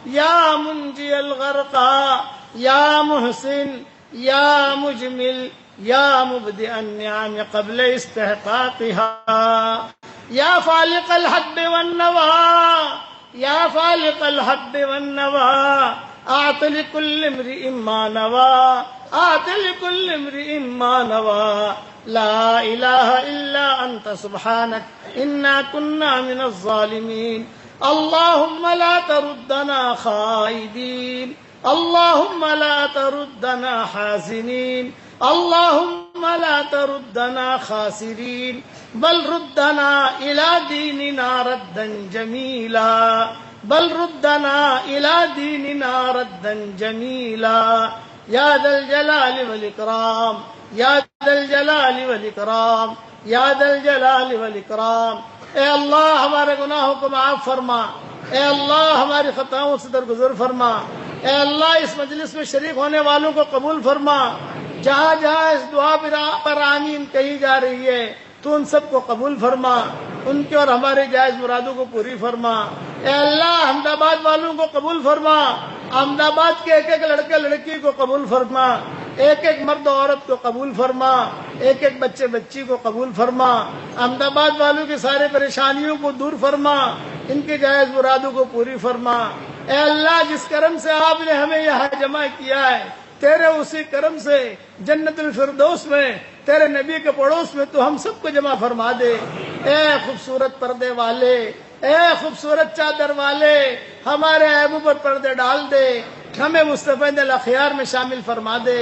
يا منجي الغرقى يا محسن يا مجمل يا مبدئ النعم قبل استحقاقها يا فالق الحب والنوى يا فالق الحب والنوى أعط لكل امرئ ما نوى أعط لكل امرئ ما نوى لا إله إلا أنت سبحانك إنا كنا من الظالمين اللهم لا تردنا خائبين اللهم لا تردنا حازنين اللهم لا تردنا خاسرين بل ردنا إلى ديننا ردا جميلا بل ردنا إلى ديننا ردا جميلا يا ذا الجلال والإكرام يا ذا الجلال والإكرام يا ذا الجلال والإكرام اے اللہ ہمارے گناہوں کو معاف فرما اے اللہ ہماری خطاؤں سے درگزر فرما اے اللہ اس مجلس میں شریک ہونے والوں کو قبول فرما جہاں جہاں اس دعا پر آمین کہی جا رہی ہے تو ان سب کو قبول فرما ان کے اور ہمارے جائز مرادوں کو پوری فرما اے اللہ احمد آباد والوں کو قبول فرما احمد آباد کے ایک ایک لڑکے لڑکی کو قبول فرما ایک ایک مرد عورت کو قبول فرما ایک ایک بچے بچی کو قبول فرما احمد آباد والوں کی سارے پریشانیوں کو دور فرما ان کے جائز مرادوں کو پوری فرما اے اللہ جس کرم سے آپ نے ہمیں یہاں جمع کیا ہے تیرے اسی کرم سے جنت الفردوس میں تیرے نبی کے پڑوس میں تو ہم سب کو جمع فرما دے اے خوبصورت پردے والے اے خوبصورت چادر والے ہمارے عیبوں پر پردے ڈال دے ہمیں مصطفی الاخیار میں شامل فرما دے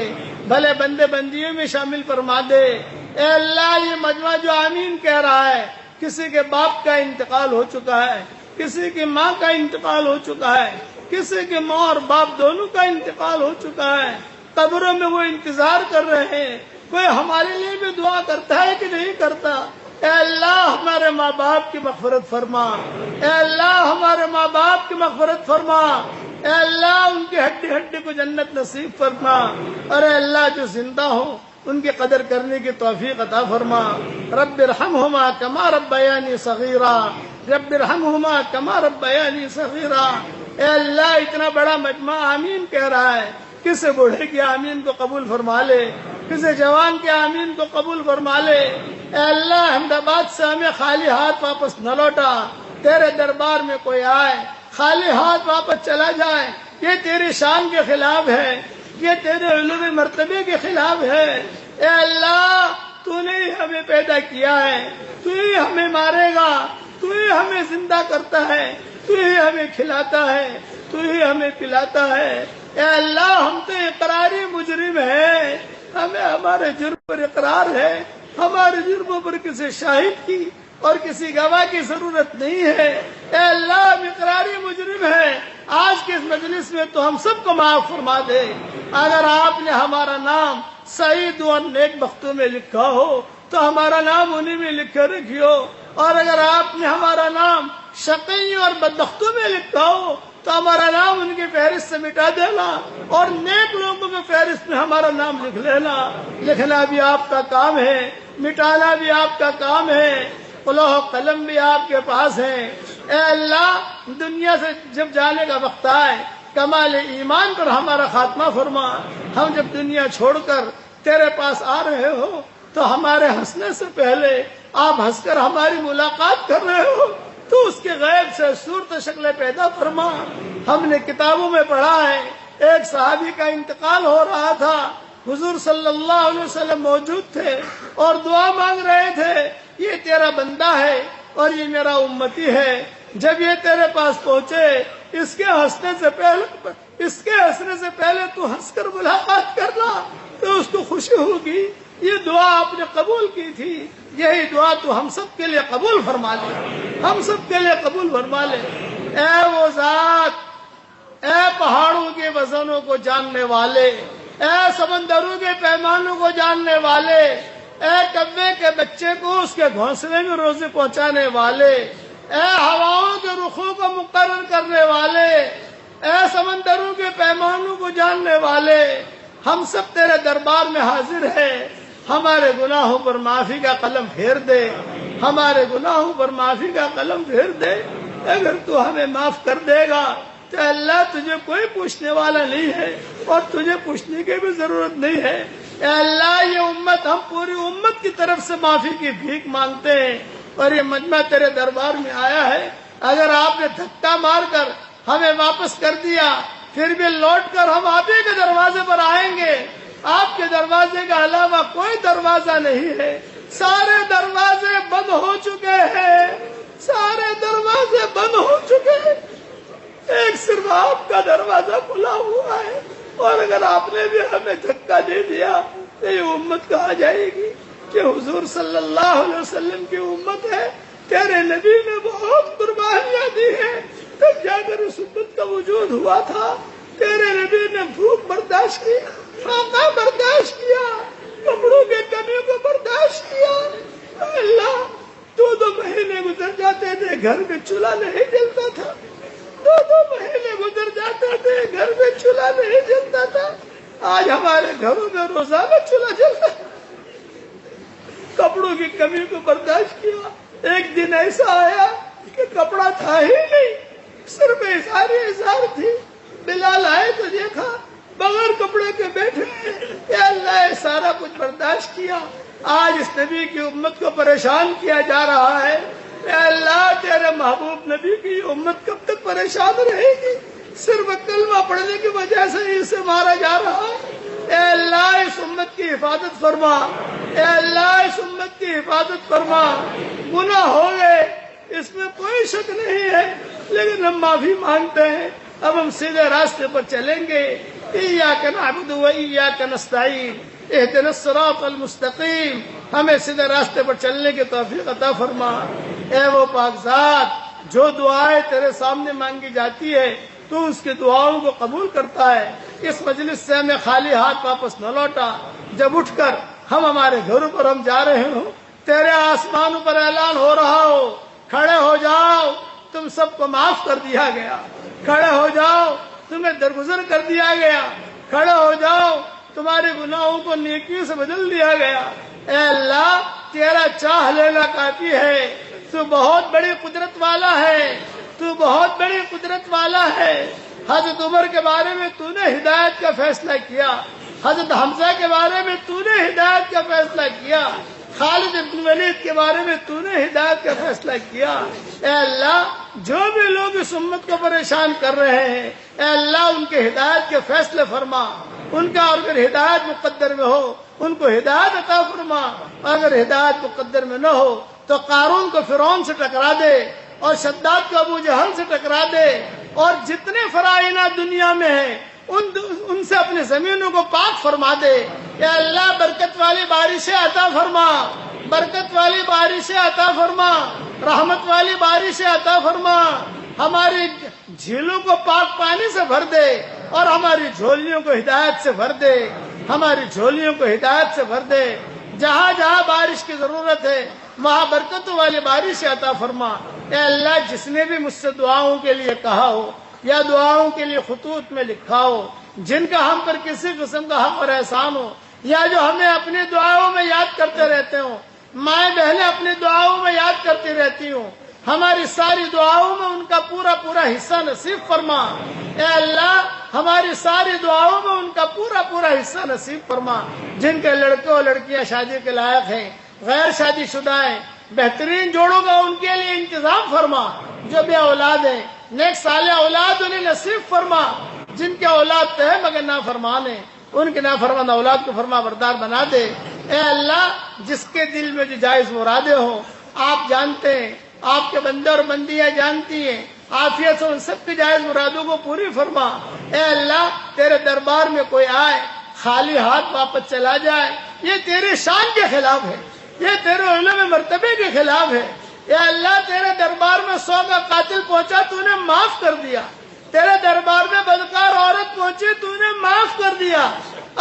بھلے بندے بندیوں میں شامل فرما دے اے اللہ یہ مجمع جو آمین کہہ رہا ہے کسی کے باپ کا انتقال ہو چکا ہے کسی کی ماں کا انتقال ہو چکا ہے کسی کی ماں اور باپ دونوں کا انتقال ہو چکا ہے قبروں میں وہ انتظار کر رہے ہیں کوئی ہمارے لیے بھی دعا کرتا ہے کہ نہیں کرتا اے اللہ ہمارے ماں باپ کی مغفرت فرما اے اللہ ہمارے ماں باپ کی مغفرت فرما اے اللہ ان کی ہڈی ہڈی کو جنت نصیب فرما اور اے اللہ جو زندہ ہو ان کی قدر کرنے کی توفیق عطا فرما رب ارحمہما کما ربیانی صغیرا رب ارحمہما کما ربیانی صغیرا اے اللہ اتنا بڑا مجمع آمین کہہ رہا ہے کسی بوڑھے کی آمین کو قبول فرما لے کسی جوان کی آمین کو قبول فرما لے اے اللہ احمد آباد سے ہمیں خالی ہاتھ واپس نہ لوٹا تیرے دربار میں کوئی آئے خالی ہاتھ واپس چلا جائے یہ تیری شان کے خلاف ہے یہ تیرے علوی مرتبے کے خلاف ہے اے اللہ تو نے ہمیں پیدا کیا ہے تو ہی ہمیں مارے گا تو ہی ہمیں زندہ کرتا ہے تو ہی ہمیں کھلاتا ہے تو ہی ہمیں پلاتا ہے اے اللہ ہم تو اقراری مجرم ہیں ہمیں ہمارے جرم پر اقرار ہے ہمارے جرموں پر کسی شاہد کی اور کسی گواہ کی ضرورت نہیں ہے اے اللہ ہم اقراری مجرم ہیں آج کے اس مجلس میں تو ہم سب کو معاف فرما دے اگر آپ نے ہمارا نام سعید اور نیک بختوں میں لکھا ہو تو ہمارا نام انہی میں لکھے رکھیو اور اگر آپ نے ہمارا نام شقی اور بدبختوں میں لکھا ہو تو ہمارا نام ان کی فہرست سے مٹا دینا اور نیک لوگوں کی فہرست میں ہمارا نام لکھ لینا لکھنا بھی آپ کا کام ہے مٹانا بھی آپ کا کام ہے لوح و قلم بھی آپ کے پاس ہے اے اللہ دنیا سے جب جانے کا وقت آئے کمال ایمان پر ہمارا خاتمہ فرما ہم جب دنیا چھوڑ کر تیرے پاس آ رہے ہو تو ہمارے ہنسنے سے پہلے آپ ہنس کر ہماری ملاقات کر رہے ہو تو اس کے غیب سے صورت شکل پیدا فرما ہم نے کتابوں میں پڑھا ہے ایک صحابی کا انتقال ہو رہا تھا حضور صلی اللہ علیہ وسلم موجود تھے اور دعا مانگ رہے تھے، یہ تیرا بندہ ہے اور یہ میرا امتی ہے، جب یہ تیرے پاس پہنچے اس کے ہنسنے سے پہلے تو ہنس کر ملاقات کرنا تو اس کو خوشی ہوگی۔ یہ دعا آپ نے قبول کی تھی، یہی دعا تو ہم سب کے لیے قبول فرما لے، ہم سب کے لیے قبول فرما لے۔ اے وہ ذات، اے پہاڑوں کے وزنوں کو جاننے والے، اے سمندروں کے پیمانوں کو جاننے والے، اے کبے کے بچے کو اس کے گھونسلے میں روزی پہنچانے والے، اے ہواؤں کے رخوں کو مقرر کرنے والے، اے سمندروں کے پیمانوں کو جاننے والے، ہم سب تیرے دربار میں حاضر ہیں، ہمارے گناہوں پر معافی کا قلم پھیر دے، ہمارے گناہوں پر معافی کا قلم پھیر دے۔ اگر تو ہمیں معاف کر دے گا تو اللہ تجھے کوئی پوچھنے والا نہیں ہے اور تجھے پوچھنے کی بھی ضرورت نہیں ہے۔ اے اللہ، یہ امت، ہم پوری امت کی طرف سے معافی کی بھیک مانگتے ہیں اور یہ مجمع تیرے دربار میں آیا ہے۔ اگر آپ نے دھکا مار کر ہمیں واپس کر دیا، پھر بھی لوٹ کر ہم آپ ہی کے دروازے پر آئیں گے۔ آپ کے دروازے کے علاوہ کوئی دروازہ نہیں ہے، سارے دروازے بند ہو چکے ہیں، سارے دروازے بند ہو چکے ہیں، ایک صرف آپ کا دروازہ کھلا ہوا ہے۔ اور اگر آپ نے بھی ہمیں دھکا دے دیا تو یہ امت کہاں جائے گی کہ حضور صلی اللہ علیہ وسلم کی امت ہے؟ تیرے نبی نے بہت قربانیاں دی ہیں، تب جا کر اس امت کا وجود ہوا تھا۔ تیرے نبی نے بھوک برداشت کی، فاقہ برداشت کیا، کپڑوں کے کمی کو برداشت کیا۔ اللہ، 2 مہینے گزر جاتے تھے، گھر میں چولہا نہیں جلتا تھا، 2 مہینے گزر جاتے تھے، گھر میں چولہا نہیں جلتا تھا۔ آج ہمارے گھروں میں روزانہ چولہا جلتا ہے۔ کپڑوں کی کمی کو برداشت کیا۔ ایک دن ایسا آیا کہ کپڑا تھا ہی نہیں، صرف اظہار تھی۔ بلال آئے تو دیکھا بغیر کپڑے کے بیٹھے ہیں۔ یا اللہ، یہ سارا کچھ برداشت کیا، آج اس نبی کی امت کو پریشان کیا جا رہا ہے۔ اے اللہ، تیرے محبوب نبی کی امت کب تک پریشان رہے گی؟ صرف کلمہ پڑھنے کی وجہ سے اسے مارا جا رہا ہے۔ اے اللہ، اس امت کی حفاظت فرما، اے اللہ، اس امت کی حفاظت فرما۔ گناہ ہو گئے، اس میں کوئی شک نہیں ہے، لیکن ہم معافی مانگتے ہیں۔ اب ہم سیدھے راستے پر چلیں گے۔ ایاک نعبد و ایاک نستعین، اہدنا الصراط المستقیم، ہمیں سیدھے راستے پر چلنے کی توفیق عطا فرما۔ اے وہ پاک ذات، جو دعائیں تیرے سامنے مانگی جاتی ہے تو اس کی دعاؤں کو قبول کرتا ہے۔ اس مجلس سے ہمیں خالی ہاتھ واپس نہ لوٹا۔ جب اٹھ کر ہم ہمارے گھروں پر ہم جا رہے ہوں، تیرے آسمانوں پر اعلان ہو رہا ہو، کھڑے ہو جاؤ، تم سب کو معاف کر دیا گیا، کھڑے ہو جاؤ، تمہیں درگزر کر دیا گیا، کھڑے ہو جاؤ، تمہارے گناہوں کو نیکیوں سے بدل دیا گیا۔ اے اللہ، تیرا چاہ لینا کافی ہے، تو بہت بڑی قدرت والا ہے، تو بہت بڑی قدرت والا ہے۔ حضرت عمر کے بارے میں تو نے ہدایت کا فیصلہ کیا، حضرت حمزہ کے بارے میں تو نے ہدایت کا فیصلہ کیا، خالد بن ولید کے بارے میں تو نے ہدایت کا فیصلہ کیا۔ اے اللہ، جو بھی لوگ اس امت کو پریشان کر رہے ہیں، اے اللہ، ان کے ہدایت کے فیصلے فرما، ان کا اگر ہدایت مقدر میں ہو ان کو ہدایت عطا فرما، اگر ہدایت مقدر میں نہ ہو تو قارون کو فرعون سے ٹکرا دے اور شداد کو ابو جہل سے ٹکرا دے، اور جتنے فرائض دنیا میں ہیں ان سے اپنی زمینوں کو پاک فرما دے۔ اے اللہ، برکت والی بارشیں عطا فرما، برکت والی بارشیں عطا فرما، رحمت والی بارشیں عطا فرما، ہماری جھیلوں کو پاک پانی سے بھر دے اور ہماری جھولیوں کو ہدایت سے بھر دے، ہماری جھولیوں کو ہدایت سے بھر دے۔ جہاں جہاں بارش کی ضرورت ہے وہاں برکتوں والی بارش عطا فرما۔ اے اللہ، جس نے بھی مجھ سے دعاؤں کے لیے کہا ہو یا دعاؤں کے لیے خطوط میں لکھا ہو، جن کا ہم پر کسی قسم کا حق اور احسان ہو، یا جو ہمیں اپنی دعاؤں میں یاد کرتے رہتے ہوں، مائیں بہنیں اپنی دعاؤں میں یاد کرتی رہتی ہوں، ہماری ساری دعاؤں میں ان کا پورا پورا حصہ نصیب فرما۔ اے اللہ، ہماری ساری دعاؤں میں ان کا پورا پورا حصہ نصیب فرما۔ جن کے لڑکے اور لڑکیاں شادی کے لائق ہیں، غیر شادی شدہ ہیں، بہترین جوڑوں کا ان کے لیے انتظام فرما۔ جو بھی اولاد ہیں، نیک صالح اولاد انہیں نصیب فرما۔ جن کے اولاد تو ہے مگر نافرمان ہیں، ان کے نافرمان اولاد کو فرما بردار بنا دے۔ اے اللہ جس کے دل میں جو جائز مرادیں ہوں آپ جانتے ہیں، آپ کے بندے اور بندیاں جانتی ہیں، عافیت سے ان سب کی جائز مرادوں کو پوری فرما۔ اے اللہ تیرے دربار میں کوئی آئے خالی ہاتھ واپس چلا جائے یہ تیری شان کے خلاف ہے، یہ تیرے علم مرتبے کے خلاف ہے۔ اے اللہ تیرے دربار میں 100 کا قاتل پہنچا تو نے معاف کر دیا، تیرے دربار میں بدکار عورت پہنچی تو نے معاف کر دیا،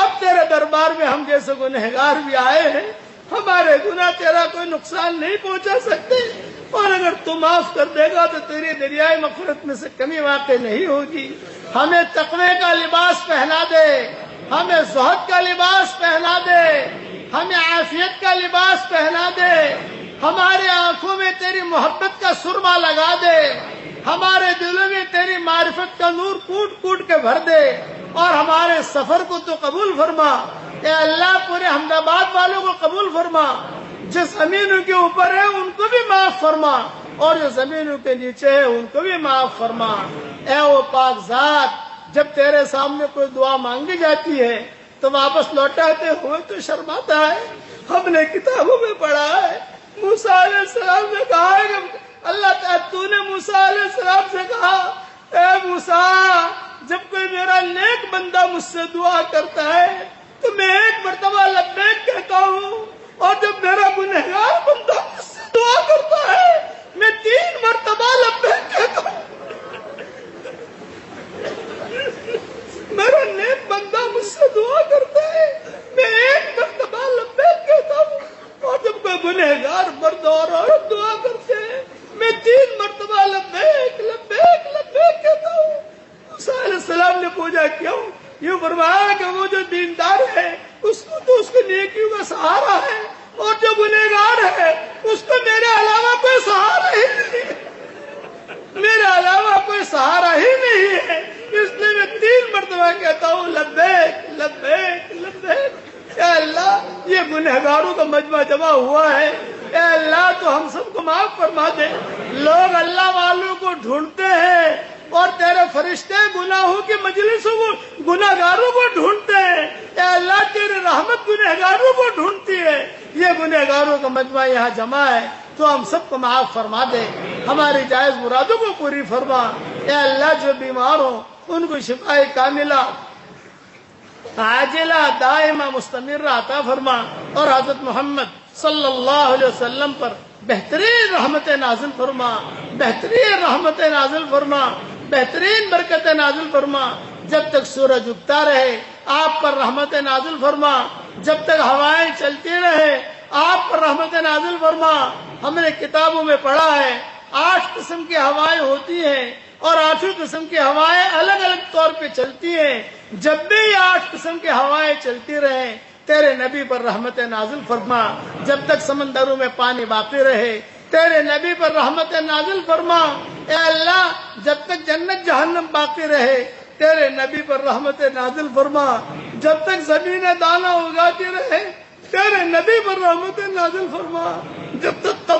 اب تیرے دربار میں ہم جیسے گنہگار بھی آئے ہیں، ہمارے گناہ تیرا کوئی نقصان نہیں پہنچا سکتے، اور اگر تو معاف کر دے گا تو تیری دریائے مغفرت میں سے کمی واقع نہیں ہوگی۔ ہمیں تقوی کا لباس پہنا دے، ہمیں زہد کا لباس پہنا دے، ہمیں عافیت کا لباس پہنا دے، ہمارے آنکھوں میں تیری محبت کا سرما لگا دے، ہمارے دلوں میں تیری معرفت کا نور کوٹ کوٹ کے بھر دے، اور ہمارے سفر کو تو قبول فرما۔ اے اللہ پورے احمد آباد والوں کو قبول فرما، جو زمینوں کے اوپر ہے ان کو بھی معاف فرما، اور جو زمینوں کے نیچے ہے ان کو بھی معاف فرما۔ اے وہ پاک ذات جب تیرے سامنے کوئی دعا مانگی جاتی ہے تو واپس لوٹاتے ہوئے تو شرماتا ہے۔ ہم نے کتابوں میں پڑھا ہے موسیٰ علیہ السلام نے کہا ہے کہ اللہ تعالیٰ تو نے موسیٰ علیہ السلام سے کہا اے موسیٰ جب کوئی میرا نیک بندہ مجھ سے دعا کرتا ہے تو میں ایک مرتبہ لبیک کہتا ہوں، اور جب میرا گنہگار بندہ مجھ سے دعا کرتا ہے میں 3 مرتبہ لبیک کہتا ہوں۔ میرا نیک بندہ مجھ سے دعا کرتا ہے میں 1 مرتبہ لبیک کہتا ہوں، اور جب کوئی گنہگار مرد اور عورت دعا کرتے ہیں میں 3 مرتبہ لبیک لبیک لبیک کہتا ہوں۔ موسیٰ علیہ السلام نے پوجا کیا، یہ فرمایا کہ وہ جو دیندار ہے اس کو تو اس کی نیکیوں کا سہارا ہے، اور جو گنہگار ہے اس کو میرے علاوہ کوئی سہارا ہی نہیں ہے، میرے علاوہ کوئی سہارا ہی نہیں ہے، اس لیے میں 3 مرتبہ کہتا ہوں لبیک لبیک لبیک۔ اے اللہ یہ گنہگاروں کا مجمع جمع ہوا ہے، اے اللہ تو ہم سب کو معاف فرما دے۔ لوگ اللہ والوں کو ڈھونڈتے ہیں اور تیرے فرشتے گناہوں کی مجلسوں کو گنہگاروں کو ڈھونڈتے ہیں، اے اللہ تیری رحمت گنہگاروں کو ڈھونڈتی ہے، یہ گنہگاروں کا مجمع یہاں جمع ہے تو ہم سب کو معاف فرما دے، ہماری جائز مرادوں کو پوری فرما۔ اے اللہ جو بیمار ہوں ان کو شفائے کاملہ عاجلہ دائمہ مستمرہ عطا فرما، اور حضرت محمد صلی اللہ علیہ وسلم پر بہترین رحمت نازل فرما، بہترین رحمت نازل فرما، بہترین برکت نازل فرما۔ جب تک سورج اگتا رہے آپ پر رحمت نازل فرما، جب تک ہوائیں چلتی رہے آپ پر رحمت نازل فرما۔ ہم نے کتابوں میں پڑھا ہے 8 قسم کی ہوائیں ہوتی ہیں، اور 8 قسم کی ہوائیں الگ الگ طور پہ چلتی ہیں۔ جب بھی یہ 8 قسم کی ہوائیں چلتی رہیں تیرے نبی پر رحمت نازل فرما، جب تک سمندروں میں پانی باقی رہے تیرے نبی پر رحمت نازل فرما۔ اے اللہ جب تک جنت جہنم باقی رہے تیرے نبی پر رحمت نازل فرما، جب تک زمین دانہ اگاتی رہے تیرے نبی پر رحمت نازل فرما، جب تک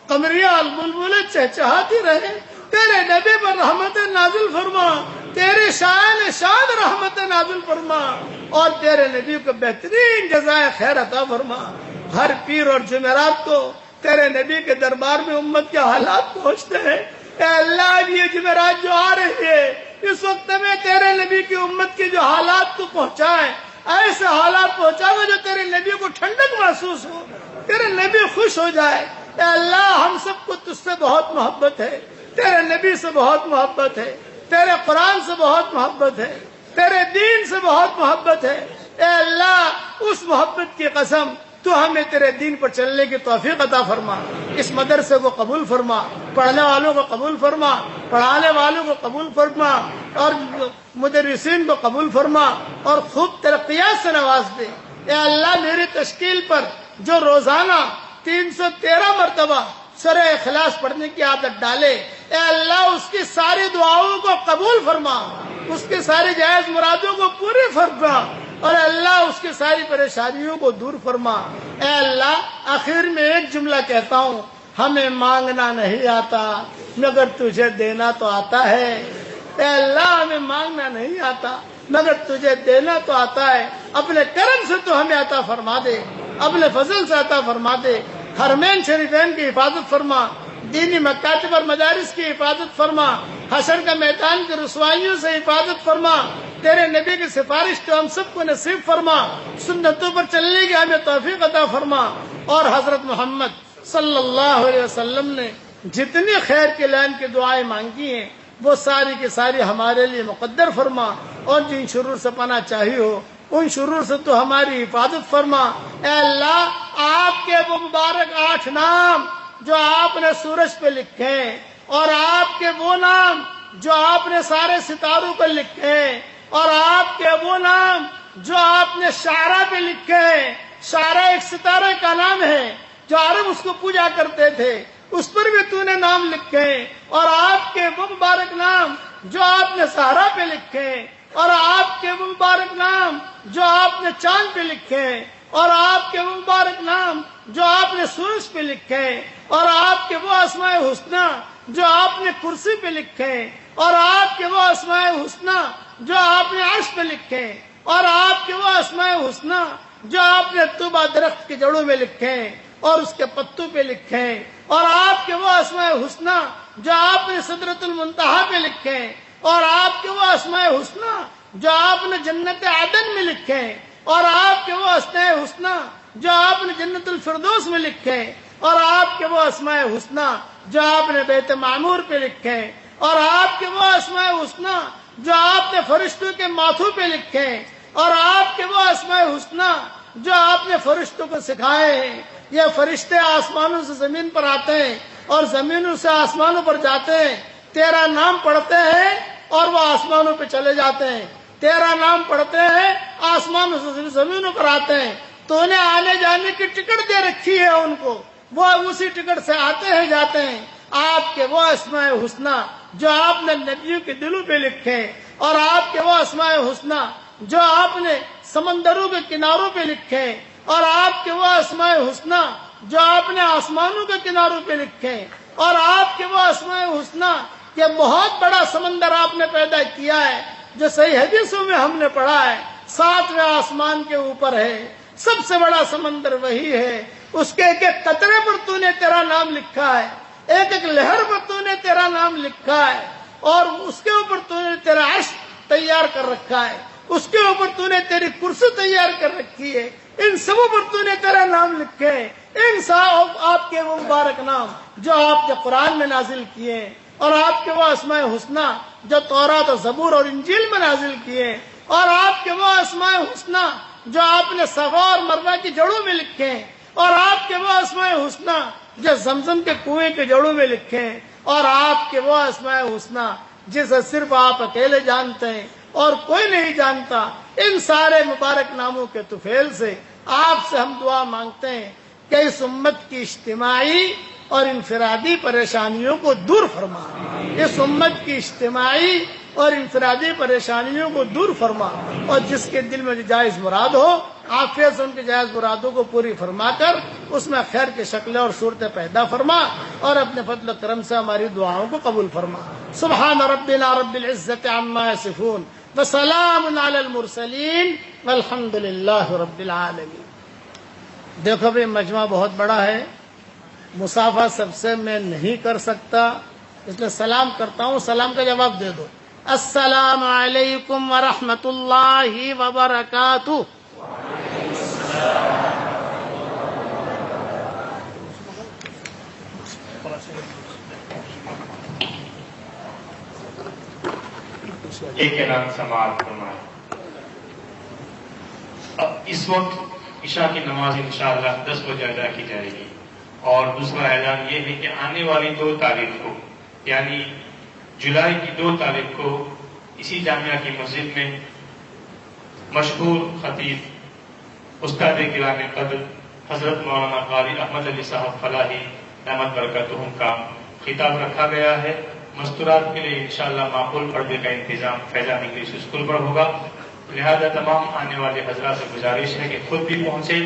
قمریاں بلبلیں چہچہاتی رہے تیرے نبی پر رحمت نازل فرما، تیرے شان رحمت نازل فرما، اور تیرے نبی کو بہترین جزائے خیر عطا فرما۔ ہر پیر اور جمعرات کو تیرے نبی کے دربار میں امت کے حالات پہنچتے ہیں، اے اللہ یہ جمعرات جو آ رہی ہے اس وقت میں تیرے نبی کی امت کے جو حالات تو پہنچائے، ایسے حالات پہنچاوے جو تیرے نبی کو ٹھنڈک محسوس ہو، تیرے نبی خوش ہو جائے۔ اے اللہ ہم سب کو تجھ سے بہت محبت ہے، تیرے نبی سے بہت محبت ہے، تیرے قرآن سے بہت محبت ہے، تیرے دین سے بہت محبت ہے۔ اے اللہ اس محبت کی قسم تو ہمیں تیرے دین پر چلنے کی توفیق عطا فرما، اس مدرسے کو قبول فرما، پڑھنے والوں کو قبول فرما، پڑھانے والوں کو قبول فرما، اور مدرسین کو قبول فرما، اور خوب ترقیات سے نواز دے۔ اے اللہ میری تشکیل پر جو روزانہ 313 مرتبہ سورہ اخلاص پڑھنے کی عادت ڈالے، اے اللہ اس کی ساری دعاؤں کو قبول فرما، اس کی ساری جائز مرادوں کو پوری فرما، اور اللہ اس کی ساری پریشانیوں کو دور فرما۔ اے اللہ آخر میں ایک جملہ کہتا ہوں، ہمیں مانگنا نہیں آتا مگر تجھے دینا تو آتا ہے۔ اے اللہ ہمیں مانگنا نہیں آتا مگر تجھے دینا تو آتا ہے، اپنے کرم سے تو ہمیں عطا فرما دے، اپنے فضل سے عطا فرما دے۔ حرمین شریفین کی حفاظت فرما، دینی مکاتب اور مدارس کی حفاظت فرما، حشر کا میدان کی رسوائیوں سے حفاظت فرما، تیرے نبی کی سفارش تو ہم سب کو نصیب فرما، سنتوں پر چلنے کی ہمیں توفیق عطا فرما، اور حضرت محمد صلی اللہ علیہ وسلم نے جتنی خیر کے لائن کی دعائیں مانگی ہیں وہ ساری کی ساری ہمارے لیے مقدر فرما، اور جن شرور سے پناہ چاہی ہو ان شرور سے تو ہماری حفاظت فرما۔ اے اللہ، آپ کے وہ مبارک 8 نام جو آپ نے سورج پہ لکھے، اور آپ کے وہ نام جو آپ نے سارے ستاروں پہ لکھے، اور آپ کے وہ نام جو آپ نے شعرا پہ لکھے، شعرا ایک ستارے کا نام ہے جو عرب اس کو پوجا کرتے تھے، اس پر بھی تو نے نام لکھے، اور آپ کے وہ مبارک نام جو آپ نے صحرا پہ لکھے، اور آپ کے وہ مبارک نام جو آپ نے چاند پہ لکھے، اور آپ کے وہ مبارک نام جو آپ نے سورج پہ لکھے، اور آپ کے وہ اسماء حسنی جو آپ نے کرسی پہ لکھے، اور آپ کے وہ اسماء حسنی جو آپ نے عرش پہ لکھے، اور آپ کے وہ اسماء حسنی جو آپ نے طوبہ درخت کی جڑوں میں لکھے اور اس کے پتوں پہ لکھے، اور آپ کے وہ اسماء حسنی جو آپ نے سدرۃ المنتہا پہ لکھے، اور آپ کے وہ اسماء حسنی جو آپ نے جنت عدن میں لکھے، اور آپ کے وہ اسماء حسنی جو آپ نے جنت الفردوس میں لکھے، اور آپ کے وہ اسماء حسنی جو آپ نے بیت معمور پہ لکھے، اور آپ کے وہ اسماء حسنی جو آپ نے فرشتوں کے ماتھوں پہ لکھے، اور آپ کے وہ اسماء حسنی جو آپ نے فرشتوں کو سکھائے ہیں۔ یہ فرشتے آسمانوں سے زمین پر آتے ہیں اور زمینوں سے آسمانوں پر جاتے ہیں، تیرا نام پڑھتے ہیں اور وہ آسمانوں پہ چلے جاتے ہیں، تیرا نام پڑھتے ہیں آسمانوں سے زمینوں پر آتے ہیں۔ تو نے آنے جانے کی ٹکٹ دے رکھی ہے ان کو، وہ اسی ٹکٹ سے آتے ہیں جاتے ہیں۔ آپ کے وہ اسماء حسنی جو آپ نے نبیوں کے دلوں پہ لکھے، اور آپ کے وہ اسماء حسنی جو آپ نے سمندروں کے کناروں پہ لکھے، اور آپ کے وہ اسماء حسنی جو آپ نے آسمانوں کے کناروں پہ لکھے، اور آپ کے وہ اسماء حسنی یہ بہت بڑا سمندر آپ نے پیدا کیا ہے جو صحیح حدیثوں میں ہم نے پڑھا ہے 7ویں آسمان کے اوپر ہے، سب سے بڑا سمندر وہی ہے، اس کے ایک ایک قطرے پر تو نے تیرا نام لکھا ہے، ایک ایک لہر پر تو نے تیرا نام لکھا ہے، اور اس کے اوپر تو نے تیرا عرش تیار کر رکھا ہے، اس کے اوپر تو نے تیری کرسی تیار کر رکھی ہے، ان سبوں پر تو نے تیرا نام لکھے ہیں، ان سب آپ کے وہ مبارک نام جو آپ کے قرآن میں نازل کیے ہیں، اور آپ کے وہ اسماء حسنی جو تورات اور زبور اور انجیل میں نازل کیے ہیں، اور آپ کے وہ اسماء حسنی جو آپ نے صفا اور مروہ کی جڑوں میں لکھے ہیں، اور آپ کے وہ اسماء حسنی جو زمزم کے کنویں کے جڑوں میں لکھے ہیں، اور آپ کے وہ اسماء حسنی جسے صرف آپ اکیلے جانتے ہیں اور کوئی نہیں جانتا، ان سارے مبارک ناموں کے طفیل سے آپ سے ہم دعا مانگتے ہیں کہ اس امت کی اجتماعی اور انفرادی پریشانیوں کو دور فرما، اس امت کی اجتماعی اور انفرادی پریشانیوں کو دور فرما، اور جس کے دل میں جائز مراد ہو عافیت سے ان کی جائز مرادوں کو پوری فرما کر اس میں خیر کی شکلیں اور صورتیں پیدا فرما، اور اپنے فضل و کرم سے ہماری دعاؤں کو قبول فرما۔ سبحان ربنا رب العزت عما یصفون وسلام علی المرسلین والحمد للہ رب العالمین۔ دیکھو بھائی مجمع بہت بڑا ہے، مسافہ سب سے میں نہیں کر سکتا، اس لیے سلام کرتا ہوں، سلام کا جواب دے دو۔ السلام علیکم ورحمۃ اللہ وبرکاتہ۔ ایک اعلان سماعت فرمائیں۔ اب اس وقت عشاء کی نماز انشاءاللہ 10 بجے ادا کی جائے گی، اور دوسرا اعلان یہ ہے کہ آنے والی 2 تاریخ کو یعنی جولائی کی 2 تاریخ کو اسی جامعہ کی مسجد میں مشہور خطیب استاد گرامی قدر حضرت مولانا قاری احمد علی صاحب فلاحی رحمت برکاتہم کا خطاب رکھا گیا ہے۔ مستورات کے لیے انشاءاللہ معقول پردے کا انتظام فیضان انگلش اسکول پر ہوگا، لہذا تمام آنے والے حضرات سے گزارش ہے کہ خود بھی پہنچے،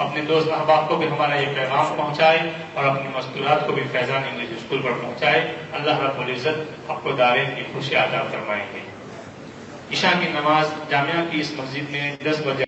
اپنے دوست احباب کو بھی ہمارا یہ پیغام پہنچائے، اور اپنی مستورات کو بھی فیضان انگلش اسکول پر پہنچائے۔ اللہ رب العزت آپ کو دارین کی خوشی عطا فرمائیں گے۔ عشاء کی نماز جامعہ کی اس مسجد میں 10 بجے